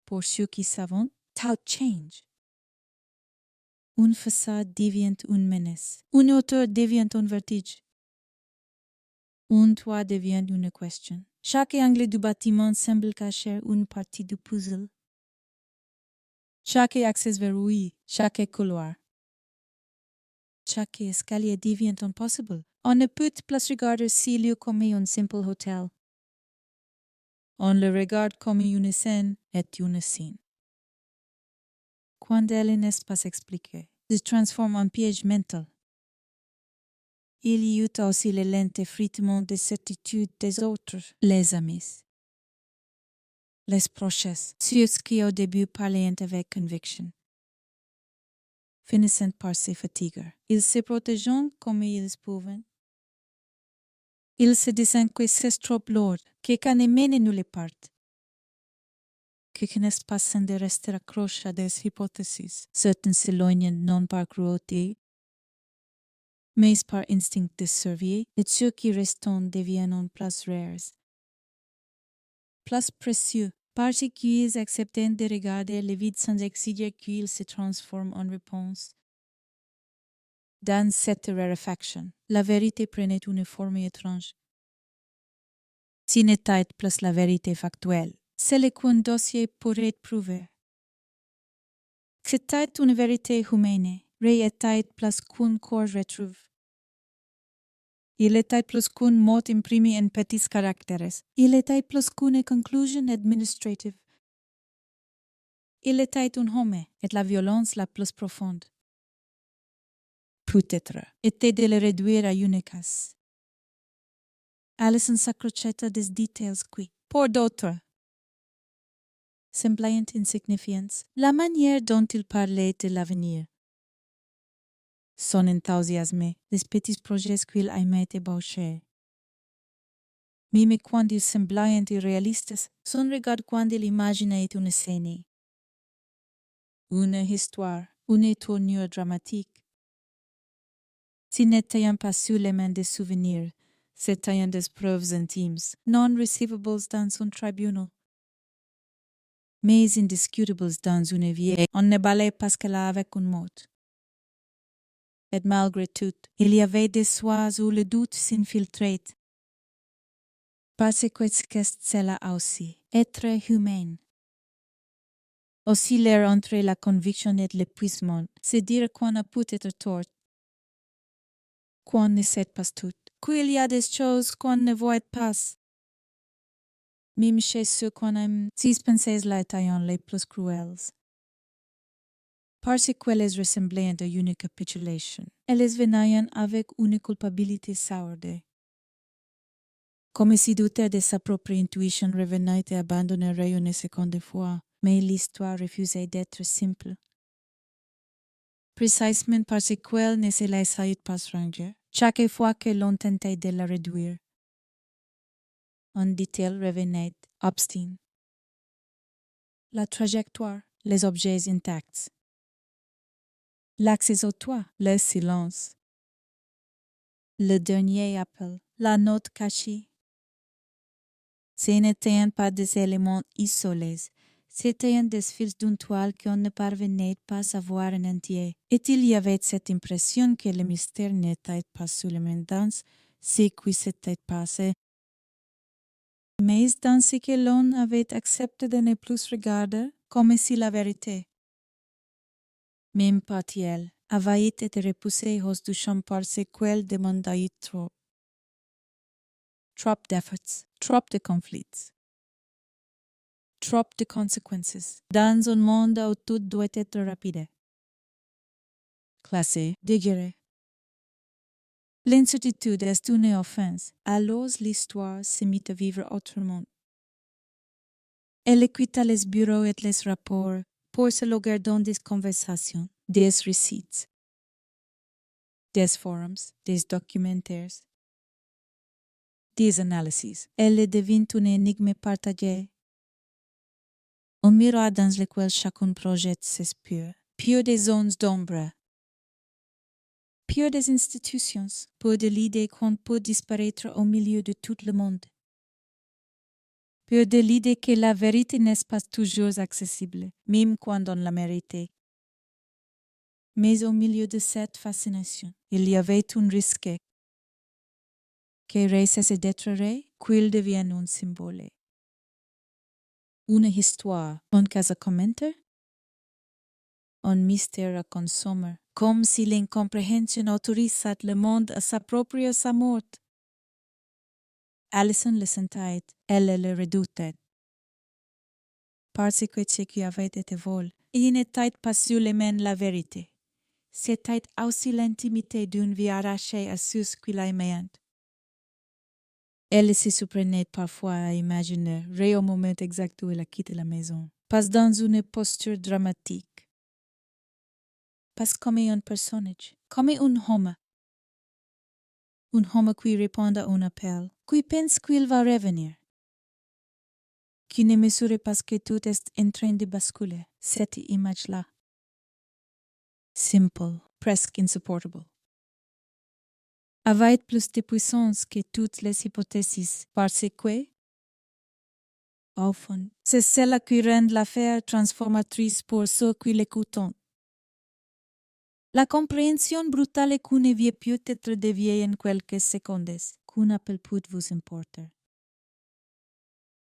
[SPEAKER 10] pour ceux qui savent, tout change. Une façade devient une menace, une hauteur devient un vertige. Un toit devient une question. Chaque angle du bâtiment semble cacher une partie du puzzle. Chaque accès verrouillé, chaque couloir. Chaque escalier devient impossible. On ne peut plus regarder ce lieu comme un simple hôtel. On le regarde comme une scène et une scène. Quand elle n'est pas expliquée, se transforme en piège mental. Il y eut aussi le lent effritement de certitude des autres, les amis. Les proches, ceux qui au début parlaient avec conviction. Finissant par se fatiguer, ils se protégeant comme ils pouvaient. Ils se disaient que c'est trop lourd, que ça ne mène nulle part. Que n'est pas sans de rester accroché à des hypothèses, certains s'éloignent non par cruauté, mais par instinct de survie, et ceux qui restent deviennent plus rares. Plus précieux, parce qu'ils acceptent de regarder le vide sans exiger qu'ils se transforment en réponse. Dans cette raréfaction, la vérité prenait une forme étrange. Ce n'était plus la vérité factuelle, celle qu'un dossier pourrait prouver. C'était une vérité humaine, était plus qu'un corps retrouvé. Il était plus qu'un mot imprimé en petits caractères. Il était plus qu'une conclusion administrative. Il était un homme, et la violence la plus profonde. Peut-être était de le réduire à une case. Alison s'accrochait à des détails qui, pour d'autres, semblaient insignifiants, la manière dont il parlait de l'avenir. Son enthousiasme, les petits projets qu'il aimait ébaucher. Même quand ils semblaient irréalistes, son regard quand il imaginait une scène. Une histoire, une tournure dramatique. Ce n'étaient pas seulement des souvenirs, c'étaient des preuves intimes, non receivables dans un tribunal. Mais indiscutables dans une vie, on ne balait pas cela avec un mot. Et malgré tout, il y avait des soirs où le doute s'infiltrait. Parce que cela aussi, être humain. Aussi l'air entre la conviction et l'épuisement, c'est dire qu'on a peut-être tort. Qu'on ne sait pas tout, qu'il y a des choses qu'on ne voit pas. Même chez ceux qu'on aime, ces pensées-là étaient les plus cruelles. Parce qu'elles ressemblaient à une capitulation, elles venaient avec une culpabilité sourde. Comme si douter de sa propre intuition revenait et abandonnerait une seconde fois, mais l'histoire refusait d'être simple. Précisément parce qu'elle ne se laissait pas ranger, chaque fois que l'on tentait de la réduire. Un détail revenait, obstinate. La trajectoire, les objets intacts. L'accès au toit, le silence. Le dernier appel, la note cachée. Ce n'étaient pas des éléments isolés, c'étaient des fils d'une toile qu'on ne parvenait pas à voir en entier. Et il y avait cette impression que le mystère n'était pas seulement dans ce qui s'était passé, mais dans ce que l'on avait accepté de ne plus regarder, comme si la vérité, même partielle, avait été repoussée hors du champ parce qu'elle demandait trop. Trop d'efforts, trop de conflits, trop de conséquences, dans un monde où tout doit être rapide, classé, digéré. L'incertitude est une offense, alors l'histoire se mit à vivre autrement. Elle quitta les bureaux et les rapports pour se loger dans des conversations, des récits, des forums, des documentaires, des analyses. Elle devint une énigme partagée, un miroir dans lequel chacun projette ses peurs, peur des zones d'ombre, peur des institutions, peur de l'idée qu'on peut disparaître au milieu de tout le monde. Peur de l'idée que la vérité n'est pas toujours accessible, même quand on la mérite. Mais au milieu de cette fascination, il y avait un risque que Ray cesse d'être Ray, qu'il devienne un symbole. Une histoire, un cas à commenter, un mystère à consommer, comme si l'incompréhension autorisait le monde à s'approprier sa mort. Allison le sentait, elle le redoutait. Parce que ce qui avait été vol, il n'était pas seulement la vérité. C'était aussi l'intimité d'une vie arrachée à ceux qui l'aimait. Elle se surprenait parfois à imaginer Ray au moment exact où elle a quitté la maison, pas dans une posture dramatique, pas comme un personnage, comme un homme qui répond à un appel, qui pense qu'il va revenir, qui ne mesure pas que tout est en train de basculer, cette image-là. Simple, presque insupportable. Avait plus de puissance que toutes les hypothèses, parce que, au fond, c'est cela qui rend l'affaire transformatrice pour ceux qui l'écoutent. La compréhension brutale qu'une vie peut être déviée en quelques secondes, qu'un appel peut vous importer.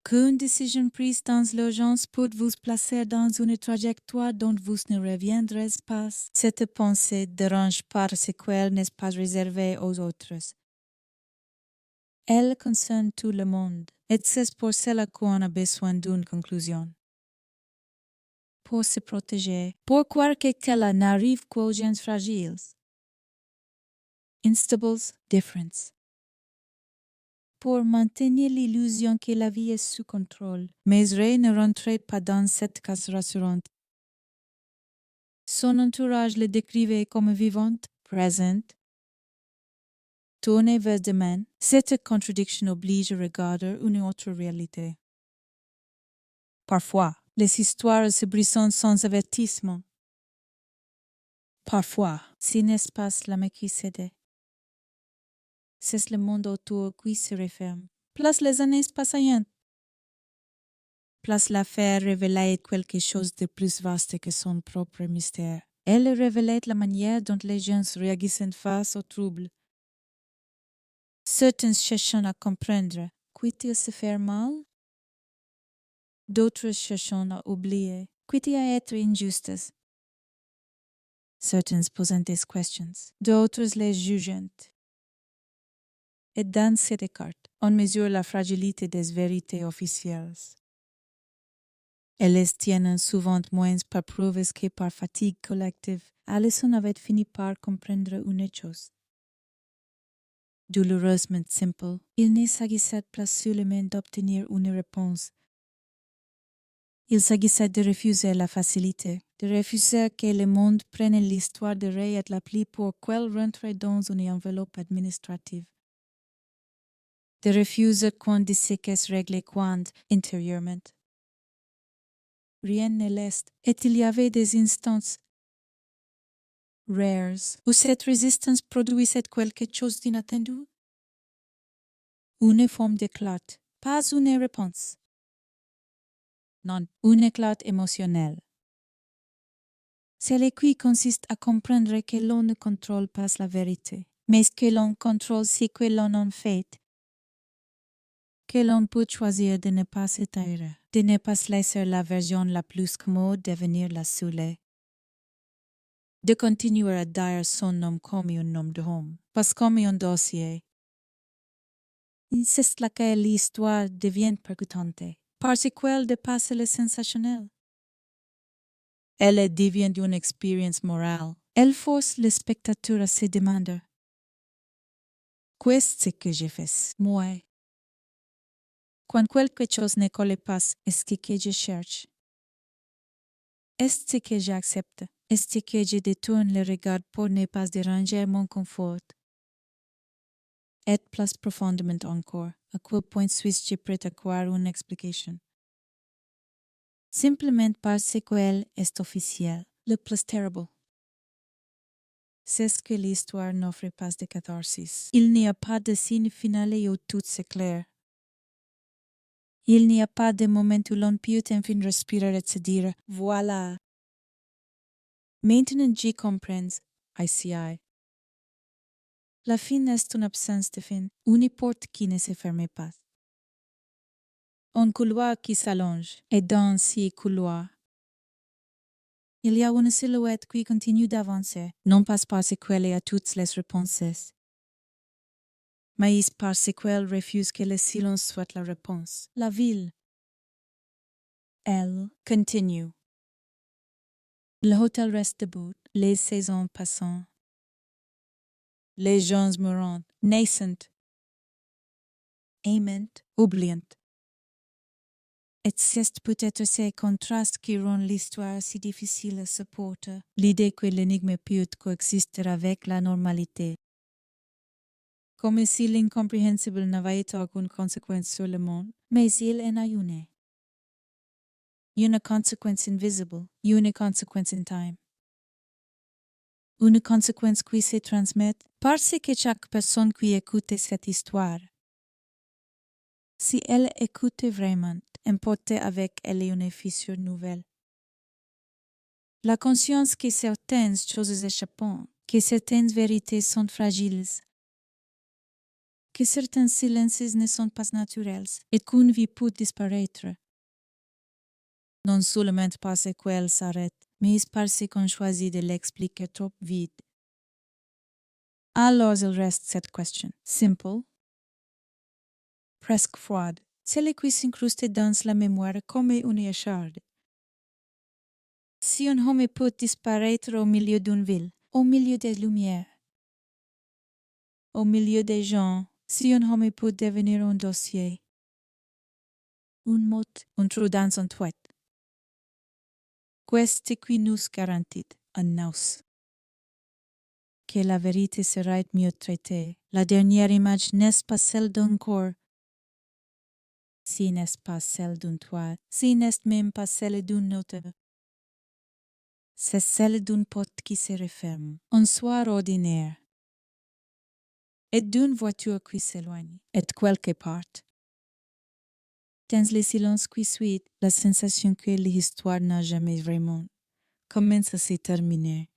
[SPEAKER 10] Qu'une décision prise dans l'urgence peut vous placer dans une trajectoire dont vous ne reviendrez pas. Cette pensée dérange parce qu'elle n'est pas réservée aux autres. Elle concerne tout le monde, et c'est pour cela qu'on a besoin d'une conclusion. Pour se protéger, pour croire qu'elle n'arrive qu'aux gens fragiles. Instables, difference. Pour maintenir l'illusion que la vie est sous contrôle, mais Ray ne rentrait pas dans cette case rassurante. Son entourage le décrivait comme vivante, présente, tournée vers demain. Cette contradiction oblige à regarder une autre réalité. Parfois, les histoires se brisent sans avertissement. Parfois, si n'est pas l'âme qui cède. C'est le monde autour qui se referme. Place les années passaient. Place l'affaire révélait quelque chose de plus vaste que son propre mystère. Elle révélait la manière dont les gens réagissent face au trouble. Certains cherchant à comprendre, qu'est-il se faire mal? D'autres cherchant à oublier, qu'est-il à être injustes? Certains posant des questions, d'autres les jugeant. Et dans cette écart, on mesure la fragilité des vérités officielles. Elles tiennent souvent moins par preuves que par fatigue collective. Allison avait fini par comprendre une chose. Douloureusement simple, il ne s'agissait pas seulement d'obtenir une réponse. Il s'agissait de refuser la facilité, de refuser que le monde prenne l'histoire de Ray et l'appli pour qu'elle rentre dans une enveloppe administrative. De refuser qu'on dise qu'elle se réglait quand, intérieurement. Rien ne l'est, et il y avait des instances rares où cette résistance produisait quelque chose d'inattendu. Une forme d'éclat, pas une réponse. Non, un éclat émotionnel. C'est le qui consiste à comprendre que l'on ne contrôle pas la vérité, mais que l'on contrôle ce que l'on en fait. que l'on peut choisir de ne pas s'étirer, de ne pas se laisser la version la plus commode devenir la seule, de continuer à dire son nom comme un nom d'homme, pas comme un dossier. C'est là que l'histoire devient percutante, parce qu'elle dépasse le sensationnel. Elle devient une expérience morale. Elle force le spectateur à se demander: qu'est-ce que j'ai fait, moi? Quand quelque chose ne colle pas, est-ce que je cherche? Est-ce que j'accepte? Est-ce que je détourne le regard pour ne pas déranger mon confort? Et plus profondément encore, à quel point suis-je prêt à croire une explication? Simplement parce qu'elle est officielle, le plus terrible. C'est ce que l'histoire n'offre pas de catharsis. Il n'y a pas de signe final où tout s'éclaire. Il n'y a pas de moment où l'on peut enfin respirer et se dire: voilà. Maintenant j'y comprends, ICI. La fin est une absence de fin, une porte qui ne se ferme pas. Un couloir qui s'allonge, et dans ce couloir, il y a une silhouette qui continue d'avancer, non pas parce qu'elle a toutes les réponses, mais parce qu'elle refuse que le silence soit la réponse. La ville. Elle continue. Le hôtel reste debout, les saisons passant, les gens mourants, naissantes, aimantes, oubliantes. Et c'est peut-être ces contrastes qui rendent l'histoire si difficile à supporter, l'idée que l'énigme peut coexister avec la normalité. Comme si l'incompréhensible n'avait aucune conséquence sur le monde, mais il en a une. Une conséquence invisible, une conséquence in time. Une conséquence qui se transmet parce que chaque personne qui écoute cette histoire, si elle écoute vraiment, emporte avec elle une fissure nouvelle. La conscience que certaines choses échappent, que certaines vérités sont fragiles, que certains silences ne sont pas naturels et qu'une vie peut disparaître. Non seulement parce qu'elle s'arrête, mais parce qu'on choisit de l'expliquer trop vite. Alors il reste cette question, simple, presque froide, celle qui s'incruste dans la mémoire comme une écharde. Si un homme peut disparaître au milieu d'une ville, au milieu des lumières, au milieu des gens, si un homme peut devenir un dossier, une mot, un trou dans un toit, qu'est-ce qui nous garantit, un nous, que la vérité sera mieux traitée? La dernière image n'est pas celle d'un corps, si n'est pas celle d'un toit, si n'est même pas celle d'une autre. C'est celle d'une porte qui se referme, un soir ordinaire, et d'une voiture qui s'éloigne, et quelque part. Dans le silence qui suit, la sensation que l'histoire n'a jamais vraiment commence à se terminer.